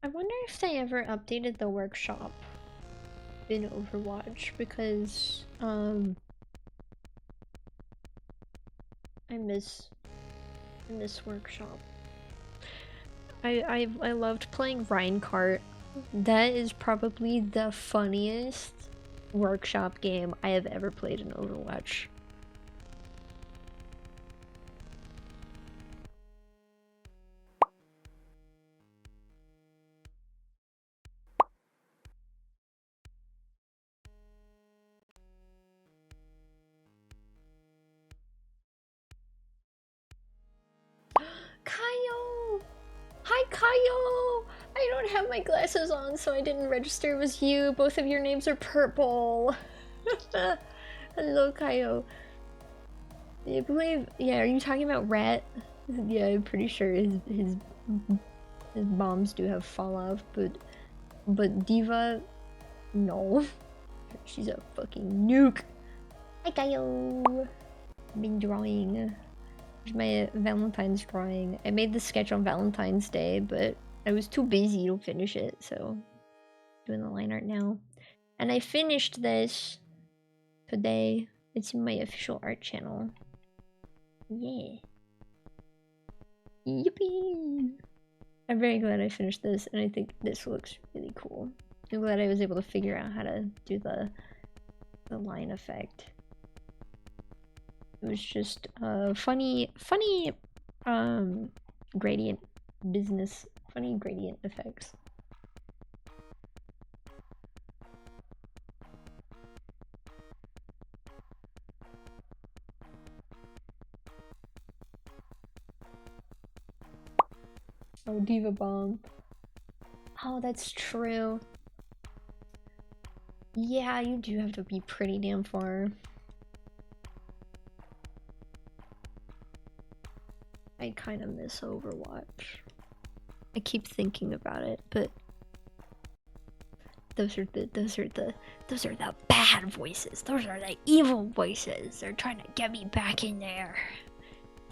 Speaker 1: I wonder if they ever updated the workshop in Overwatch, because I miss workshop. I loved playing Reinhardt. That is probably the funniest workshop game I have ever played in Overwatch. Kaio! Hi, Kaio! I don't have my glasses on, so I didn't register it was you. Both of your names are purple. Hello, Kaio. I believe, yeah, are you talking about Rat? Yeah, I'm pretty sure his bombs do have fall off, but Diva, no. She's a fucking nuke. Hi, Kaio! I've been drawing. Here's my Valentine's drawing. I made the sketch on Valentine's Day, but I was too busy to finish it, so doing the line art now. And I finished this today. It's in my official art channel. Yeah. Yippee! I'm very glad I finished this, and I think this looks really cool. I'm glad I was able to figure out how to do the line effect. It was just funny gradient business, funny gradient effects. Oh, Diva Bomb. Oh, that's true. Yeah, you do have to be pretty damn far. I kind of miss Overwatch. I keep thinking about it, but those are the bad voices. Those are the evil voices. They're trying to get me back in there.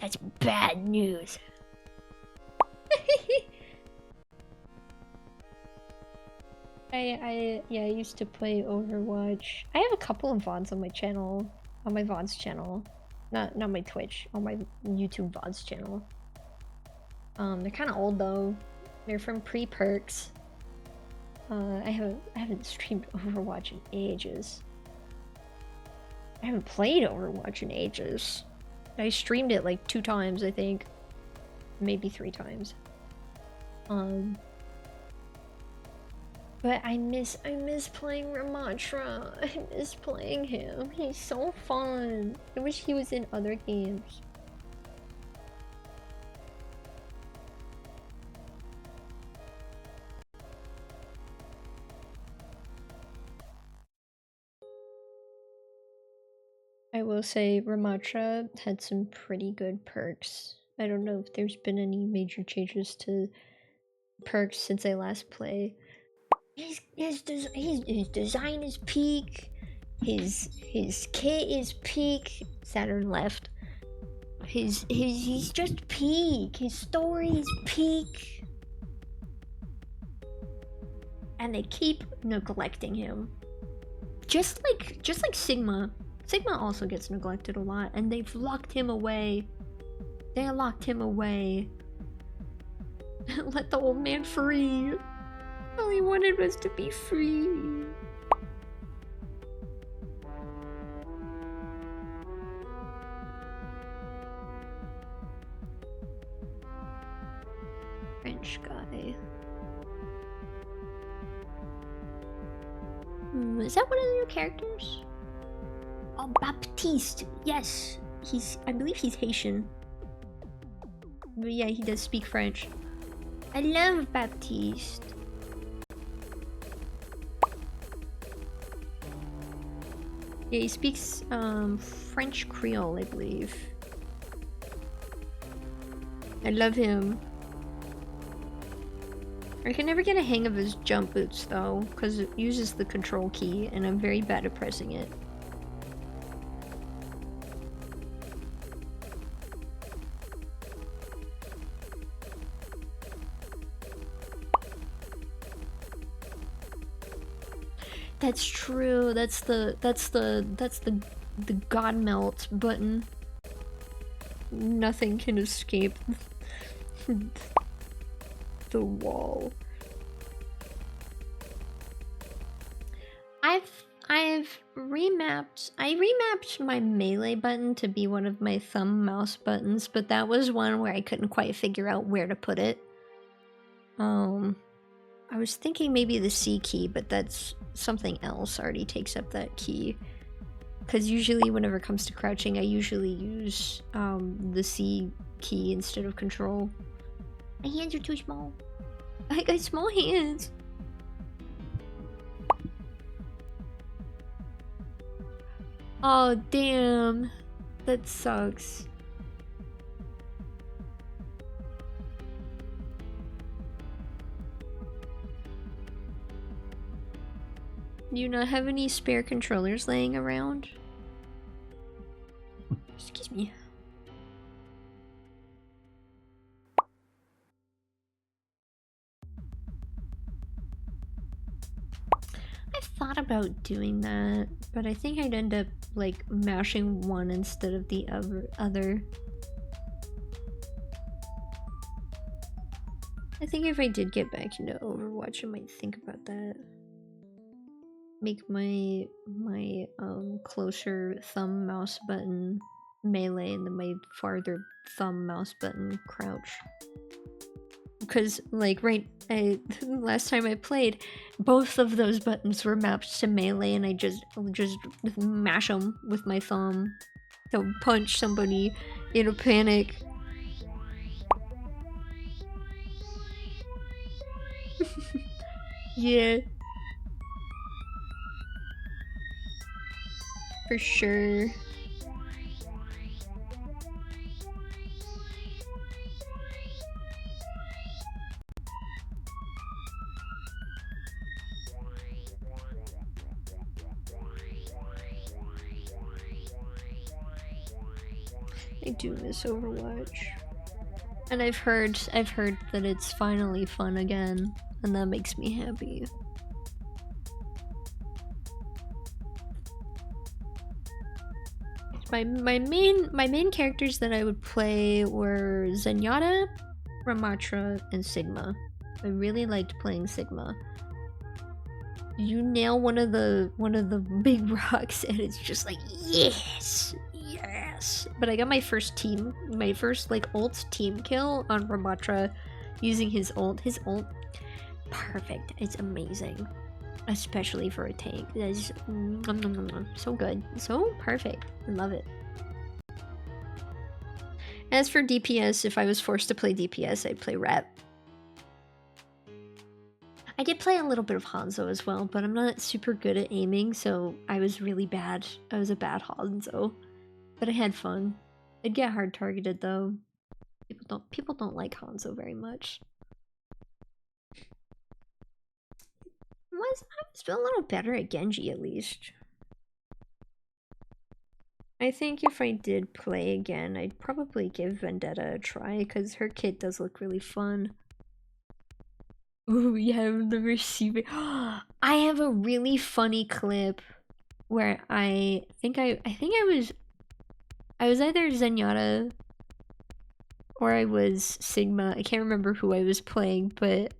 Speaker 1: That's bad news. I used to play Overwatch. I have a couple of VODs on my channel, on my VODs channel. Not my Twitch, on my YouTube VODs channel. They're kind of old though. They're from pre-perks. I haven't streamed Overwatch in ages. I haven't played Overwatch in ages. I streamed it like 2 times, I think. Maybe 3 times. But I miss playing Ramatra. I miss playing him. He's so fun. I wish he was in other games. I will say Ramatra had some pretty good perks. I don't know if there's been any major changes to perks since I last played. His design is peak. His kit is peak. Saturn left. He's just peak. His story is peak. And they keep neglecting him. Just like Sigma. Sigma also gets neglected a lot, and they've locked him away. They locked him away. Let the old man free. All he wanted was to be free. French guy. Is that one of your characters? Oh, Baptiste. Yes, I believe he's Haitian. But yeah, he does speak French. I love Baptiste. Yeah, he speaks French Creole, I believe. I love him. I can never get a hang of his jump boots though, because it uses the control key and I'm very bad at pressing it. That's true. That's the God melt button. Nothing can escape the wall. I remapped my melee button to be one of my thumb mouse buttons, but that was one where I couldn't quite figure out where to put it. I was thinking maybe the C key, but that's something else already takes up that key. Because usually whenever it comes to crouching, I usually use the C key instead of control. My hands are too small. I got small hands. Oh, damn. That sucks. Do you not have any spare controllers laying around? Excuse me. I thought about doing that, but I think I'd end up like mashing one instead of the other. I think if I did get back into Overwatch, I might think about that. Make my closer thumb mouse button melee and then my farther thumb mouse button crouch. Because like last time I played, both of those buttons were mapped to melee and I just mash them with my thumb to punch somebody in a panic. Yeah. For sure. I do miss Overwatch. And I've heard that it's finally fun again, and that makes me happy. My main characters that I would play were Zenyatta, Ramatra, and Sigma. I really liked playing Sigma. You nail one of the big rocks and it's just like yes, yes. yes. But I got my first like ult team kill on Ramatra using his ult. His ult, perfect. It's amazing. Especially for a tank. That is so good. So perfect. I love it. As for DPS, if I was forced to play DPS, I'd play Ret. I did play a little bit of Hanzo as well, but I'm not super good at aiming, so I was really bad. I was a bad Hanzo. But I had fun. I'd get hard targeted though. People don't like Hanzo very much. I was a little better at Genji at least. I think if I did play again, I'd probably give Vendetta a try because her kit does look really fun. Ooh, we have the receiver. I have a really funny clip where I think I was either Zenyatta or I was Sigma. I can't remember who I was playing, but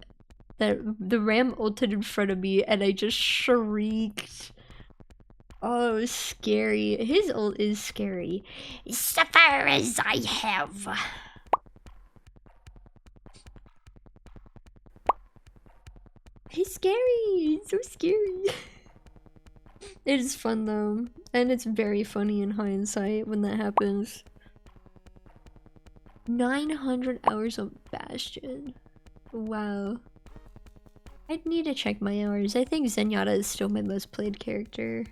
Speaker 1: the Ram ulted in front of me and I just shrieked. Oh, it was scary. His ult is scary.
Speaker 2: So far as I have.
Speaker 1: He's scary. He's so scary. It is fun though, and it's very funny in hindsight when that happens. 900 hours of Bastion. Wow. I'd need to check my hours. I think Zenyatta is still my most played character.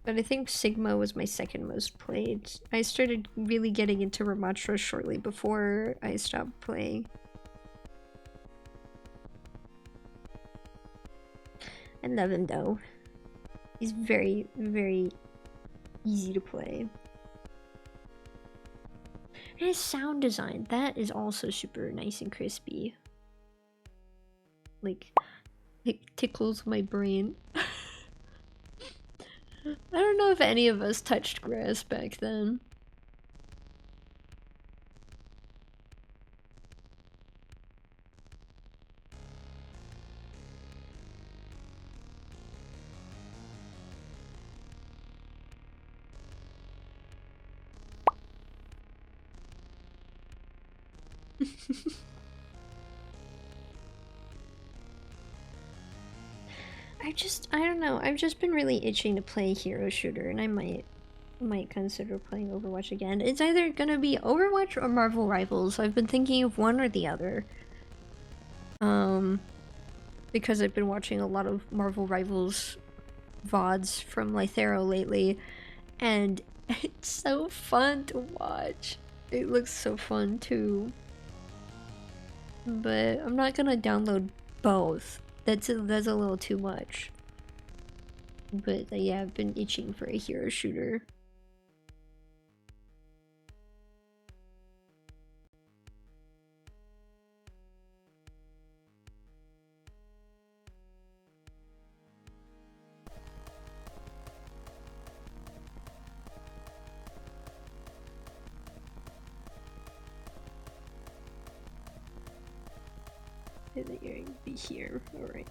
Speaker 1: But I think Sigma was my second most played. I started really getting into Ramatra shortly before I stopped playing. I love him though. He's very, very easy to play. And his sound design, that is also super nice and crispy. Like, it tickles my brain. I don't know if any of us touched grass back then. I don't know, I've just been really itching to play hero shooter and I might consider playing Overwatch again. It's either gonna be Overwatch or Marvel Rivals. I've been thinking of one or the other. Because I've been watching a lot of Marvel Rivals VODs from Lythero lately, and it's so fun to watch. It looks so fun too. But I'm not gonna download both. That's a little too much. But yeah, I've been itching for a hero shooter. That you're gonna be here, alright.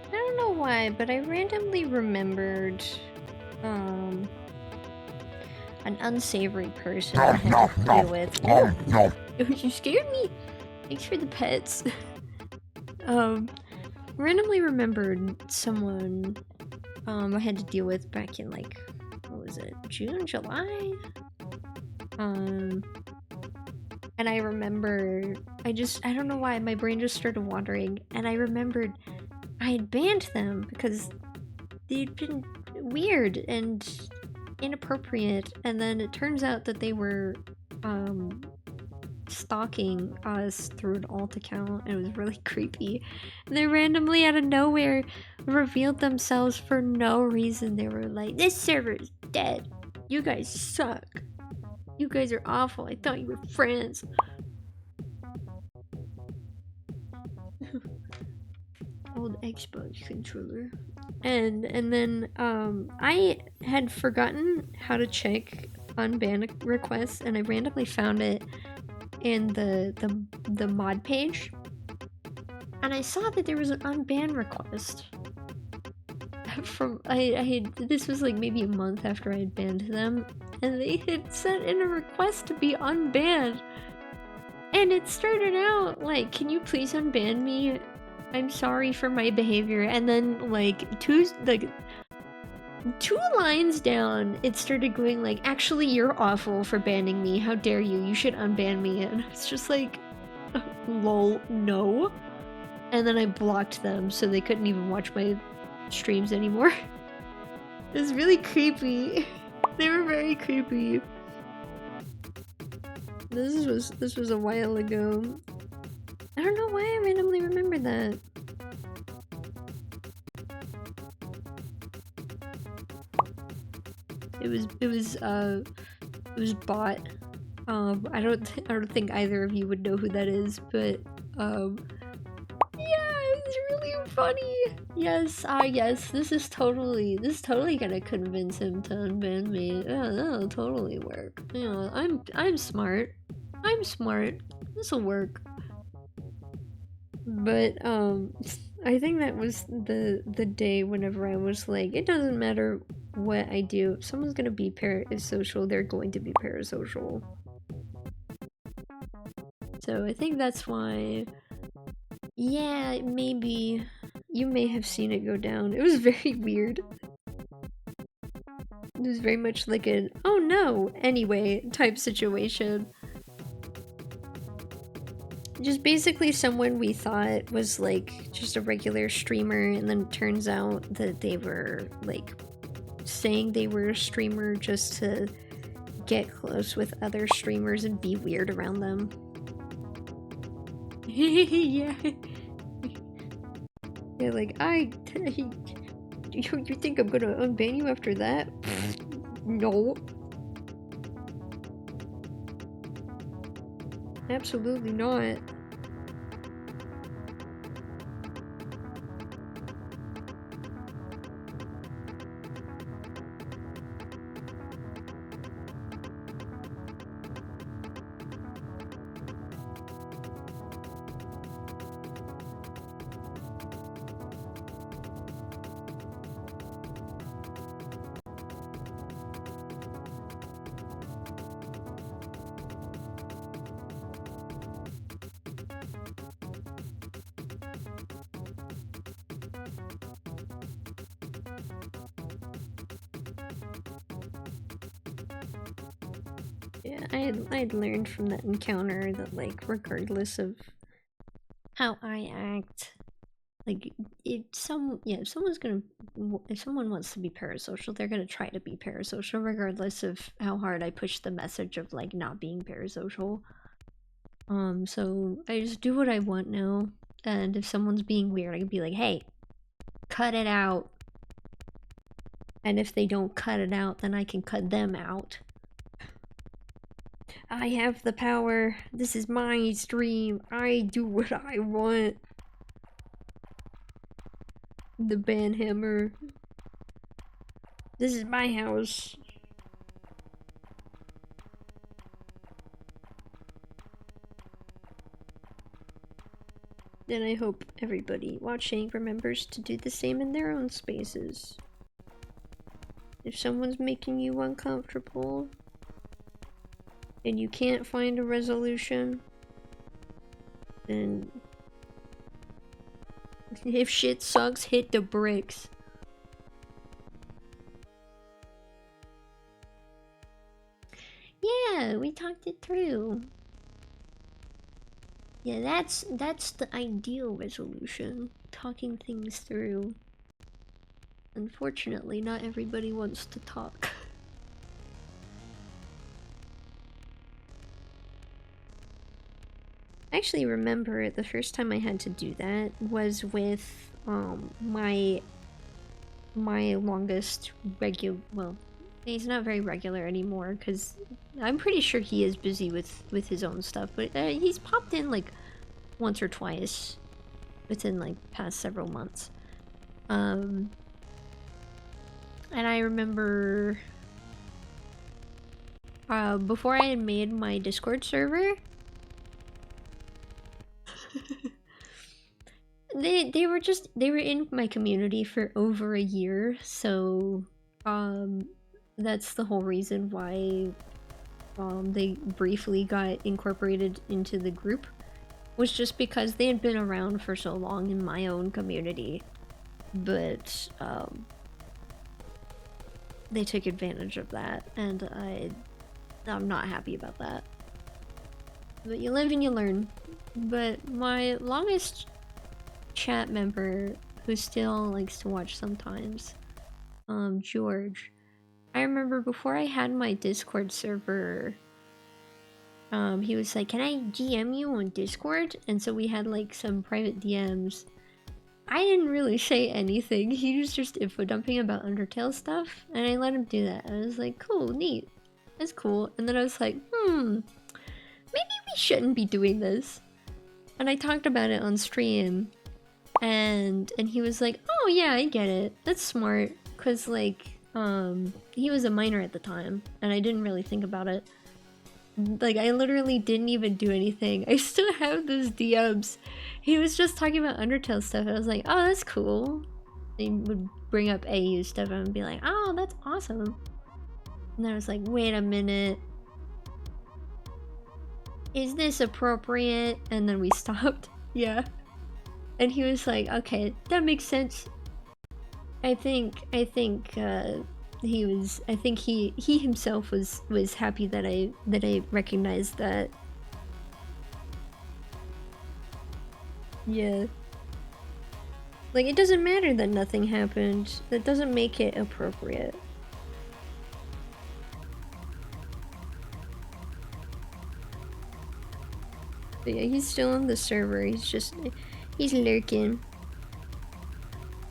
Speaker 1: I don't know why, but I randomly remembered, an unsavory person I had to deal with. Oh, you scared me. Thanks for the pets. Randomly remembered someone I had to deal with back in like, what was it, June, July? And I remember, I don't know why, my brain just started wandering, and I remembered I had banned them because they'd been weird and inappropriate, and then it turns out that they were, stalking us through an alt account, and it was really creepy. And they randomly out of nowhere revealed themselves for no reason. They were like, "This server is dead. You guys suck. You guys are awful. I thought you were friends." Old Xbox controller. And then I had forgotten how to check unban requests, and I randomly found it in the mod page, and I saw that there was an unban request from this was like maybe a month after I had banned them, and they had sent in a request to be unbanned, and it started out like, "Can you please unban me? I'm sorry for my behavior," and then like two lines down, it started going like, "Actually, you're awful for banning me. How dare you? You should unban me." And it's just like, lol, no. And then I blocked them so they couldn't even watch my streams anymore. It was really creepy. They were very creepy. This was a while ago. I don't know why I randomly remembered that. It was bought. I don't think either of you would know who that is, but yeah, it's really funny. Yes, yes, this is totally gonna convince him to unban me. Yeah, that'll totally work. You know, I'm smart. I'm smart. This'll work. But I think that was the day whenever I was like, it doesn't matter what I do. If someone's gonna be parasocial, they're going to be parasocial. So I think that's why, yeah, maybe you may have seen it go down. It was very weird. It was very much like an, oh no, anyway type situation. Just basically someone we thought was like just a regular streamer, and then it turns out that they were like saying they were a streamer just to get close with other streamers and be weird around them. Yeah. Yeah, like, you think I'm gonna unban you after that? No. Absolutely not. Yeah, I'd learned from that encounter that, like, regardless of how I act, like, if someone wants to be parasocial, they're gonna try to be parasocial regardless of how hard I push the message of, like, not being parasocial. So I just do what I want now, and if someone's being weird, I can be like, "Hey, cut it out." And if they don't cut it out, then I can cut them out. I have the power. This is my stream. I do what I want. The banhammer. This is my house. And I hope everybody watching remembers to do the same in their own spaces. If someone's making you uncomfortable, and you can't find a resolution, then if shit sucks, hit the bricks. Yeah, we talked it through. Yeah, that's the ideal resolution. Talking things through. Unfortunately, not everybody wants to talk. I actually remember the first time I had to do that was with my longest well, he's not very regular anymore because I'm pretty sure he is busy with his own stuff, but he's popped in like once or twice within like past several months. And I remember before I had made my Discord server, they were in my community for over a year, so that's the whole reason why they briefly got incorporated into the group, was just because they had been around for so long in my own community, but they took advantage of that, and I'm not happy about that. But you live and you learn. But my longest chat member, who still likes to watch sometimes, George, I remember before I had my Discord server, he was like, can I DM you on Discord? And so we had like some private DMs. I didn't really say anything. He was just info dumping about Undertale stuff, and I let him do that. I was like, cool, neat. That's cool. And then I was like, maybe we shouldn't be doing this. And I talked about it on stream, and he was like, oh yeah, I get it. That's smart. Cause like, he was a minor at the time, and I didn't really think about it. Like, I literally didn't even do anything. I still have those DMs. He was just talking about Undertale stuff, and I was like, oh, that's cool. He would bring up AU stuff and be like, oh, that's awesome. And I was like, wait a minute. Is this appropriate? And then we stopped. Yeah. And he was like, okay, that makes sense. I think he himself was happy that I recognized that. Yeah. Like, it doesn't matter that nothing happened. That doesn't make it appropriate. But yeah, he's still on the server. He's lurking.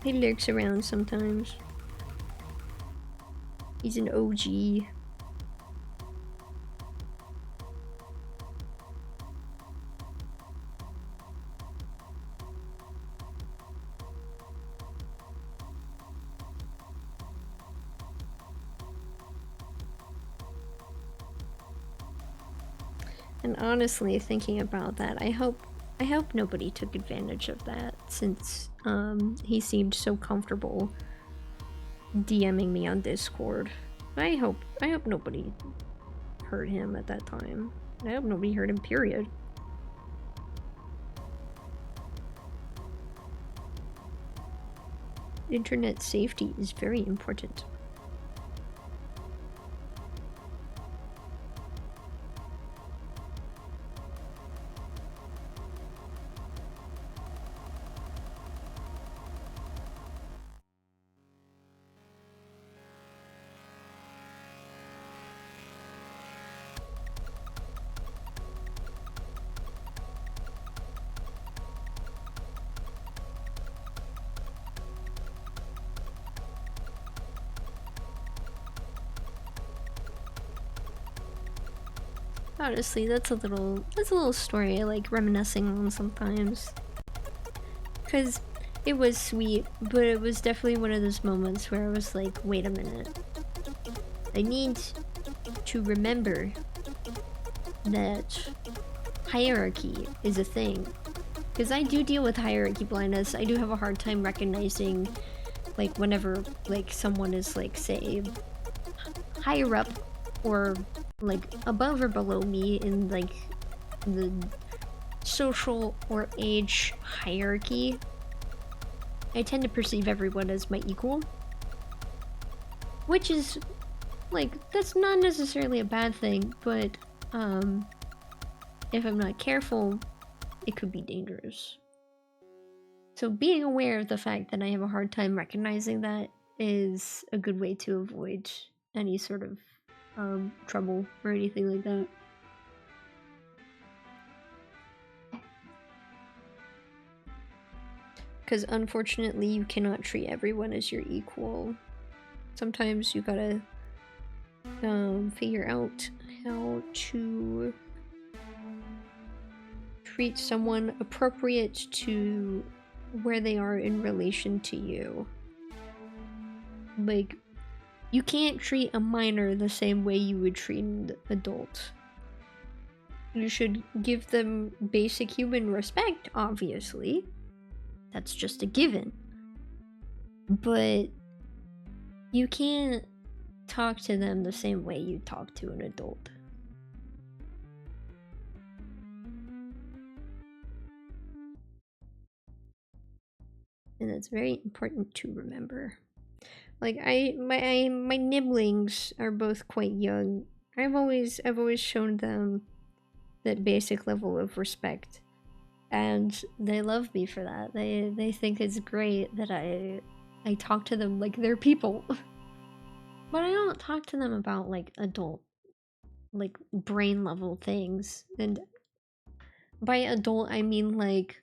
Speaker 1: He lurks around sometimes. He's an OG. And honestly, thinking about that, I hope nobody took advantage of that, since he seemed so comfortable DMing me on Discord. I hope nobody hurt him at that time. I hope nobody hurt him, period. Internet safety is very important. Honestly, that's a little story I like reminiscing on sometimes. Cause it was sweet, but it was definitely one of those moments where I was like, wait a minute. I need to remember that hierarchy is a thing. Because I do deal with hierarchy blindness. I do have a hard time recognizing, like, whenever, like, someone is, like, say, higher up or like above or below me in like the social or age hierarchy, I tend to perceive everyone as my equal. Which is, like, that's not necessarily a bad thing, but if I'm not careful, it could be dangerous. So being aware of the fact that I have a hard time recognizing that is a good way to avoid any sort of trouble or anything like that. Because unfortunately, you cannot treat everyone as your equal. Sometimes you gotta figure out how to treat someone appropriate to where they are in relation to you. Like, you can't treat a minor the same way you would treat an adult. You should give them basic human respect, obviously. That's just a given. But you can't talk to them the same way you talk to an adult. And that's very important to remember. Like my nibblings are both quite young. I've always shown them that basic level of respect, and they love me for that. They think it's great that I talk to them like they're people. But I don't talk to them about like adult, like brain level things. And by adult I mean like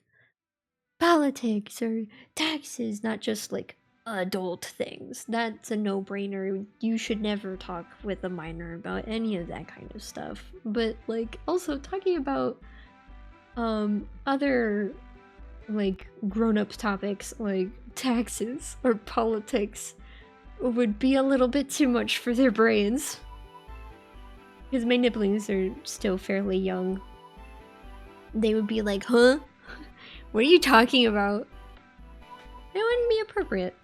Speaker 1: politics or taxes, not just like adult things. That's a no-brainer. You should never talk with a minor about any of that kind of stuff. But like also talking about other like grown-up topics like taxes or politics would be a little bit too much for their brains. Because my nibblings are still fairly young. They would be like, huh? What are you talking about? That wouldn't be appropriate.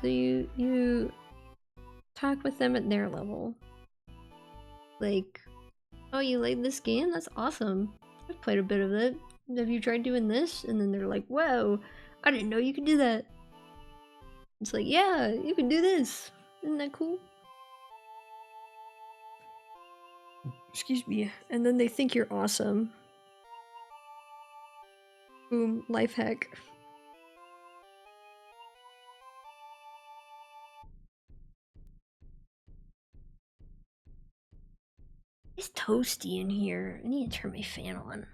Speaker 1: So you talk with them at their level. Like, oh, you like this game? That's awesome. I've played a bit of it. Have you tried doing this? And then they're like, whoa, I didn't know you could do that. It's like, yeah, you can do this. Isn't that cool? Excuse me. And then they think you're awesome. Boom, life hack. It's toasty in here. I need to turn my fan on.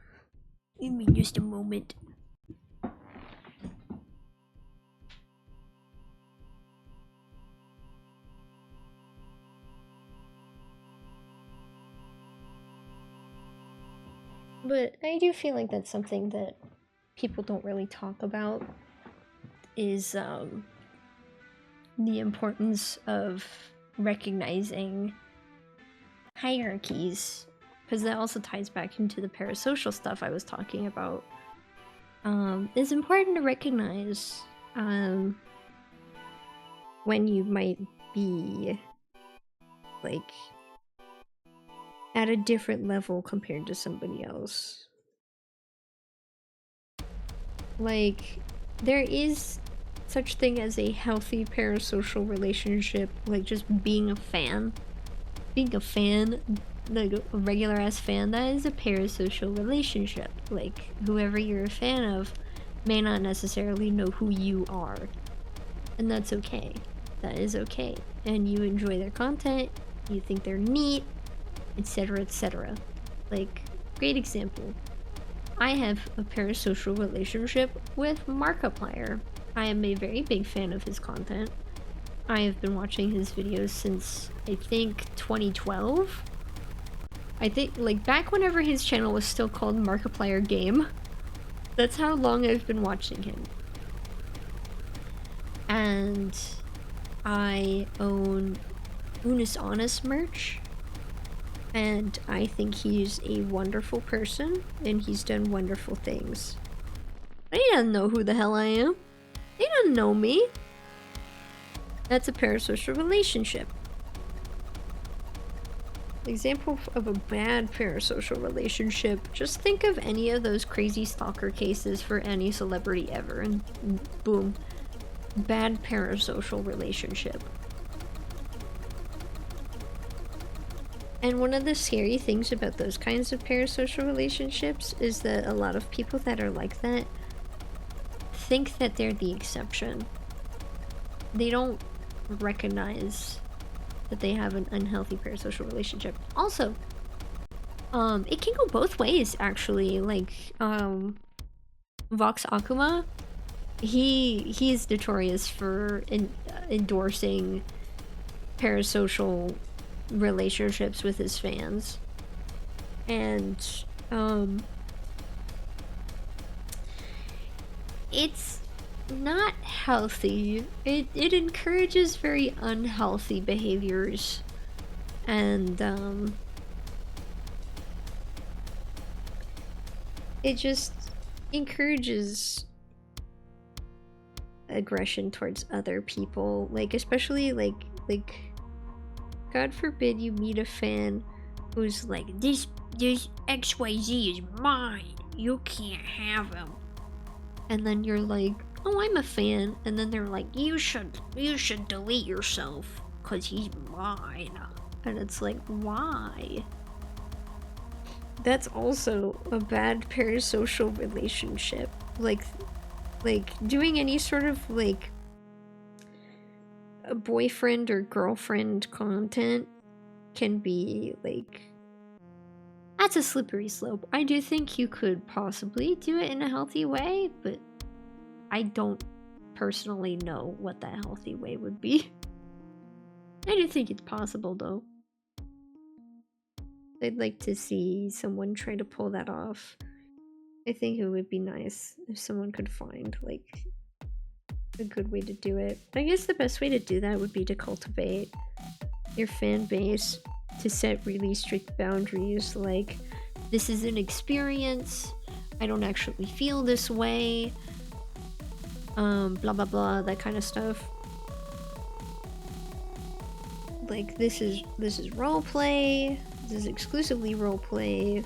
Speaker 1: Give me just a moment. But I do feel like that's something that people don't really talk about, is the importance of recognizing hierarchies, because that also ties back into the parasocial stuff I was talking about. It's important to recognize when you might be like at a different level compared to somebody else. Like, there is such thing as a healthy parasocial relationship, like just being a fan. Being a fan, like a regular ass fan, that is a parasocial relationship. Like, whoever you're a fan of may not necessarily know who you are. And that's okay. That is okay. And you enjoy their content, you think they're neat, etc., etc. Like, great example. I have a parasocial relationship with Markiplier. I am a very big fan of his content. I have been watching his videos since, I think, 2012? I think, like, back whenever his channel was still called Markiplier Game. That's how long I've been watching him. And I own Unis Honest merch. And I think he's a wonderful person, and he's done wonderful things. But he doesn't know who the hell I am. He doesn't know me. That's a parasocial relationship. Example of a bad parasocial relationship. Just think of any of those crazy stalker cases for any celebrity ever, and boom. Bad parasocial relationship. And one of the scary things about those kinds of parasocial relationships is that a lot of people that are like that think that they're the exception. They don't recognize that they have an unhealthy parasocial relationship. Also, it can go both ways, actually. Like, Vox Akuma, he's notorious for endorsing parasocial relationships with his fans. And, it's not healthy. It encourages very unhealthy behaviors. And, it just encourages aggression towards other people. Like, especially, like, God forbid you meet a fan who's like,
Speaker 2: This XYZ is mine. You can't have him.
Speaker 1: and then you're like, oh, I'm a fan, and then they're like,
Speaker 2: You should delete yourself, 'cause he's mine.
Speaker 1: and it's like, why? That's also a bad parasocial relationship. Like doing any sort of like a boyfriend or girlfriend content can be like, that's a slippery slope. I do think you could possibly do it in a healthy way, but I don't personally know what that healthy way would be. I do think it's possible though. I'd like to see someone try to pull that off. I think it would be nice if someone could find like a good way to do it. I guess the best way to do that would be to cultivate your fan base, to set really strict boundaries, like, this is an experience, I don't actually feel this way, blah blah blah, that kind of stuff. Like, this is roleplay, this is exclusively roleplay,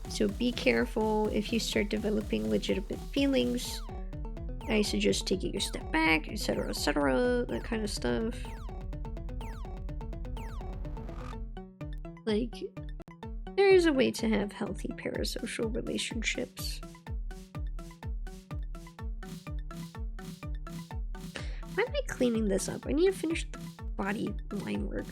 Speaker 1: so be careful if you start developing legitimate feelings. I suggest taking a step back, etc, that kind of stuff. Like, there is a way to have healthy parasocial relationships. Why am I cleaning this up? I need to finish the body line work.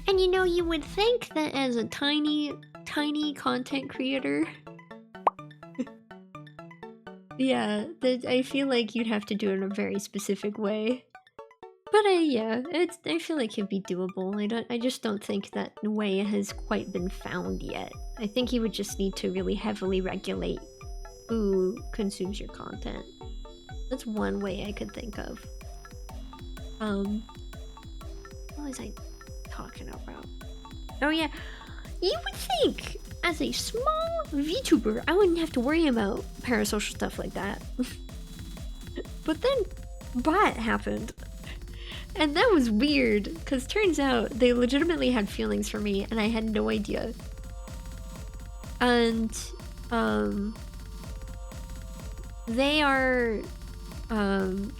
Speaker 1: And you know, you would think that as a tiny content creator, yeah, that I feel like you'd have to do it in a very specific way. But yeah, I feel like it'd be doable. I just don't think that way has quite been found yet. I think you would just need to really heavily regulate who consumes your content. That's one way I could think of. What was I talking about? Oh yeah, you would think as a small VTuber I wouldn't have to worry about parasocial stuff like that. But then Bot happened. And that was weird, because turns out they legitimately had feelings for me and I had no idea. And they are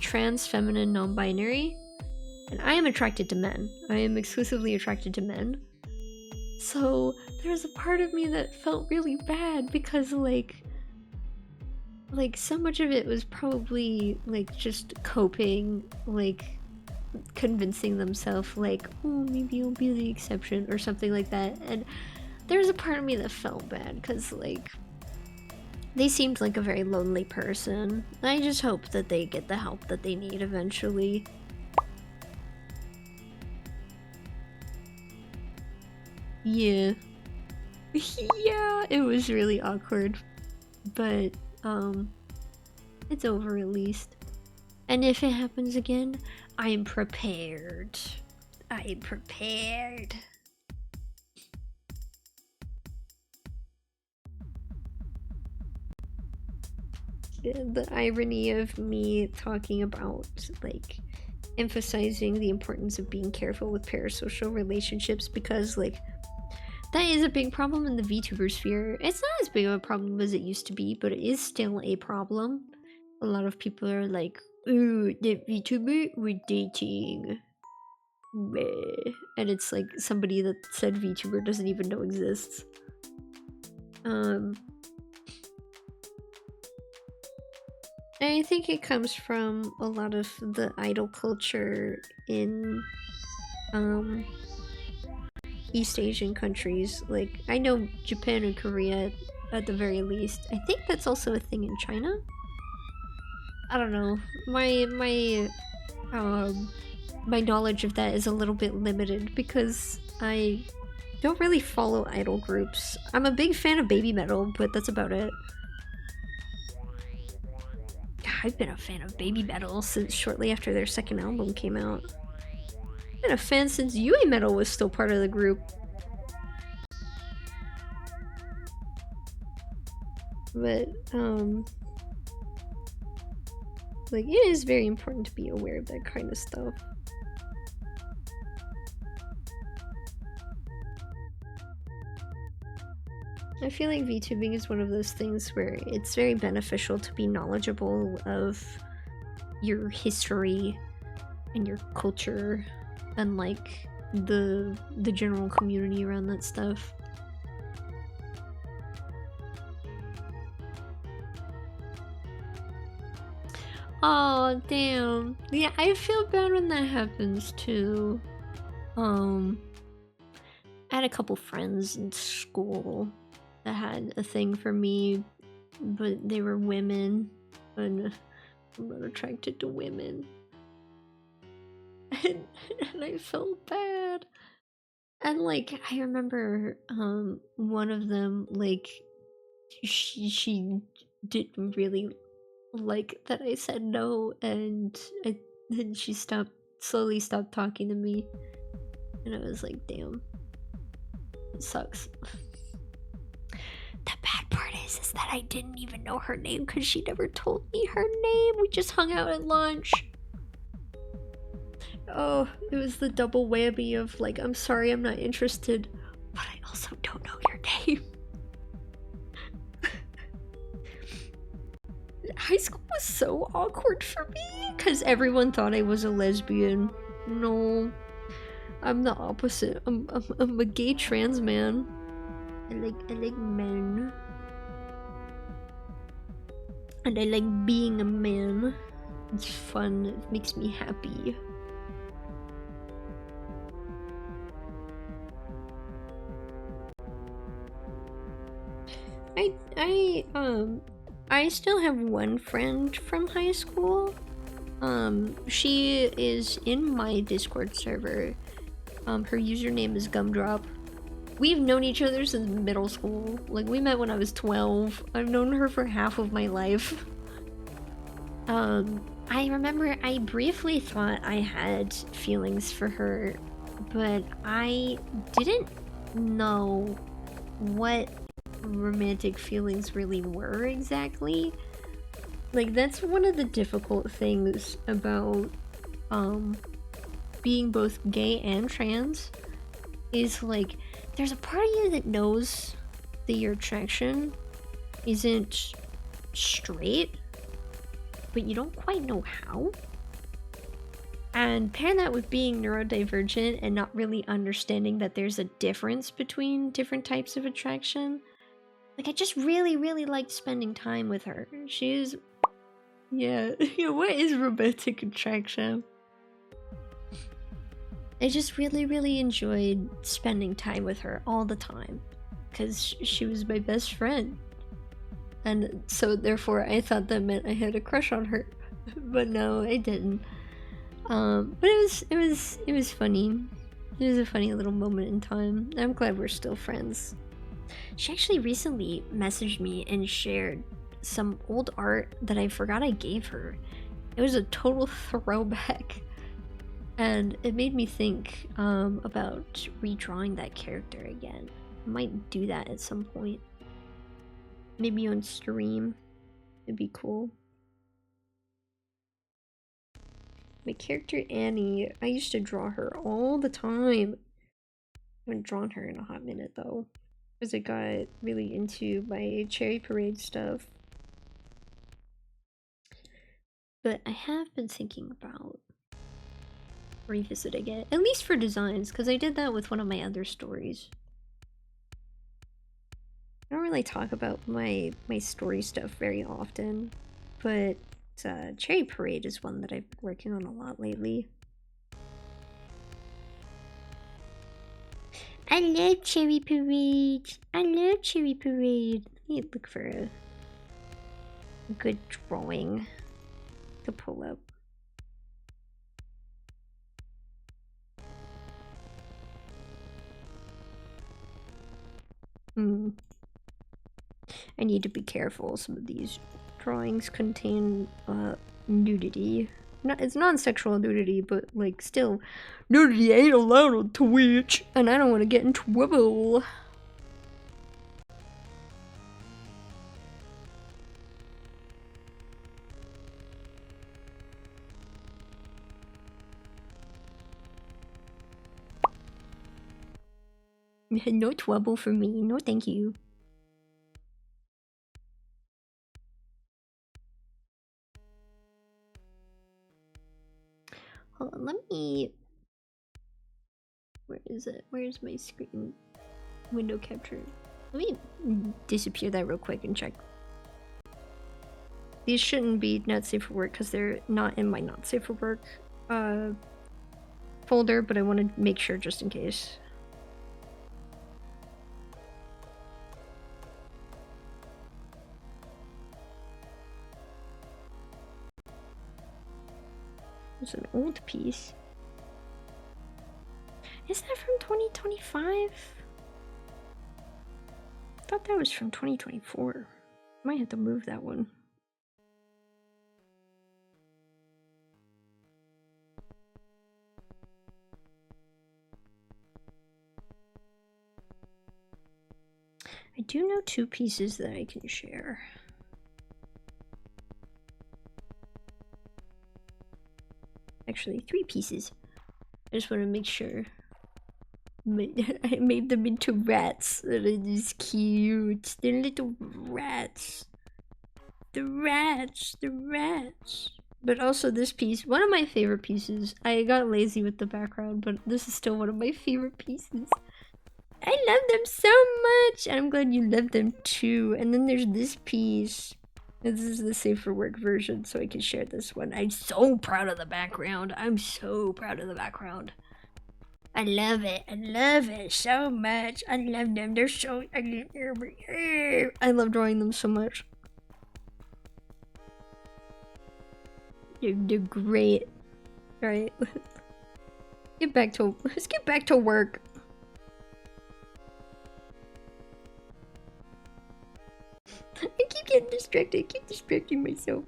Speaker 1: trans, feminine, non-binary, and I am attracted to men. I am exclusively attracted to men. So there's a part of me that felt really bad because like so much of it was probably like just coping, like convincing themselves like, oh, maybe you'll be the exception or something like that. And there's a part of me that felt bad because like they seemed like a very lonely person. I just hope that they get the help that they need eventually. Yeah. Yeah, it was really awkward. But, it's over at least. And if it happens again, I am prepared. I am prepared. the irony of me talking about like emphasizing the importance of being careful with parasocial relationships, because like that is a big problem in the VTuber sphere. It's not as big of a problem as it used to be, but it is still a problem. A lot of people are like, ooh, the VTuber, we're dating. Meh. And it's like somebody that said VTuber doesn't even know exists. I think it comes from a lot of the idol culture in East Asian countries. Like, I know Japan and Korea at the very least. I think that's also a thing in China. I don't know. My knowledge of that is a little bit limited because I don't really follow idol groups. I'm a big fan of baby metal, but that's about it. I've been a fan of baby metal since shortly after their second album came out. I've been a fan since Yui Metal was still part of the group. But, like, it is very important to be aware of that kind of stuff. I feel like VTubing is one of those things where it's very beneficial to be knowledgeable of your history and your culture and like the general community around that stuff. Oh damn. Yeah, I feel bad when that happens too. I had a couple friends in school that had a thing for me, but they were women, and I'm not attracted to women. And I felt bad. And like I remember one of them, like she didn't really like that I said no, and then she slowly stopped talking to me, and I was like, damn, it sucks. The bad part is that I didn't even know her name because she never told me her name. We just hung out at lunch. Oh, it was the double whammy of like, I'm sorry, I'm not interested, but I also don't know your name. High school was so awkward for me because everyone thought I was a lesbian. No, I'm the opposite. I'm a gay trans man. I like men. And I like being a man. It's fun. It makes me happy. I still have one friend from high school. She is in my Discord server. Her username is Gumdrop. We've known each other since middle school. Like, we met when I was 12. I've known her for half of my life. I remember I briefly thought I had feelings for her, but I didn't know what romantic feelings really were exactly. Like, that's one of the difficult things about being both gay and trans, is like there's a part of you that knows that your attraction isn't straight, but you don't quite know how. And pair that with being neurodivergent and not really understanding that there's a difference between different types of attraction. Like, I just really, really liked spending time with her. She's... yeah, what is romantic attraction? I just really, really enjoyed spending time with her all the time. Because she was my best friend. And so, therefore, I thought that meant I had a crush on her. But no, I didn't. But it was funny. It was a funny little moment in time. I'm glad we're still friends. She actually recently messaged me and shared some old art that I forgot I gave her. It was a total throwback, and it made me think about redrawing that character again. I might do that at some point, maybe on stream. It'd be cool. My character Annie, I used to draw her all the time. I haven't drawn her in a hot minute though, because I got really into my Cherry Parade stuff. But I have been thinking about revisiting it, at least for designs, because I did that with one of my other stories. I don't really talk about my story stuff very often, but Cherry Parade is one that I've been working on a lot lately.
Speaker 2: I love Cherry Parade. I love Cherry Parade.
Speaker 1: Let me look for a good drawing to pull up. I need to be careful. Some of these drawings contain nudity. It's non-sexual nudity, but like still, nudity ain't allowed on Twitch, and I don't want to get in trouble. No trouble for me. No, thank you. Hold on, let me... Where is it? Where's my screen window capture? Let me disappear that real quick and check. These shouldn't be not safe for work because they're not in my not safe for work folder, but I want to make sure just in case. It's an old piece. Is that from 2025? I thought that was from 2024. Might have to move that one. I do know two pieces that I can share. Actually, three pieces. I just want to make sure. I made them into rats. That is cute. They're little rats. The rats. The rats. But also this piece, one of my favorite pieces. I got lazy with the background, but this is still one of my favorite pieces. I love them so much. I'm glad you love them too. And then there's this piece. This is the safe for work version, so I can share this one. I'm so proud of the background. I'm so proud of the background.
Speaker 2: I love it. I love it so much. I love them. They're so...
Speaker 1: I love drawing them so much. They're great. Alright. Let's get back to work. I keep getting distracted. I keep distracting myself.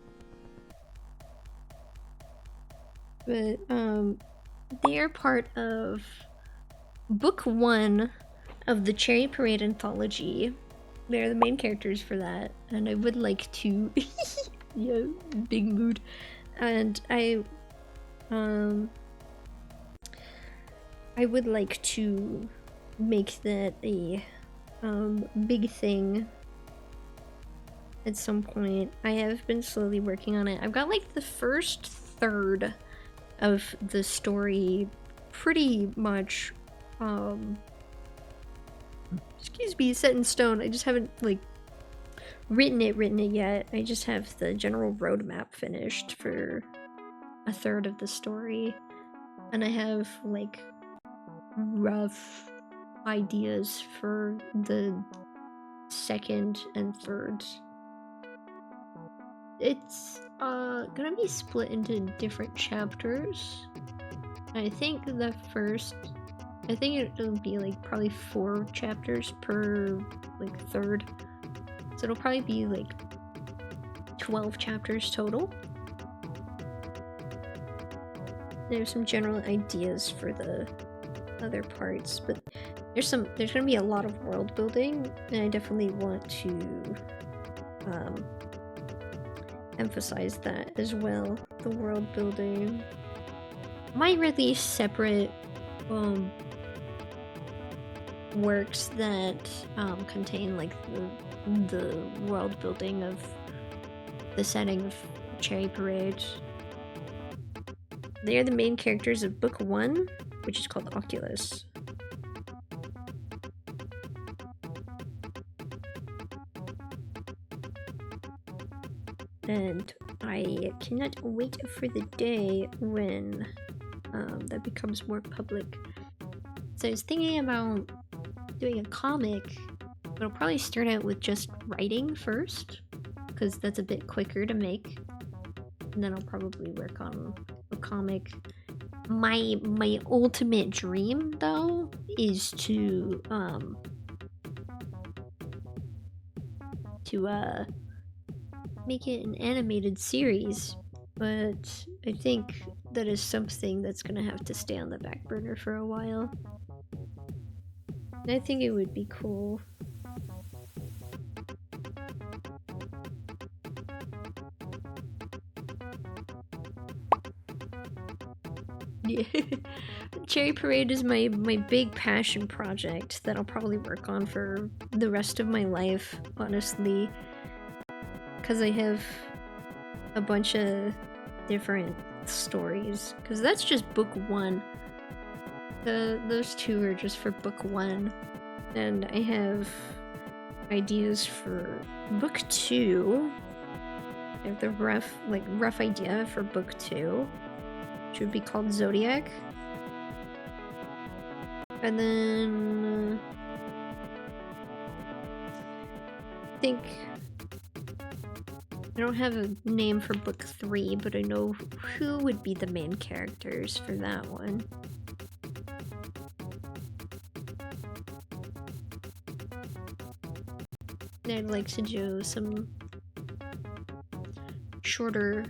Speaker 1: But, they are part of book 1 of the Cherry Parade anthology. They're the main characters for that, and I would like to... yeah, big mood. And I would like to make that a big thing at some point. I have been slowly working on it. I've got like the first third of the story pretty much excuse me, set in stone. I just haven't like written it yet. I just have the general roadmap finished for a third of the story, and I have like rough ideas for the second and third. It's gonna be split into different chapters. I think it'll be like probably 4 chapters per like third. So it'll probably be like 12 chapters total. There's some general ideas for the other parts, but there's gonna be a lot of world building, and I definitely want to emphasize that as well. The world building. Might release separate works that contain like the world building of the setting of Cherry Parade. They are the main characters of Book 1, which is called Oculus. And I cannot wait for the day when that becomes more public. So I was thinking about doing a comic, but I'll probably start out with just writing first, because that's a bit quicker to make. And then I'll probably work on a comic. My ultimate dream, though, is to make it an animated series, but I think that is something that's gonna have to stay on the back burner for a while. And I think it would be cool. Yeah. Cherry Parade is my big passion project that I'll probably work on for the rest of my life, honestly. Because I have a bunch of different stories. Because that's just book 1. Those 2 are just for book 1. And I have ideas for book 2. I have the rough idea for book 2. Which would be called Zodiac. And then I think I don't have a name for book 3, but I know who would be the main characters for that one. And I'd like to do some shorter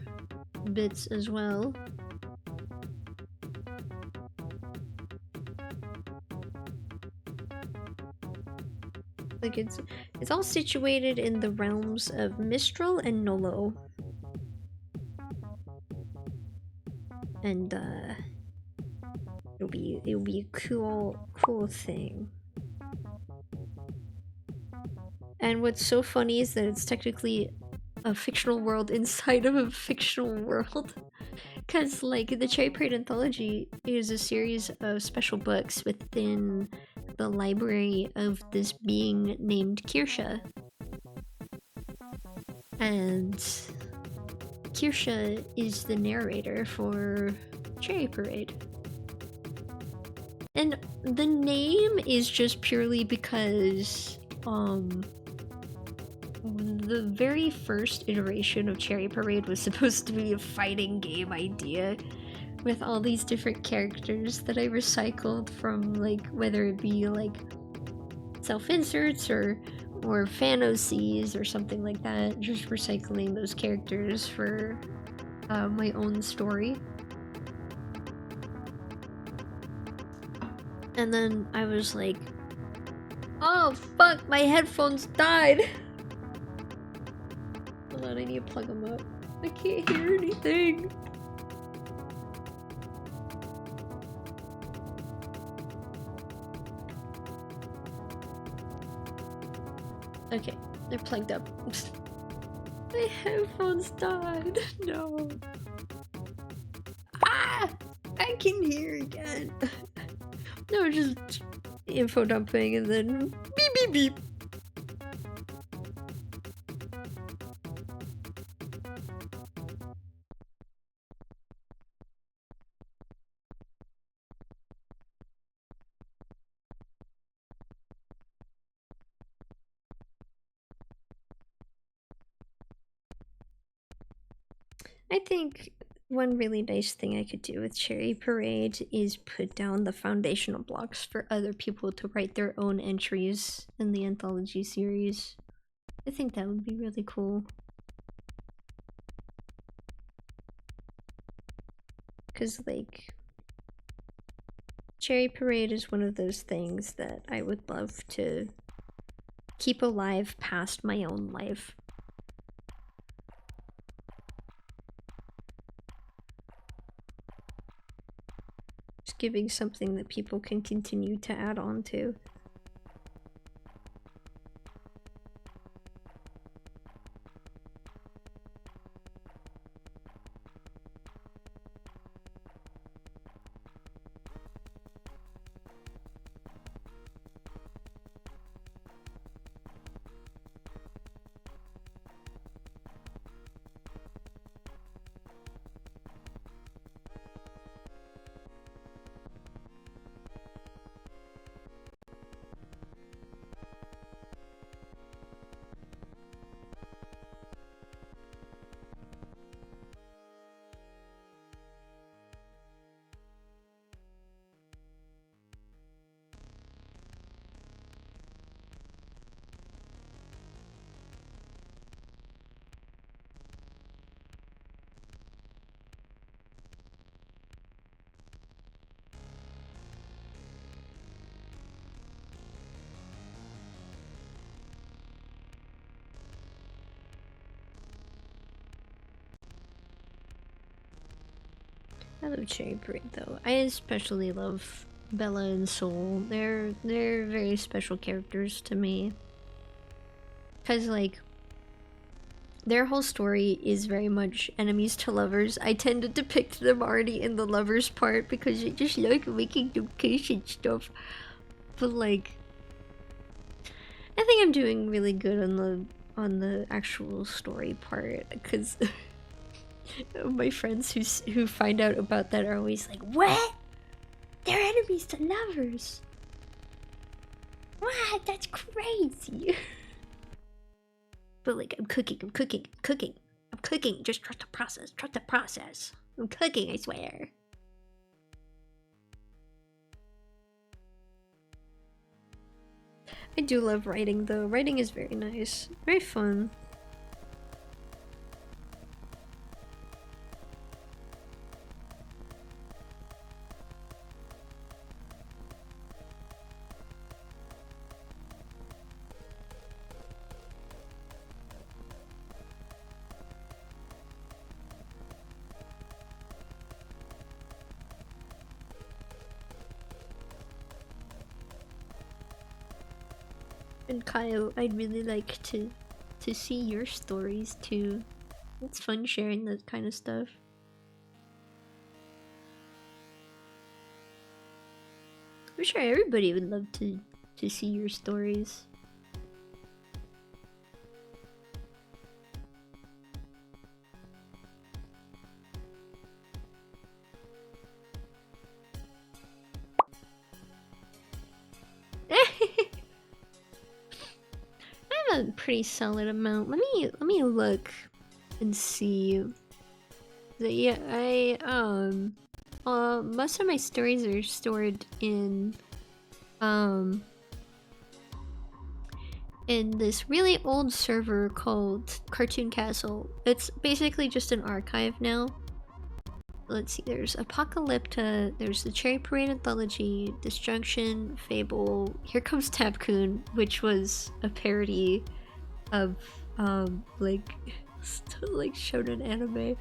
Speaker 1: bits as well. Like it's all situated in the realms of Mistral and Nolo. And it'll be a cool thing. And what's so funny is that it's technically a fictional world inside of a fictional world. Because like the Cherry Parade Anthology is a series of special books within the library of this being named Kirsha. And Kirsha is the narrator for Cherry Parade. And the name is just purely because the very first iteration of Cherry Parade was supposed to be a fighting game idea with all these different characters that I recycled from, like, whether it be like self-inserts or fan OCs or something like that, just recycling those characters for my own story. And then I was like, oh fuck, my headphones died! Hold on, I need to plug them up. I can't hear anything! Okay, they're plugged up. My headphones died. No. Ah! I can hear again. No, just info dumping and then beep beep beep. I think one really nice thing I could do with Cherry Parade is put down the foundational blocks for other people to write their own entries in the anthology series. I think that would be really cool. Because, like, Cherry Parade is one of those things that I would love to keep alive past my own life. giving something that people can continue to add on to. I love Cherry Parade though. I especially love Bella and Soul. They're very special characters to me. Cause like their whole story is very much enemies to lovers. I tend to depict them already in the lovers part because I just like making them kiss and stuff. But like I think I'm doing really good on the actual story part because my friends who find out about that are always like, "What? They're enemies to lovers? What? That's crazy." But like, I'm cooking. Just trust the process. Trust the process. I'm cooking, I swear. I do love writing though. Writing is very nice. Very fun. And Kyle, I'd really like to see your stories too. It's fun sharing that kind of stuff. I'm sure everybody would love to see your stories. A pretty solid amount. Let me look and see. Yeah, most of my stories are stored in this really old server called Cartoon Castle. It's basically just an archive now. Let's see, there's Apocalypta, there's the Cherry Parade Anthology, Disjunction, Fable, Here Comes Tapcoon, which was a parody of, like shonen anime.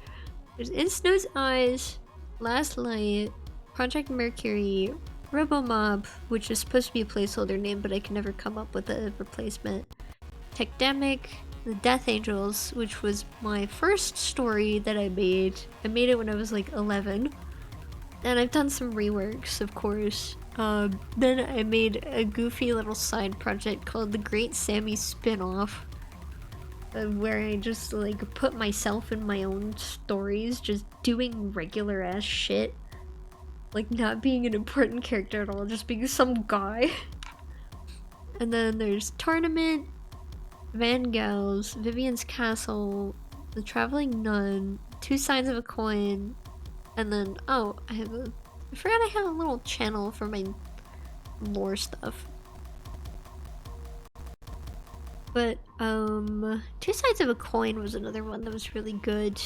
Speaker 1: There's In Snow's Eyes, Last Light, Project Mercury, Robomob, which is supposed to be a placeholder name, but I can never come up with a replacement, Techdemic, The Death Angels, which was my first story that I made. I made it when I was like 11. And I've done some reworks, of course. Then I made a goofy little side project called The Great Sammy Spin-Off, where I just like put myself in my own stories, just doing regular ass shit. Like not being an important character at all, just being some guy. And then there's Tournament, Van Gals, Vivian's Castle, The Traveling Nun, Two Sides of a Coin, and then, oh, I forgot I have a little channel for my lore stuff. But, Two Sides of a Coin was another one that was really good.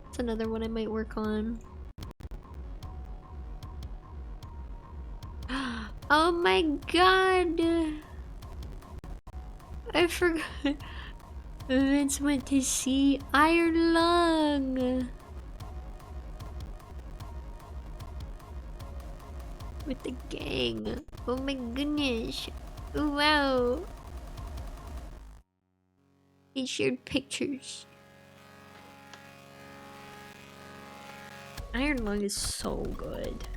Speaker 1: It's another one I might work on. Oh my god! I forgot. Vince went to see Iron Lung. with the gang. Oh my goodness. Oh wow. They shared pictures. Iron Lung is so good.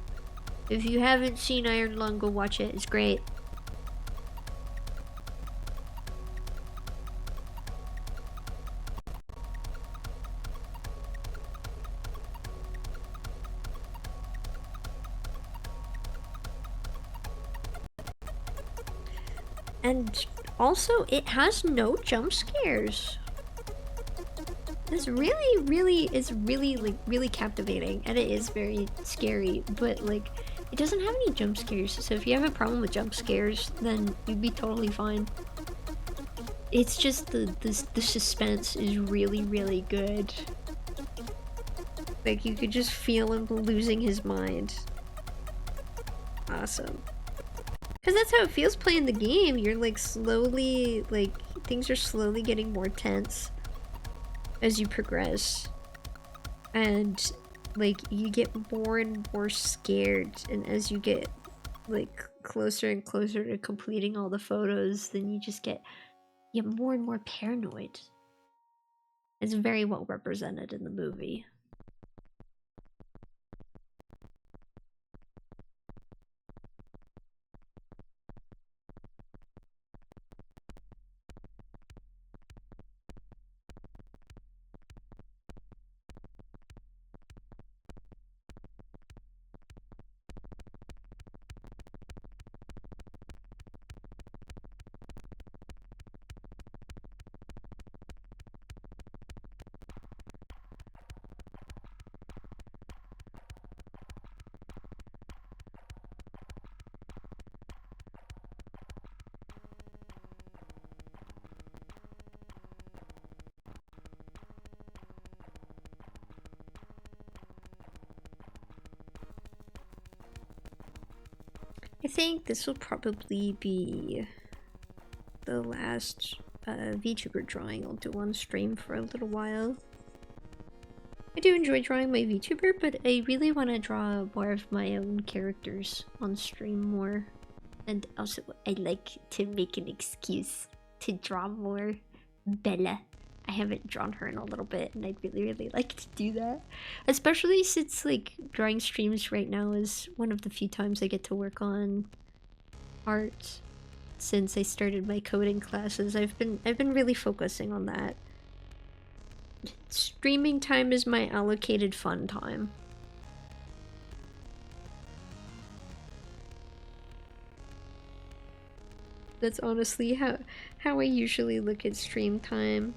Speaker 1: If you haven't seen Iron Lung, go watch it. It's great. And also, it has no jump scares. It's really like really captivating, and it is very scary, but like it doesn't have any jump scares. So if you have a problem with jump scares, then you'd be totally fine. It's just the suspense is really good. Like you could just feel him losing his mind. Awesome. Cause that's how it feels playing the game. You're like slowly, like things are slowly getting more tense as you progress, and like you get more and more scared, and as you get like closer and closer to completing all the photos, then you just get more and more paranoid. It's very well represented in the movie. I think this will probably be the last VTuber drawing I'll do on stream for a little while. I do enjoy drawing my VTuber, but I really want to draw more of my own characters on stream more. And also, I like to make an excuse to draw more Bella. I haven't drawn her in a little bit, and I'd really like to do that. Especially since, like, drawing streams right now is one of the few times I get to work on art. Since I started my coding classes, I've been really focusing on that. Streaming time is my allocated fun time. That's honestly how I usually look at stream time.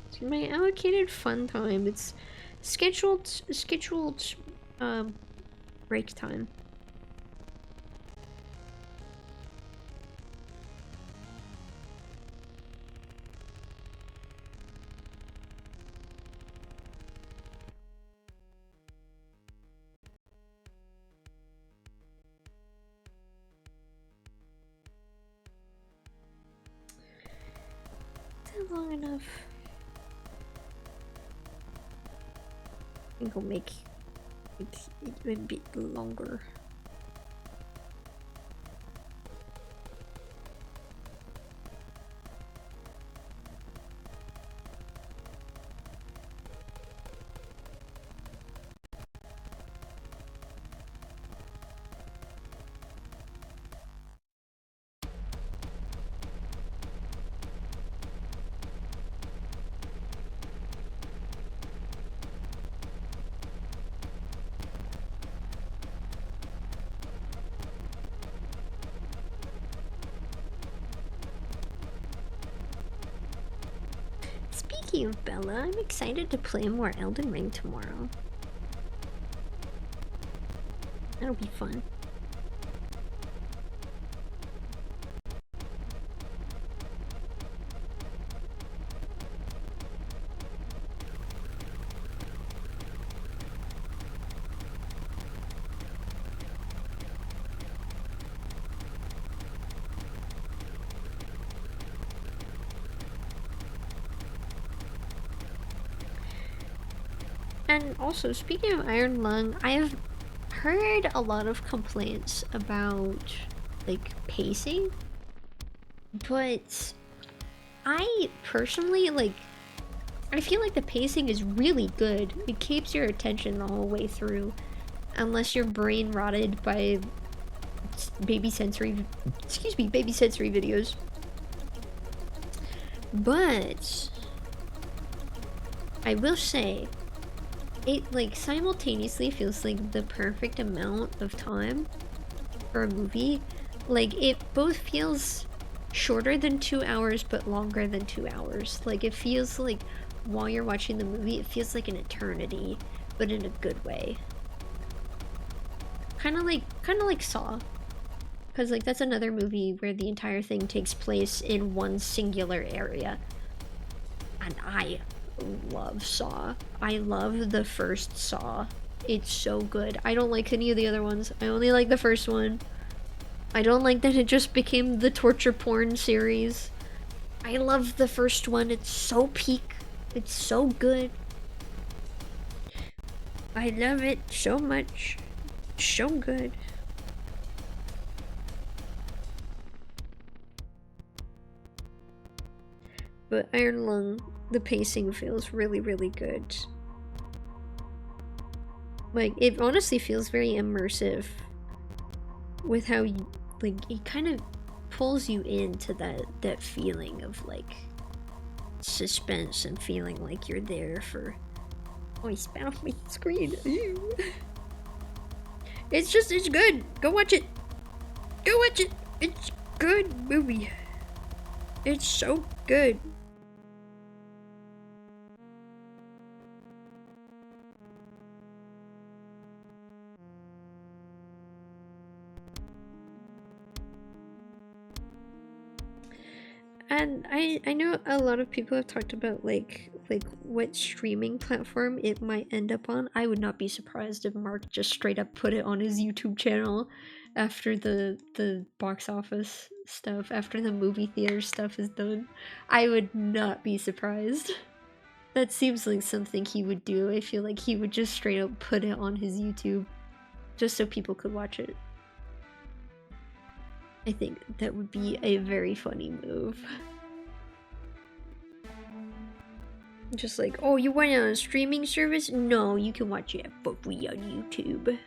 Speaker 1: It's my allocated fun time. It's scheduled break time. Long enough. I think I'll make it a bit longer. Speaking of Bella, I'm excited to play more Elden Ring tomorrow. That'll be fun. And also, speaking of Iron Lung, I have heard a lot of complaints about like pacing, but I personally like I feel like the pacing is really good. It keeps your attention the whole way through, unless you're brain rotted by baby sensory videos. But I will say it like simultaneously feels like the perfect amount of time for a movie. Like it both feels shorter than 2 hours but longer than 2 hours. Like it feels like while you're watching the movie it feels like an eternity, but in a good way. Kind of like Saw. Because like that's another movie where the entire thing takes place in one singular area. And I love Saw. I love the first Saw. It's so good. I don't like any of the other ones. I only like the first one. I don't like that it just became the torture porn series. I love the first one. It's so peak. It's so good. I love it so much. So good. But Iron Lung, the pacing feels really, really good. Like, it honestly feels very immersive with how you, like, it kind of pulls you into that feeling of, like, suspense and feeling like you're there for... Oh, I spat off my screen. It's good. Go watch it. Go watch it. It's good movie. It's so good. And I know a lot of people have talked about like what streaming platform it might end up on. I would not be surprised if Mark just straight up put it on his YouTube channel after the box office stuff, after the movie theater stuff is done. I would not be surprised. That seems like something he would do. I feel like he would just straight up put it on his YouTube just so people could watch it. I think that would be a very funny move. Just like, oh, you want it on a streaming service? No, you can watch it for free on YouTube.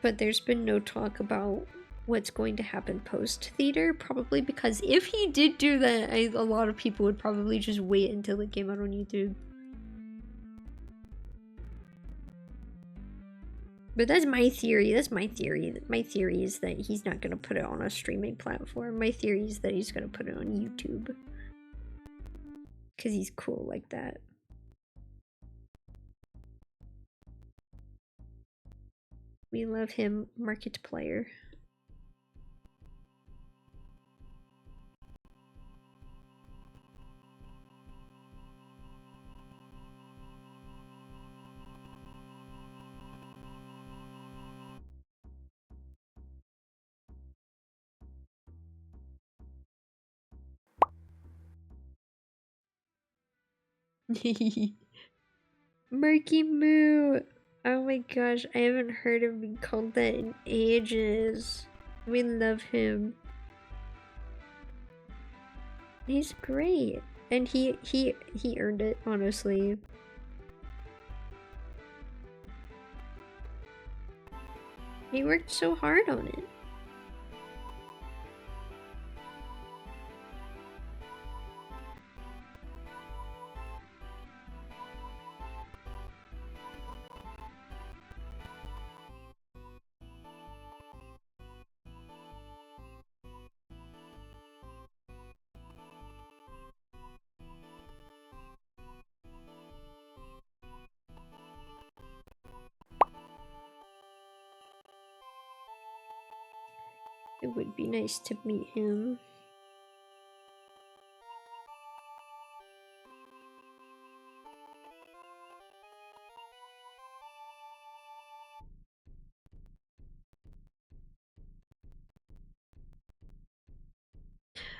Speaker 1: But there's been no talk about what's going to happen post-theater, probably because if he did do that, a lot of people would probably just wait until it came out on YouTube. But that's my theory. That's my theory. My theory is that he's not going to put it on a streaming platform. My theory is that he's going to put it on YouTube. Because he's cool like that. We love him, Markiplier. Murky Moo! Oh my gosh, I haven't heard him be called that in ages. We love him. He's great. And he earned it, honestly. He worked so hard on it. It would be nice to meet him.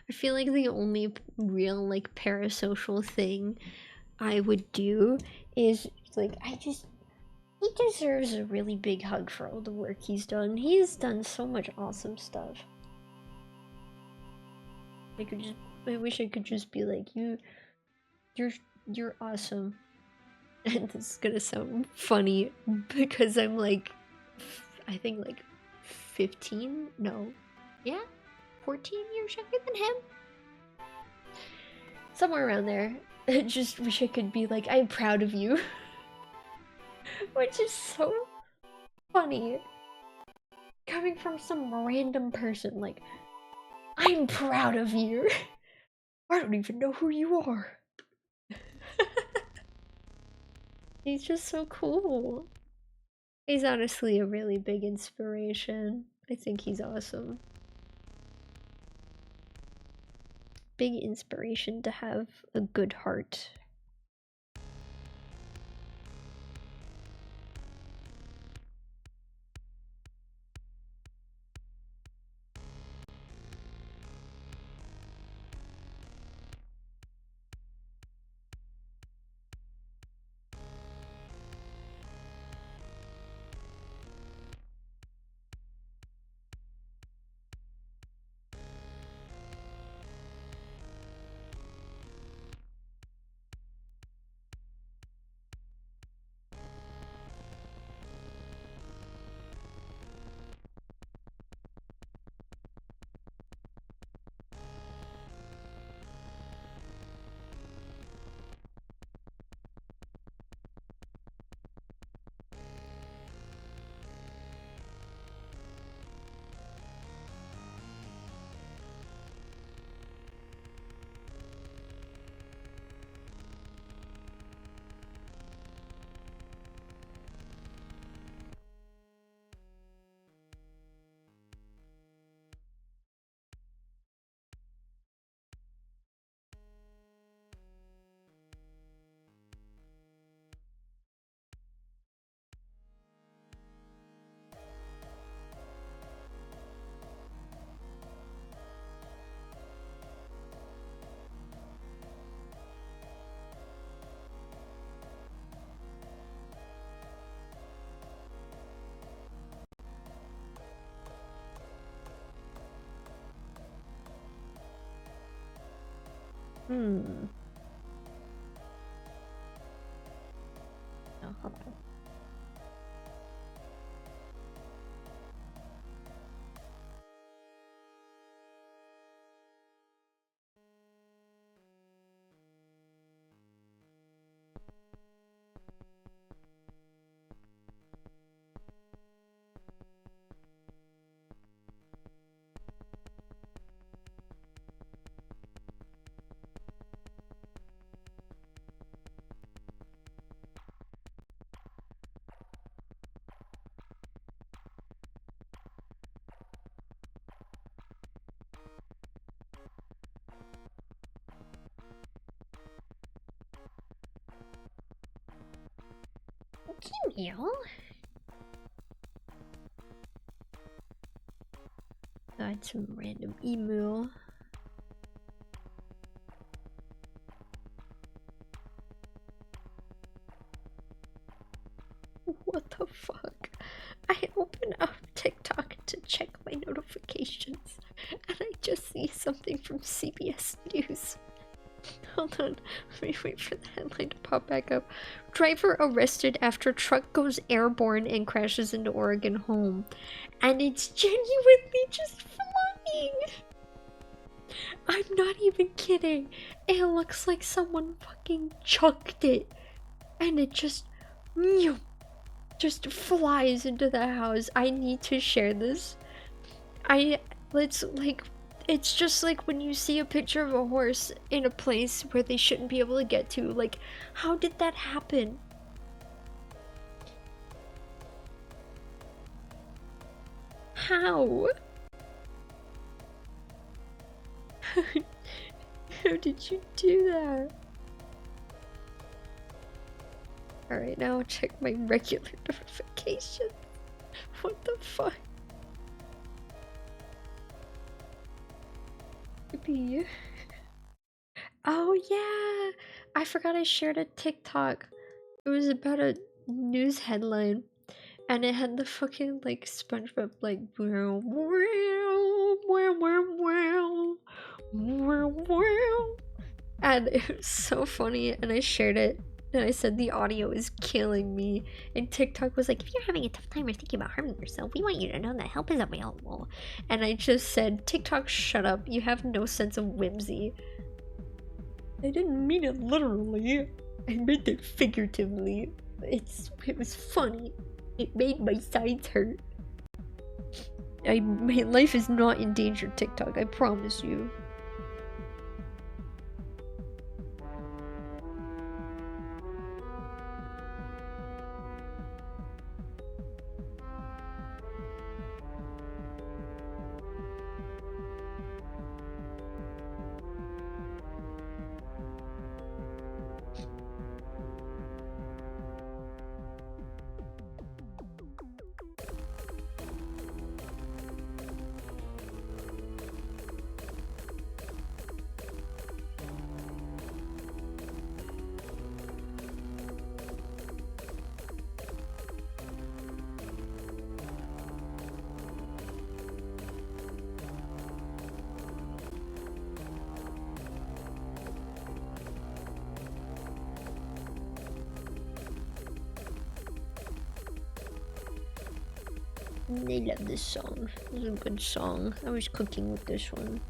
Speaker 1: I feel like the only real like parasocial thing I would do is It's like, he deserves a really big hug for all the work he's done. He's done so much awesome stuff. I wish I could just be like, you're awesome. And this is gonna sound funny because I'm like, I think like 15? No. Yeah? 14 years younger than him? Somewhere around there. I just wish I could be like, I'm proud of you. Which is so funny. Coming from some random person, like, I'm proud of you. I don't even know who you are. He's just so cool. He's honestly a really big inspiration. I think he's awesome. Big inspiration to have a good heart. Hmm. Oh, hold on. SAMIEL? Got some random email. What the fuck? I open up TikTok to check my notifications and I just see something from CBS News. Hold on, let me wait for the headline to pop back up. Driver arrested after truck goes airborne and crashes into Oregon home. And it's genuinely just flying! I'm not even kidding. It looks like someone fucking chucked it. And it just flies into the house. I need to share this. It's just like when you see a picture of a horse in a place where they shouldn't be able to get to. Like, how did that happen? How? How did you do that? Alright, now I'll check my regular notifications. What the fuck? Maybe. Oh yeah! I forgot I shared a TikTok It was about a news headline, and it had the fucking like SpongeBob like wow wow wow wow wow wow, and it was so funny. And I shared it, and I said the audio is killing me. And TikTok was like, if you're having a tough time or thinking about harming yourself, we want you to know that help is available. And I just said, TikTok, shut up. You have no sense of whimsy. I didn't mean it literally. I meant it figuratively. It was funny. It made my sides hurt. My life is not in danger, TikTok. I promise you. I love this song. It was a good song. I was cooking with this one.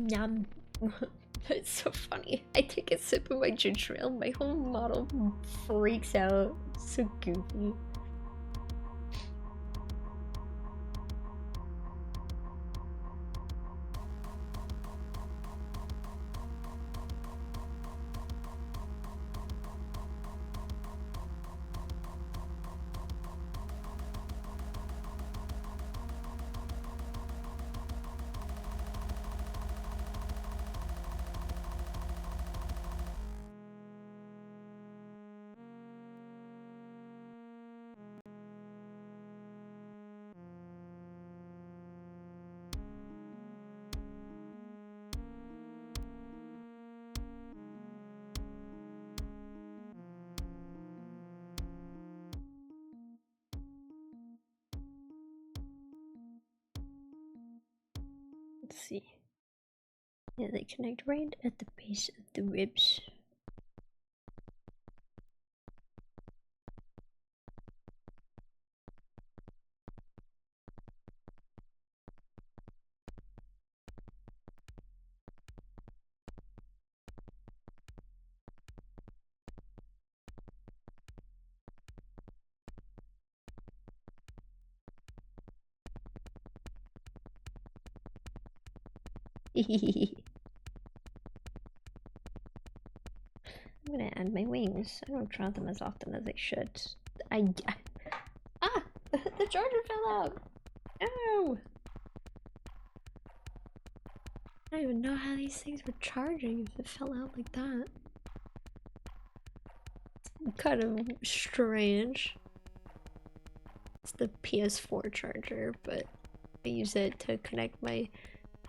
Speaker 1: Yum. It's so funny. I take a sip of my ginger ale, my whole model freaks out. So goofy. Let's see. Yeah, they connect right at the base of the ribs. I'm gonna add my wings. I don't draw them as often as I should. Ah! The charger fell out! No! I don't even know how these things were charging if it fell out like that. It's kind of strange. It's the PS4 charger, but I use it to connect my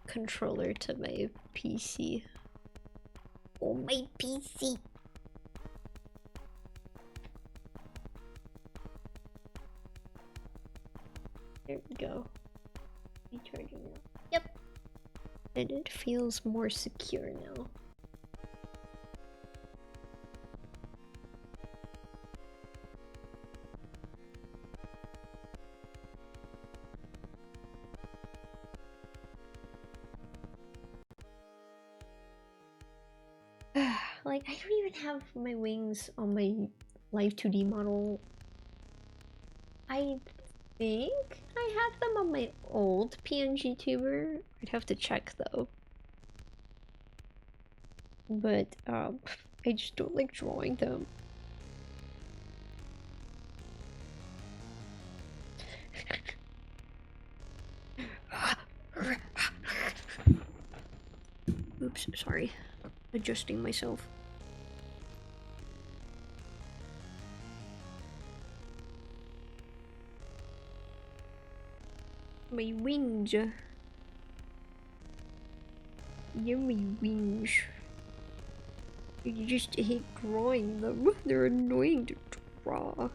Speaker 1: controller to my PC.
Speaker 2: Oh, my PC.
Speaker 1: There we go. Recharging now. Yep. And it feels more secure now. Like, I don't even have my wings on my Live 2D model. I think I have them on my old PNG tuber. I'd have to check though. But, I just don't like drawing them. Oops, sorry. Adjusting myself. My wings. Yummy wings. You just hate drawing them. They're annoying to draw.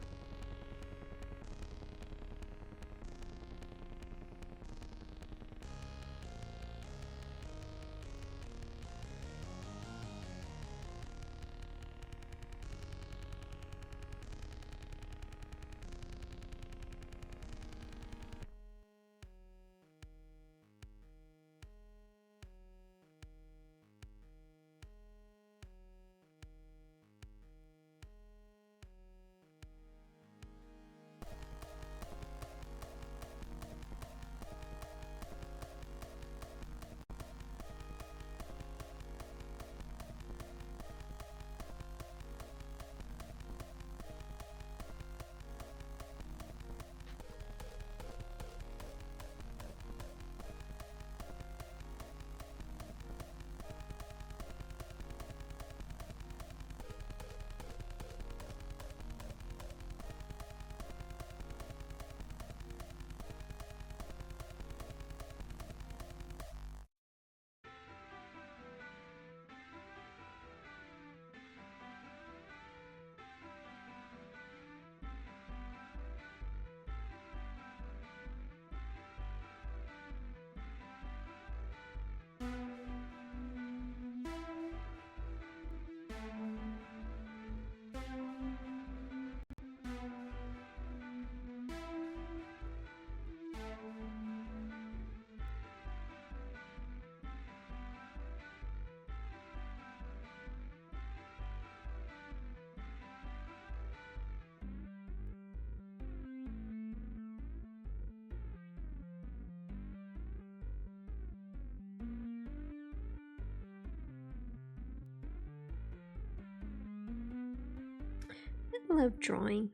Speaker 1: I love drawing.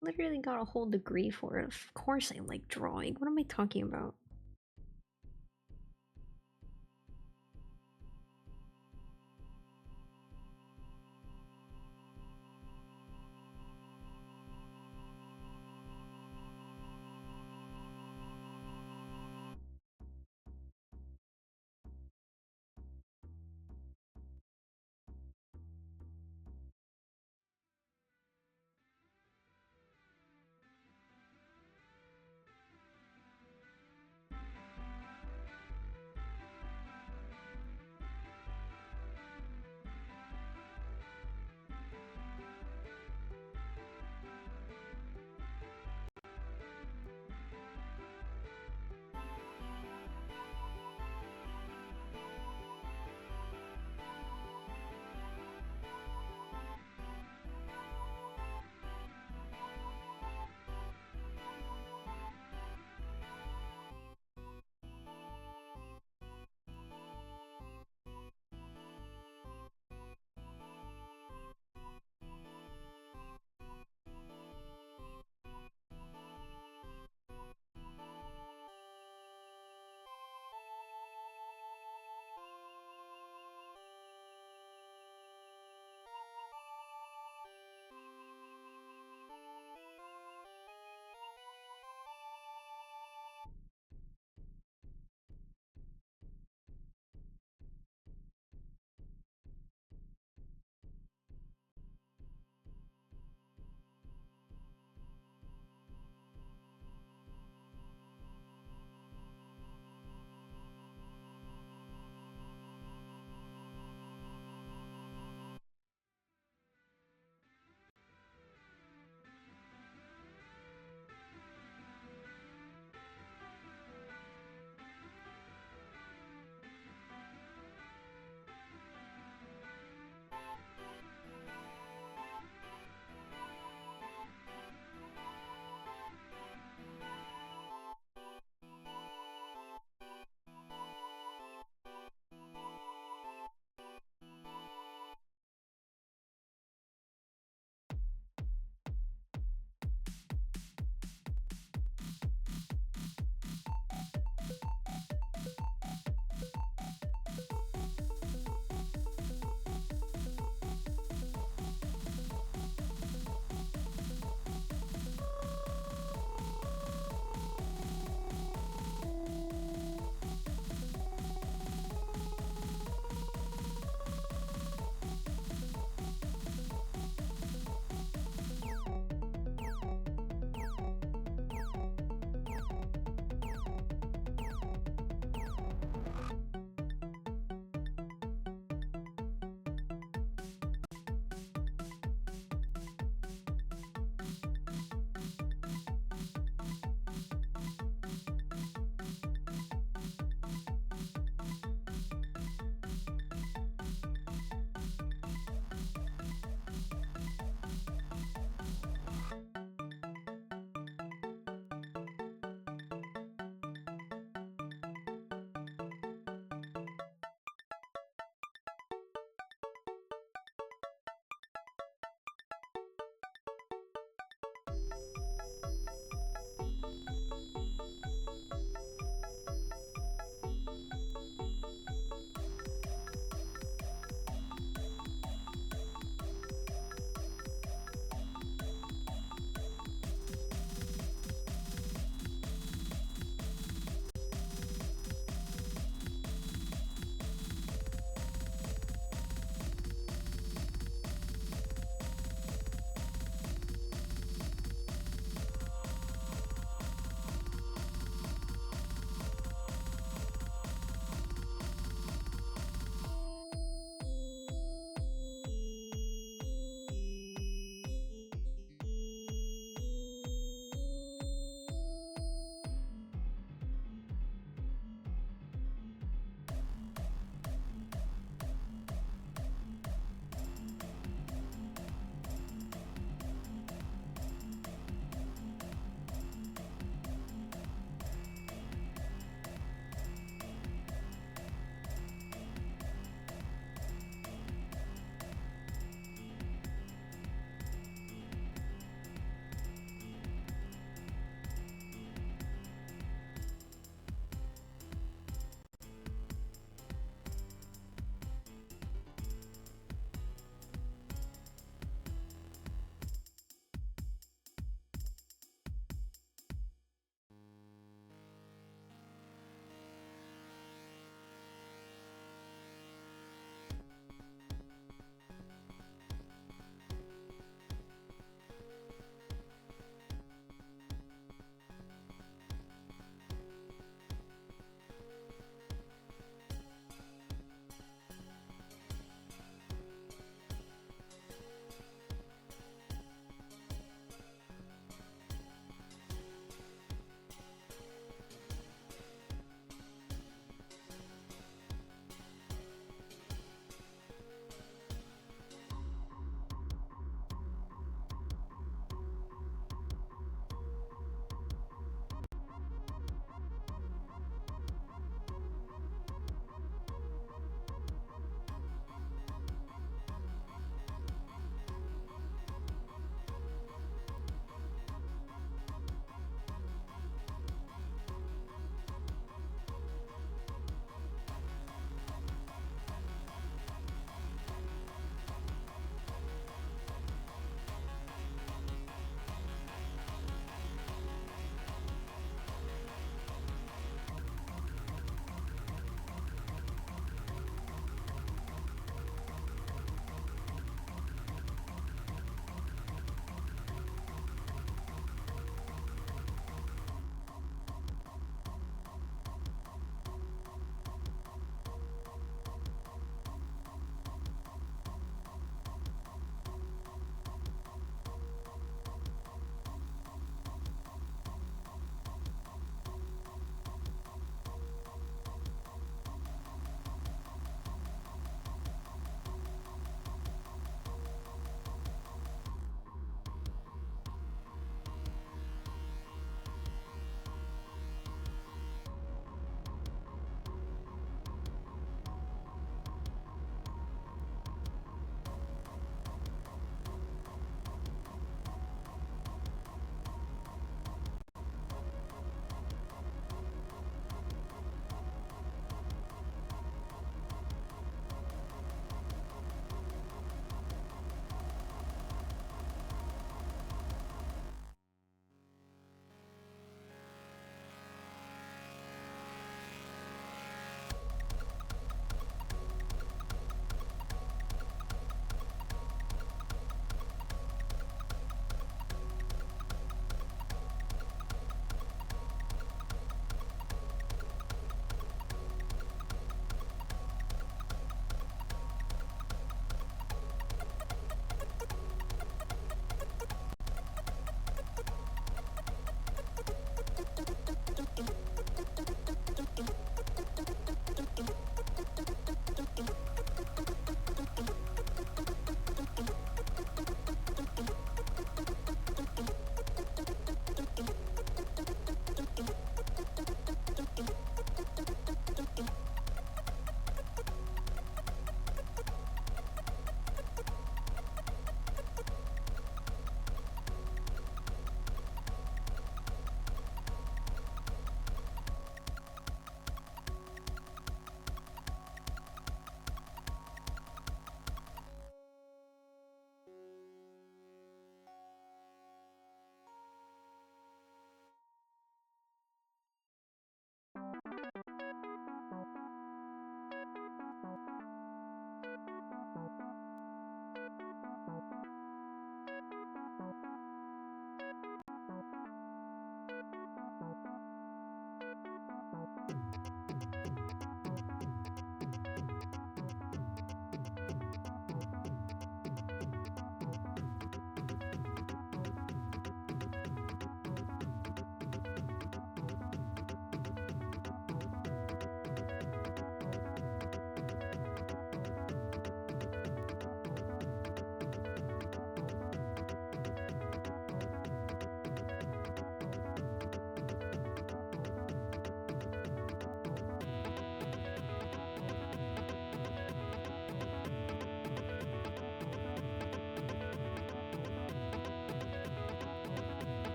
Speaker 1: Literally got a whole degree for it. Of course I like drawing. What am I talking about?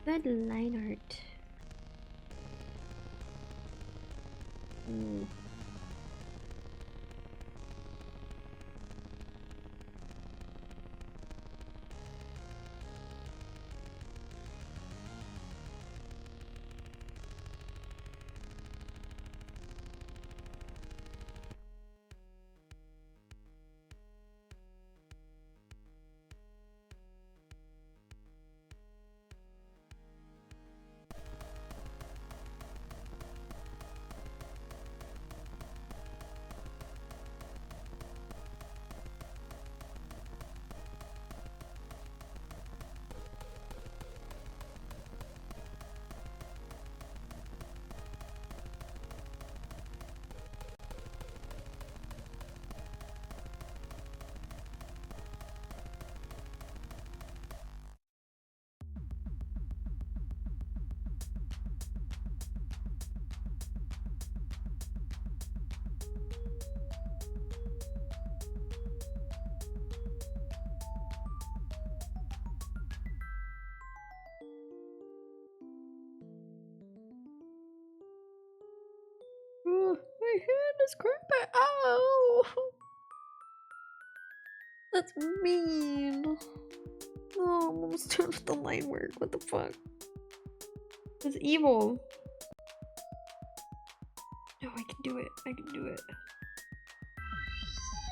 Speaker 1: Good line art. Oh, my hand is cramping. Ow! That's mean. Oh, I'm almost done with the line work. What the fuck? It's evil. No, I can do it. I can do it.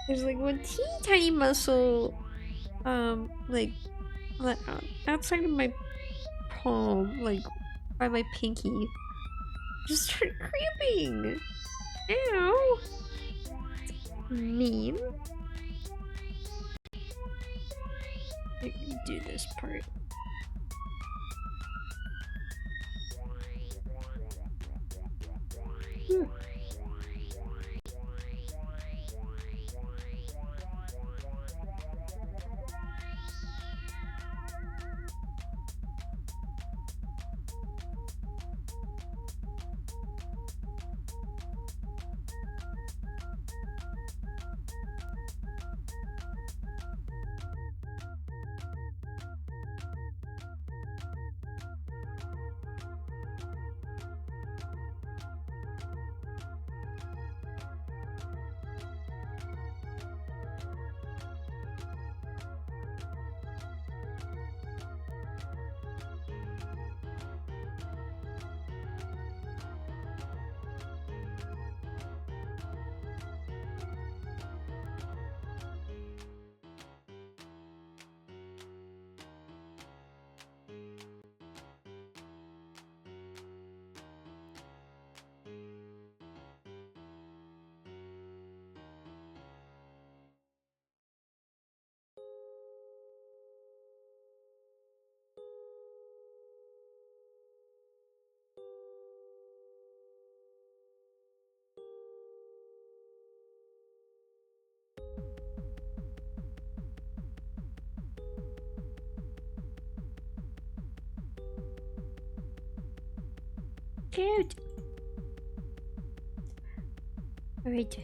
Speaker 1: There's like one teeny tiny muscle, like outside of my palm, like by my pinky. Just started cramping. Ew. It's mean. Let me do this part. Cute. Alright.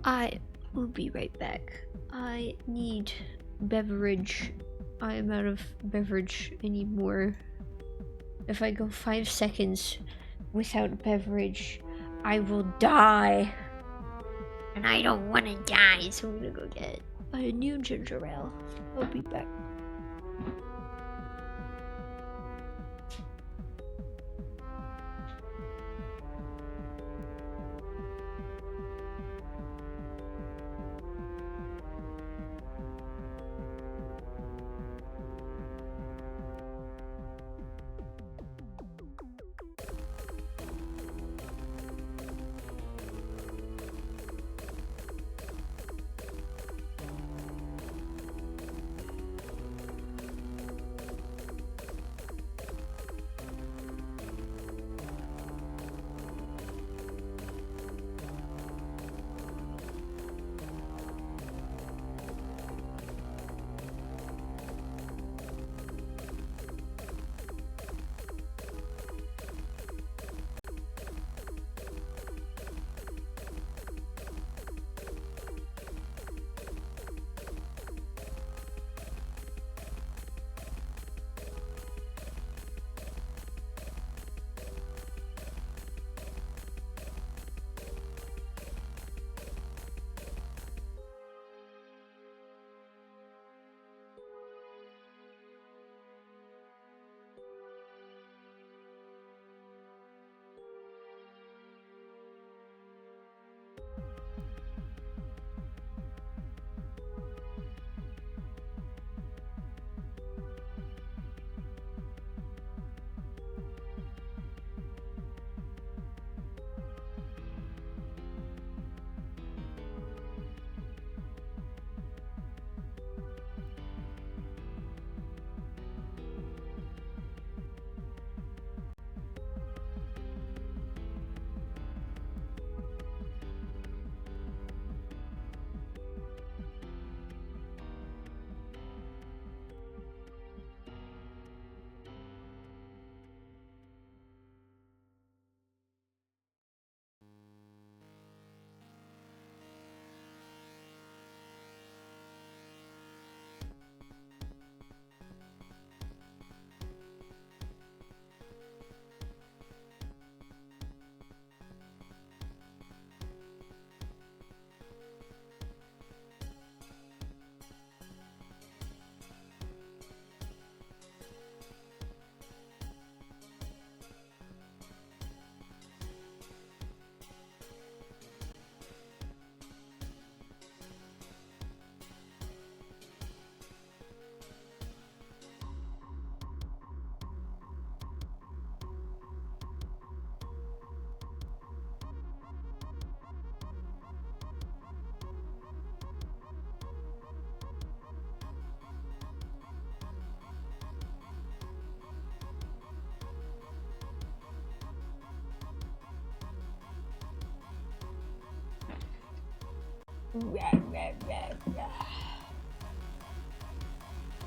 Speaker 1: I will be right back. I need beverage. I am out of beverage anymore. If I go 5 seconds without beverage, I will die. And I don't want to die, so I'm gonna go get a new ginger ale. I'll be back.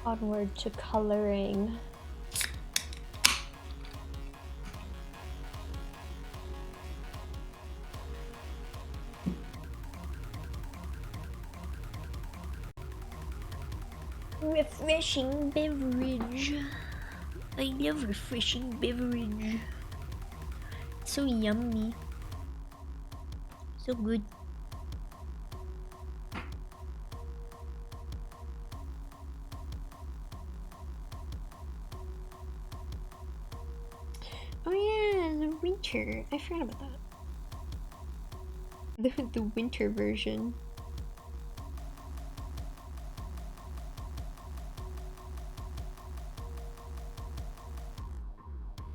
Speaker 1: Onward to coloring. Refreshing beverage. I love refreshing beverage. So yummy. So good. Oh yeah, the winter. I forgot about that. The winter version.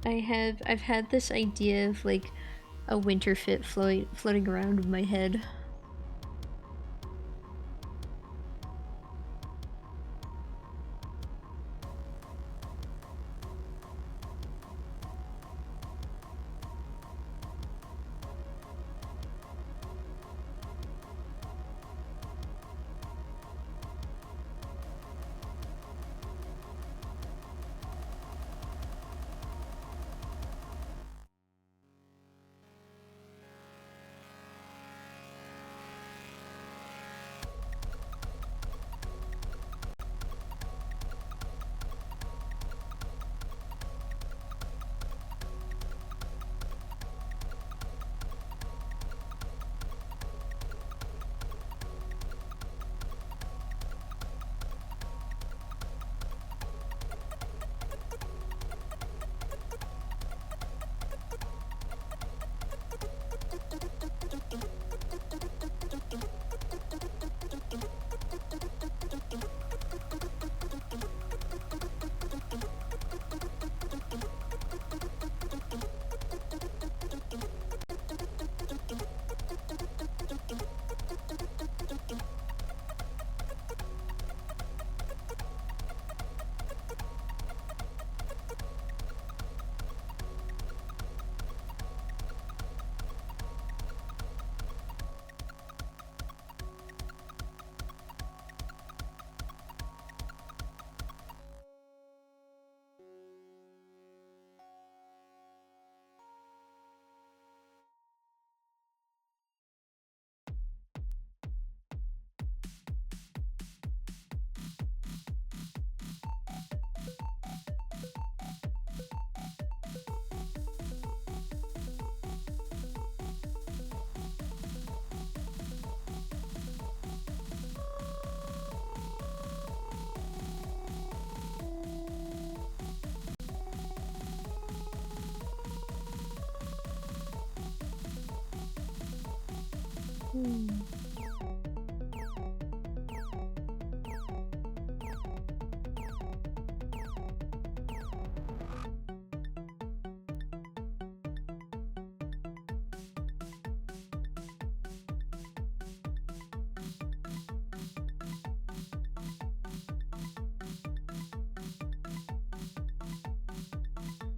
Speaker 1: I've had this idea of like a winter fit floating around in my head.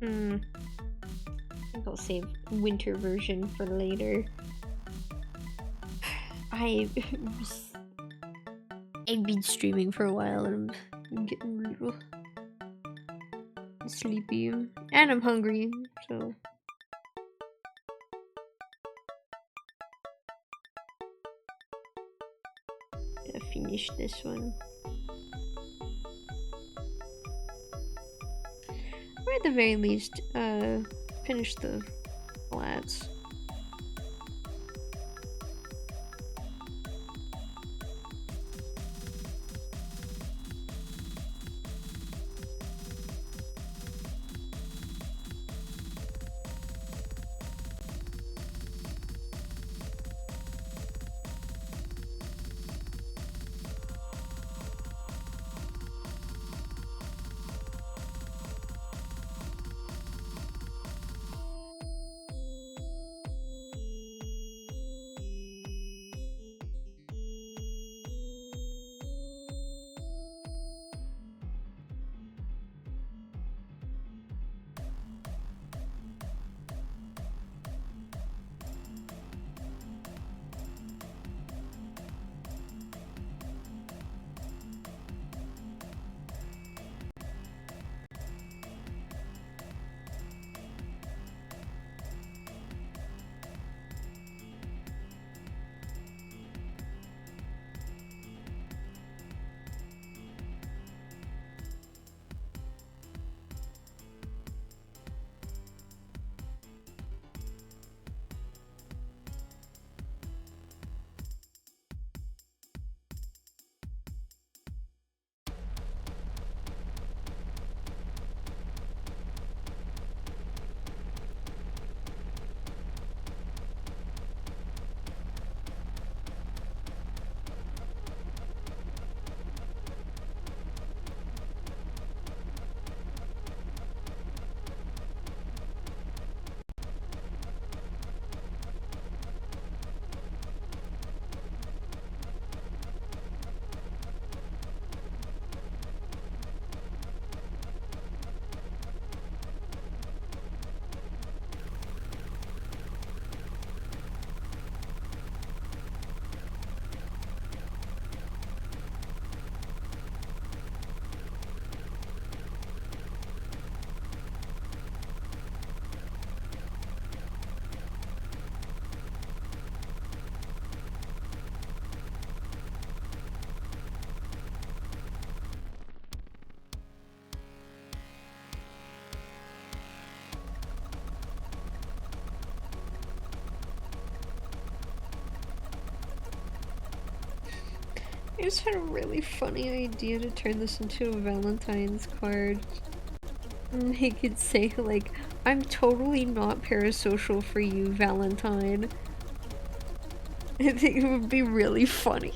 Speaker 1: I think I'll save winter version for later. I've been streaming for a while and I'm getting a little sleepy and I'm hungry, so gotta finish this one. Or at the very least, finish the flats. I just had a really funny idea to turn this into a Valentine's card. And they could say, like, I'm totally not parasocial for you, Valentine. I think it would be really funny.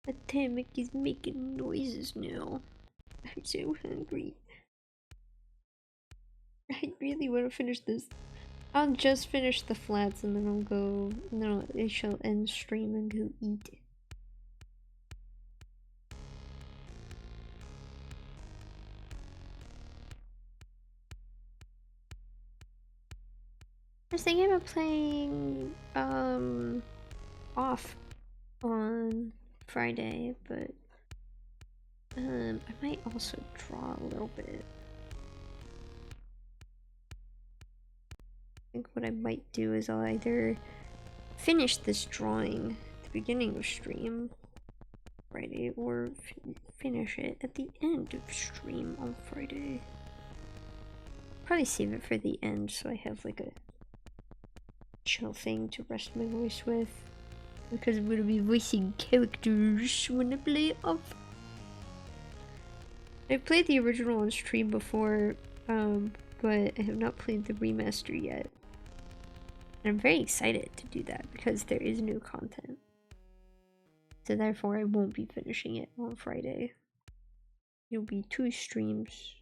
Speaker 1: The stomach is making noises now. I'm so hungry. I really want to finish this. I'll just finish the flats and then I'll go. No, I shall end stream and go eat. I was thinking about playing off on Friday, but I might also draw a little bit. I think what I might do is I'll either finish this drawing at the beginning of stream Friday or finish it at the end of stream on Friday. Probably save it for the end so I have like a chill thing to rest my voice with, because I'm gonna be voicing characters when I play off. I've played the original on stream before, but I have not played the remaster yet. And I'm very excited to do that because there is new content. So therefore I won't be finishing it on Friday. It'll be 2 streams.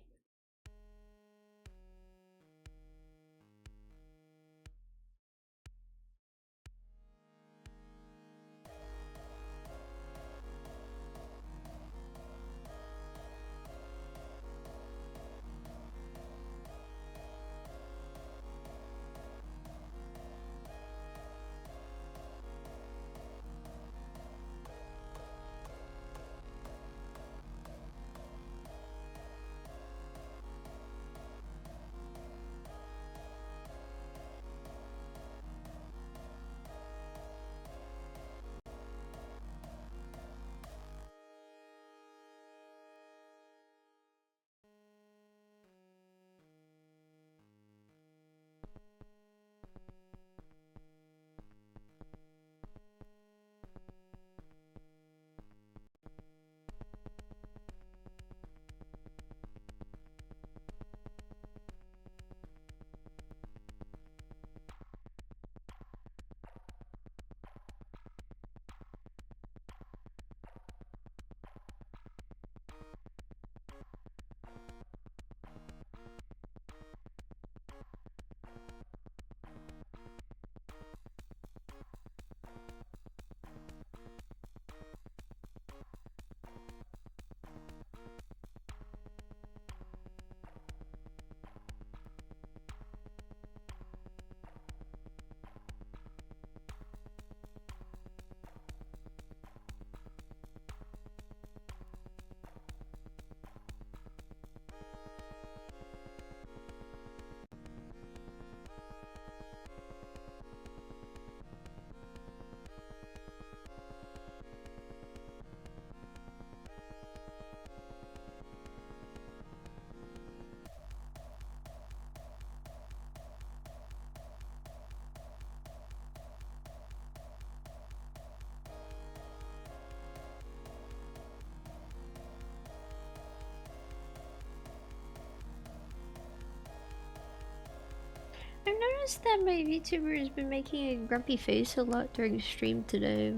Speaker 1: I've noticed that my VTuber has been making a grumpy face a lot during stream today.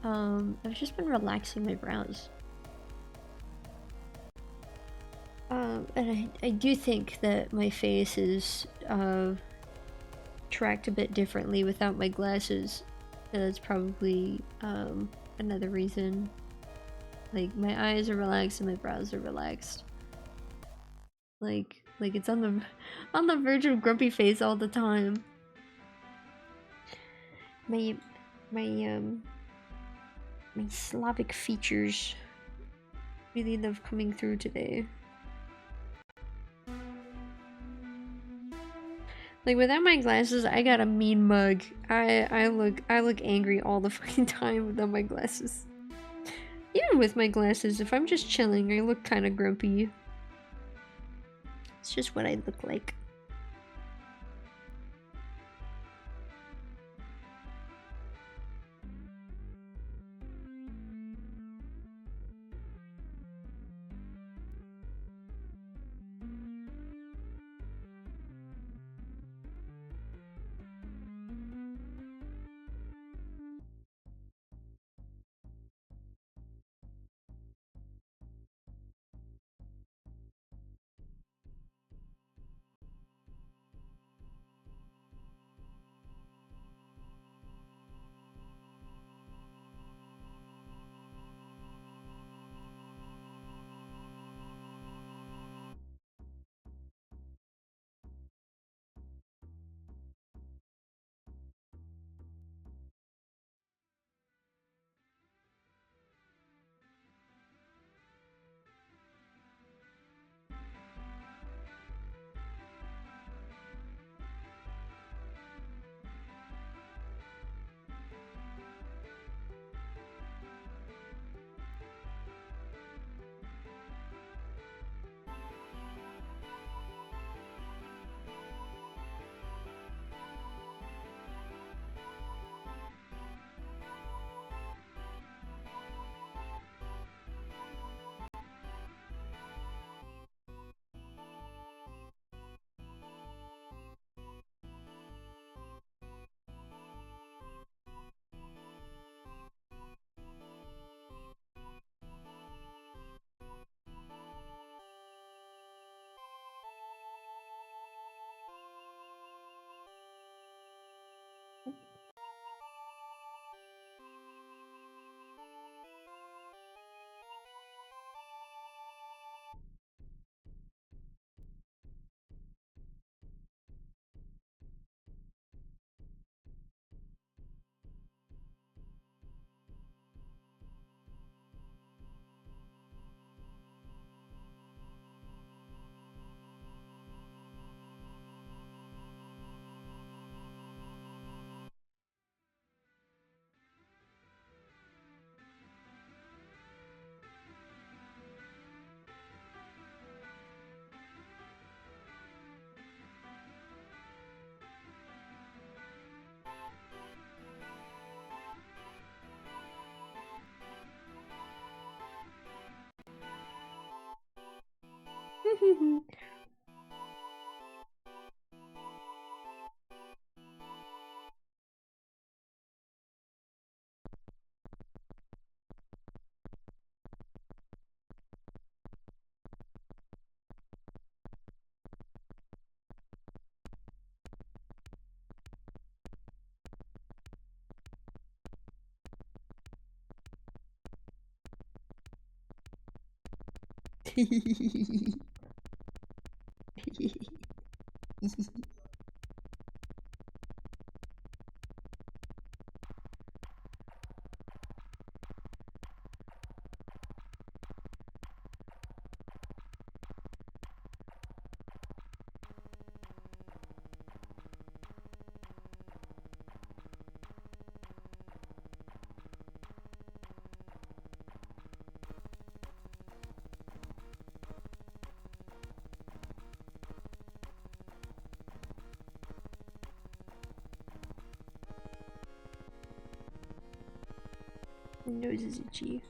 Speaker 1: I've just been relaxing my brows. And I do think that my face is, tracked a bit differently without my glasses. That's probably, another reason. Like, my eyes are relaxed and my brows are relaxed. Like it's on the verge of grumpy face all the time. My my Slavic features really love coming through today. Like, without my glasses, I got a mean mug. I look angry all the fucking time without my glasses. Even with my glasses, if I'm just chilling, I look kind of grumpy. It's just what I look like. My nose is itchy.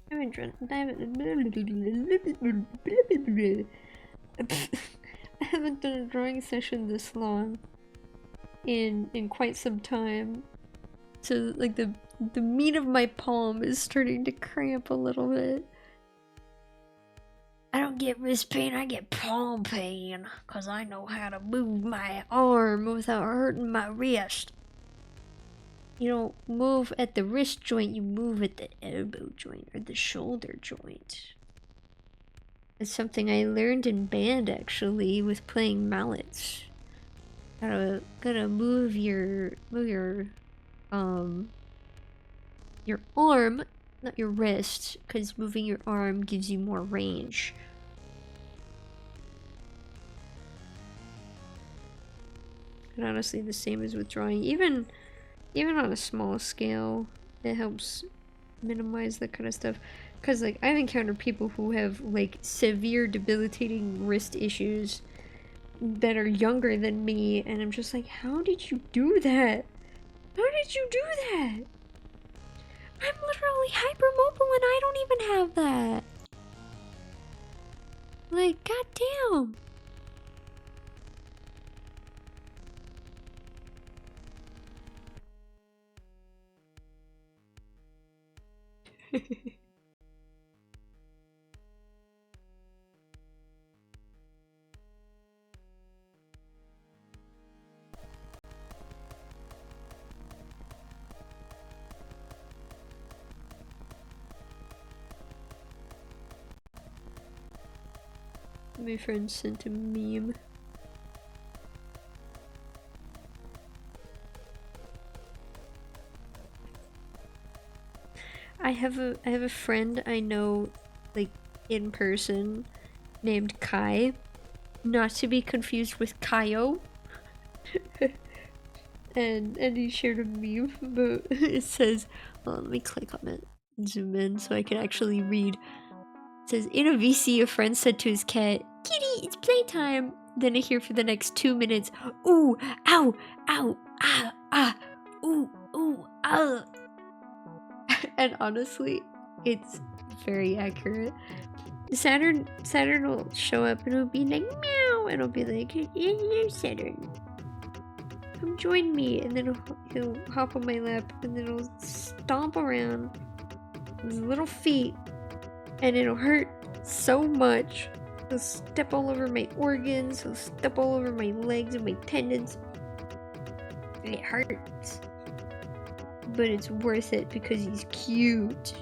Speaker 1: I haven't done a drawing session this long in quite some time. So like the meat of my palm is starting to cramp a little bit.
Speaker 2: I don't get wrist pain, I get palm pain. Cause I know how to move my arm without hurting my wrist.
Speaker 1: You don't move at the wrist joint, you move at the elbow joint or the shoulder joint. It's something I learned in band actually with playing mallets. Gotta move your arm, not your wrist, because moving your arm gives you more range. And honestly, the same as with drawing. Even on a small scale, it helps minimize that kind of stuff. Because, like, I've encountered people who have, like, severe debilitating wrist issues that are younger than me, and I'm just like, how did you do that? How did you do that? I'm literally hypermobile and I don't even have that. Like, goddamn. My friend sent a meme. I have a friend I know, like, in person, named Kai, not to be confused with Kaio. and he shared a meme, but it says, well, let me click on it and zoom in so I can actually read. It says, in a VC, a friend said to his cat, "Kitty, it's playtime." Then I hear for the next 2 minutes, "Ooh, ow, ow, ah, ah, ooh, ooh, ah." And honestly, it's very accurate. Saturn will show up and it'll be like, meow, and I'll be like, "Yeah, Saturn, come join me." And then he'll hop on my lap and then he'll stomp around with his little feet and it'll hurt so much. He'll step all over my organs, he'll step all over my legs and my tendons. It hurts, but it's worth it because he's cute.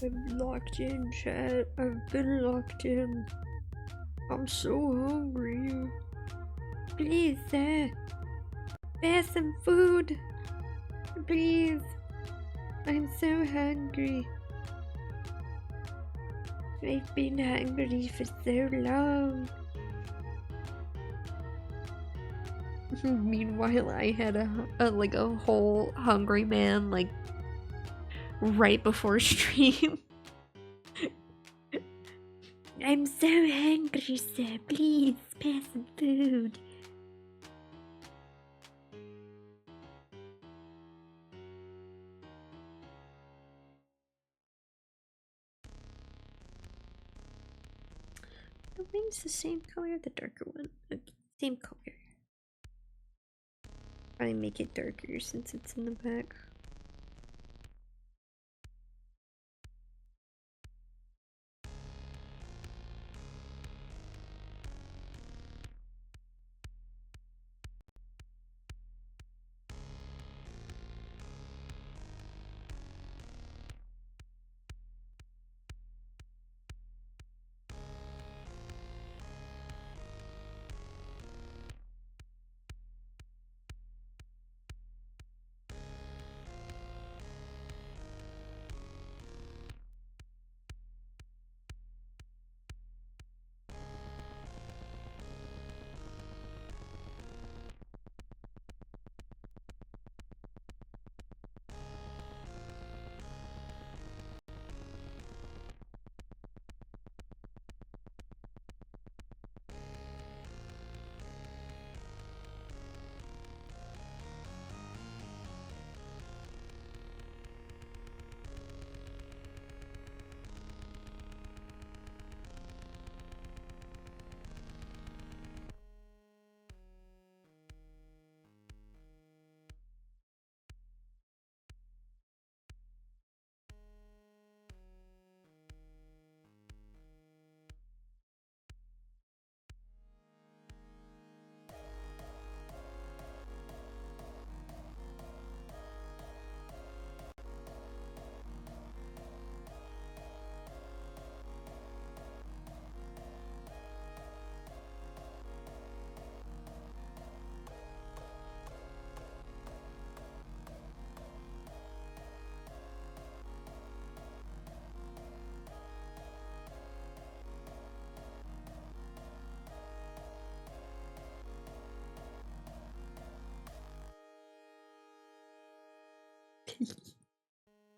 Speaker 1: I'm locked in, chat. I've been locked in. I'm so hungry. Please, sir. Pass some food. Please. I'm so hungry. I've been hungry for so long. Meanwhile, I had a whole hungry man like right before stream. I'm so hungry, sir. Please pass some food. The wing's the same color, the darker one. Same color. Probably make it darker since it's in the back.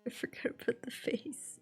Speaker 1: I forgot to put the face.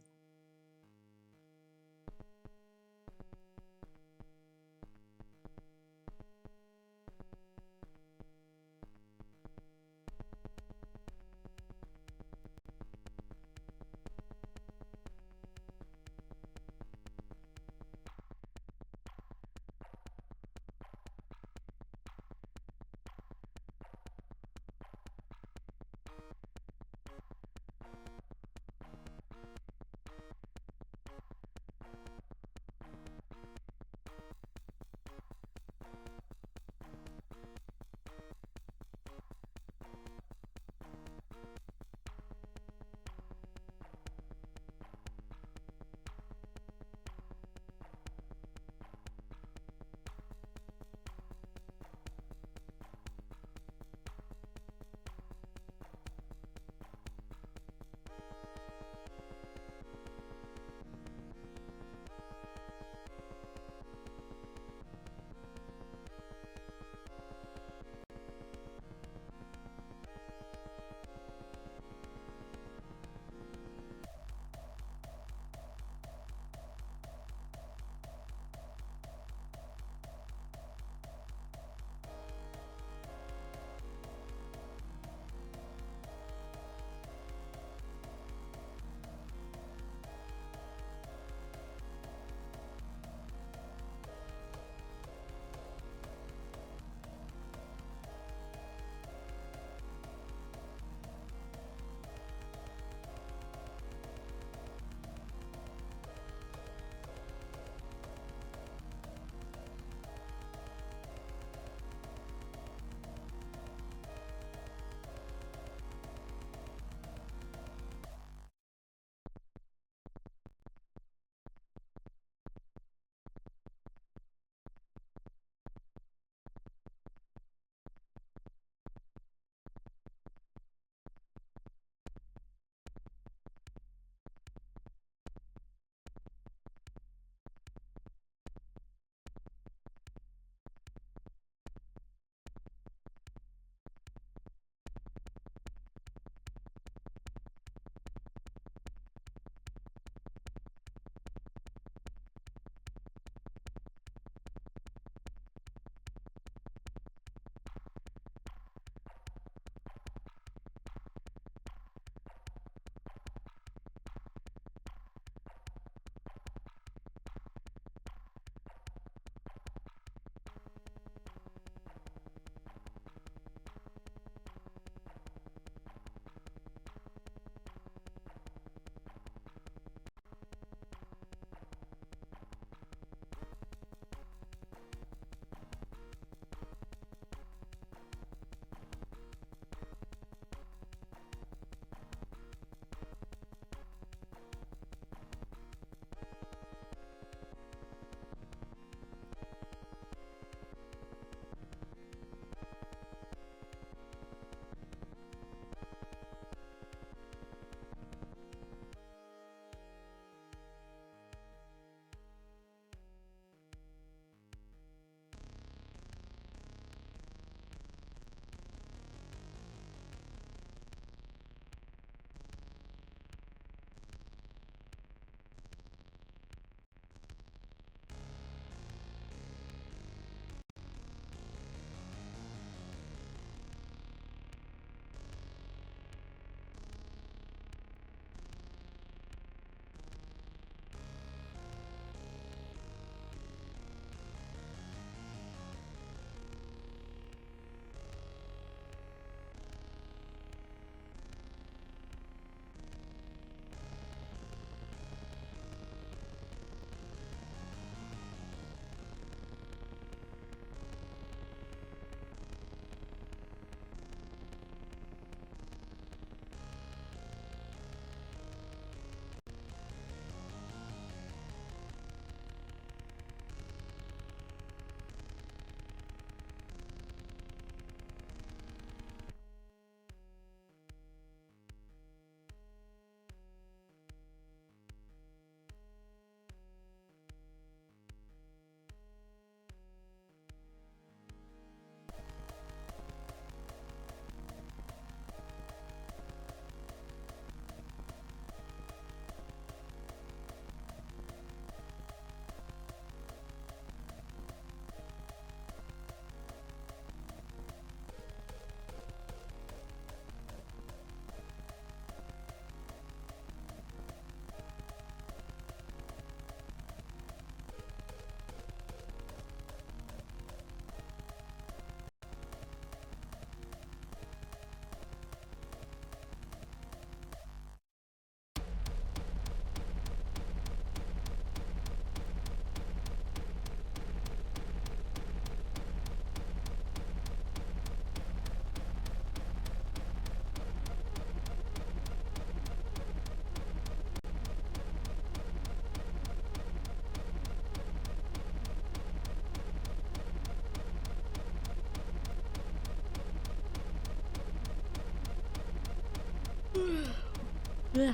Speaker 1: Ugh.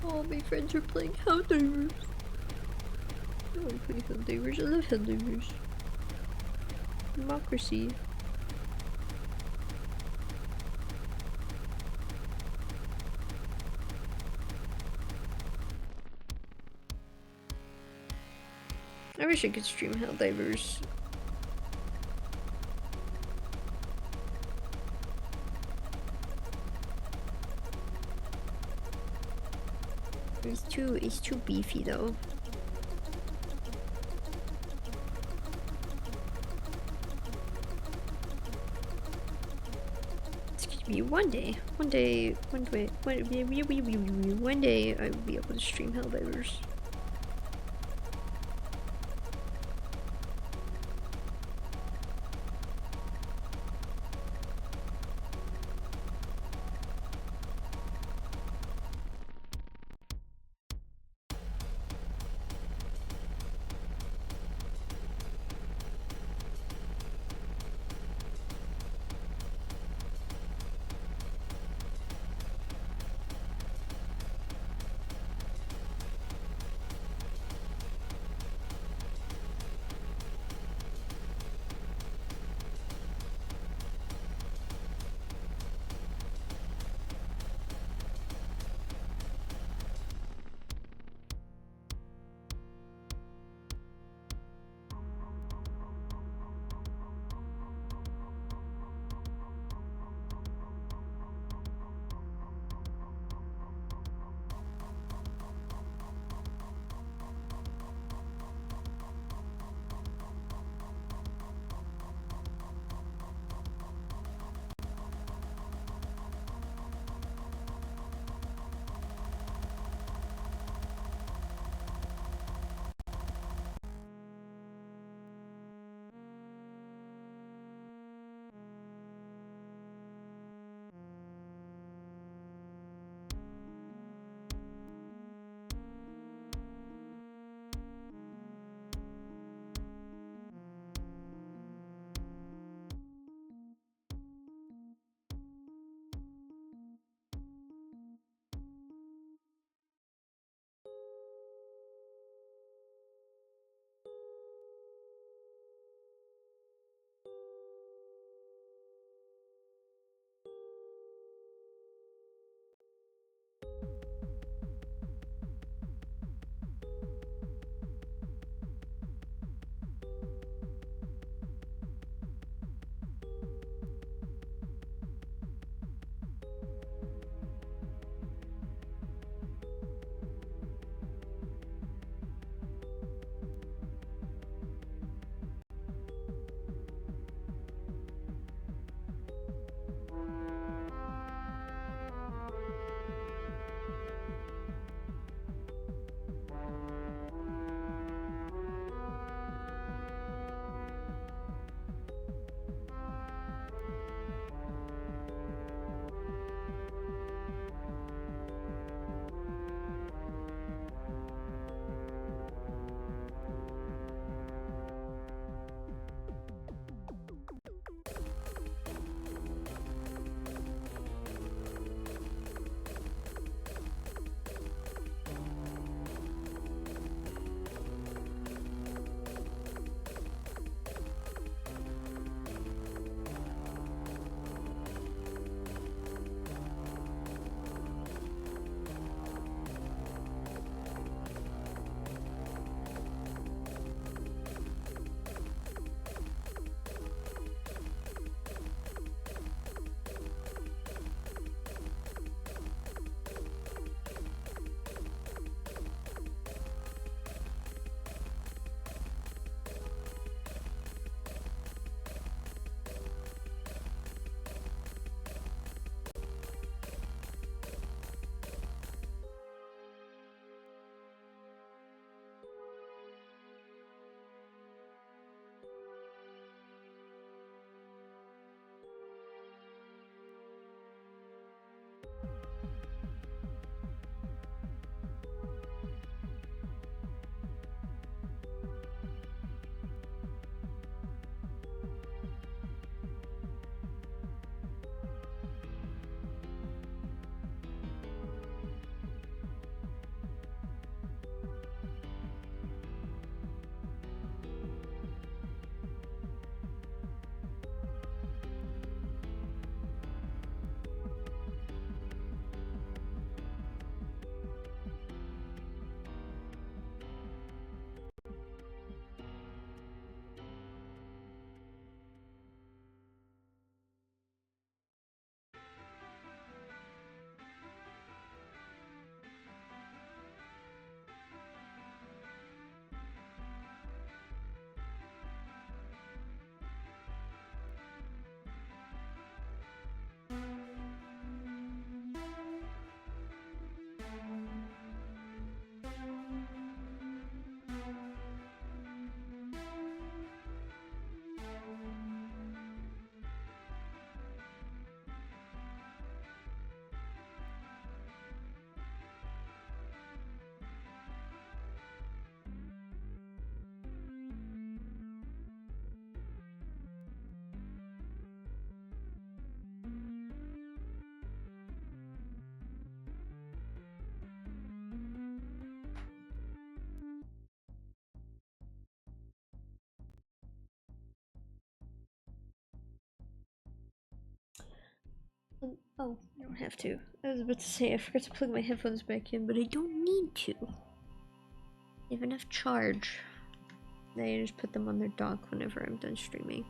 Speaker 1: All my friends are playing Helldivers. I want to play Helldivers. I love Helldivers. Democracy. I wish I could stream Helldivers. It's too beefy though. Excuse me, one day I will be able to stream Helldivers. Oh, I don't have to. I was about to say I forgot to plug my headphones back in, but I don't need to. They have enough charge. I just put them on their dock whenever I'm done streaming.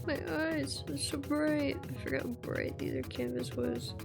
Speaker 1: My eyes are so bright. I forgot how bright the other canvas was.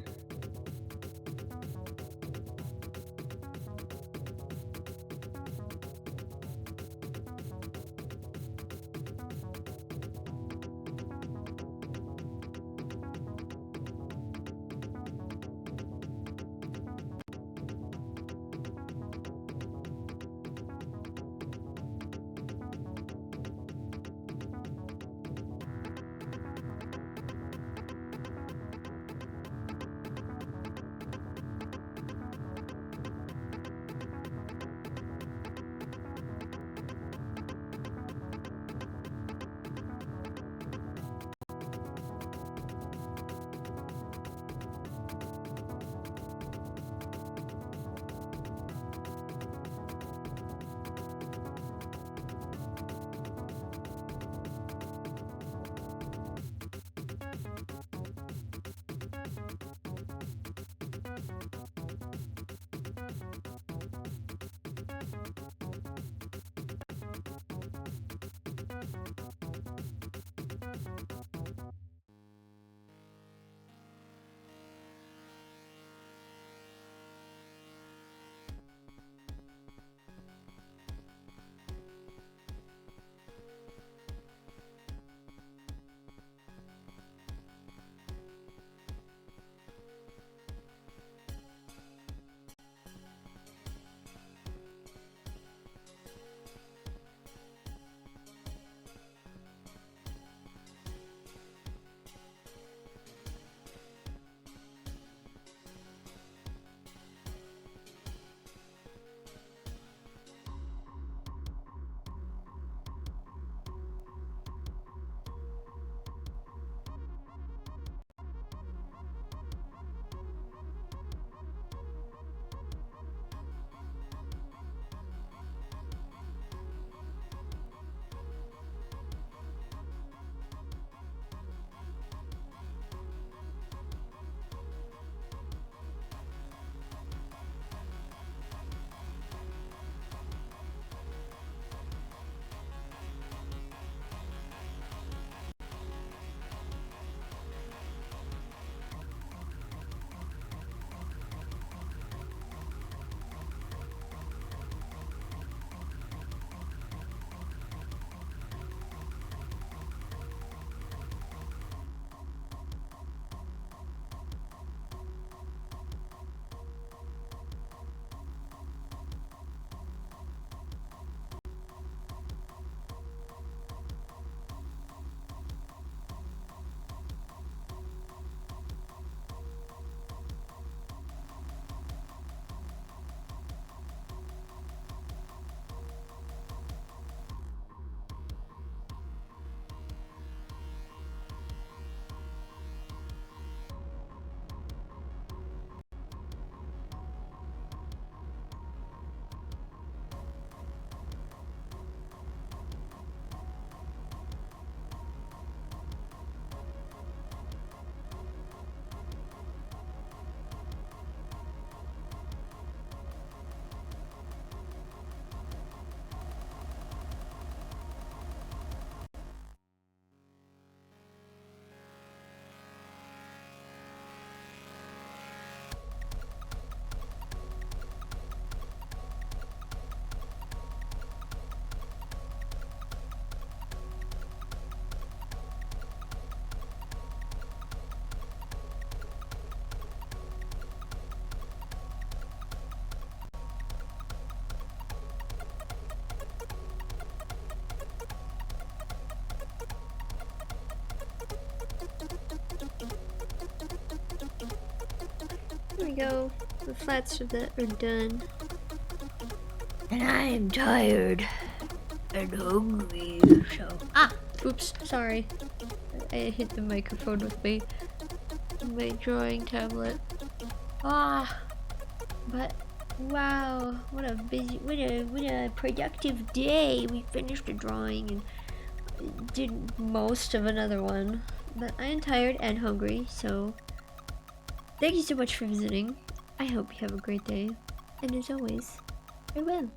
Speaker 1: There we go. The flats of that are done.
Speaker 2: And I'm tired and hungry, so.
Speaker 1: Oops, sorry. I hit the microphone with my drawing tablet. But wow, what a productive day. We finished a drawing and did most of another one. But I am tired and hungry, so thank you so much for visiting. I hope you have a great day. And as always, farewell.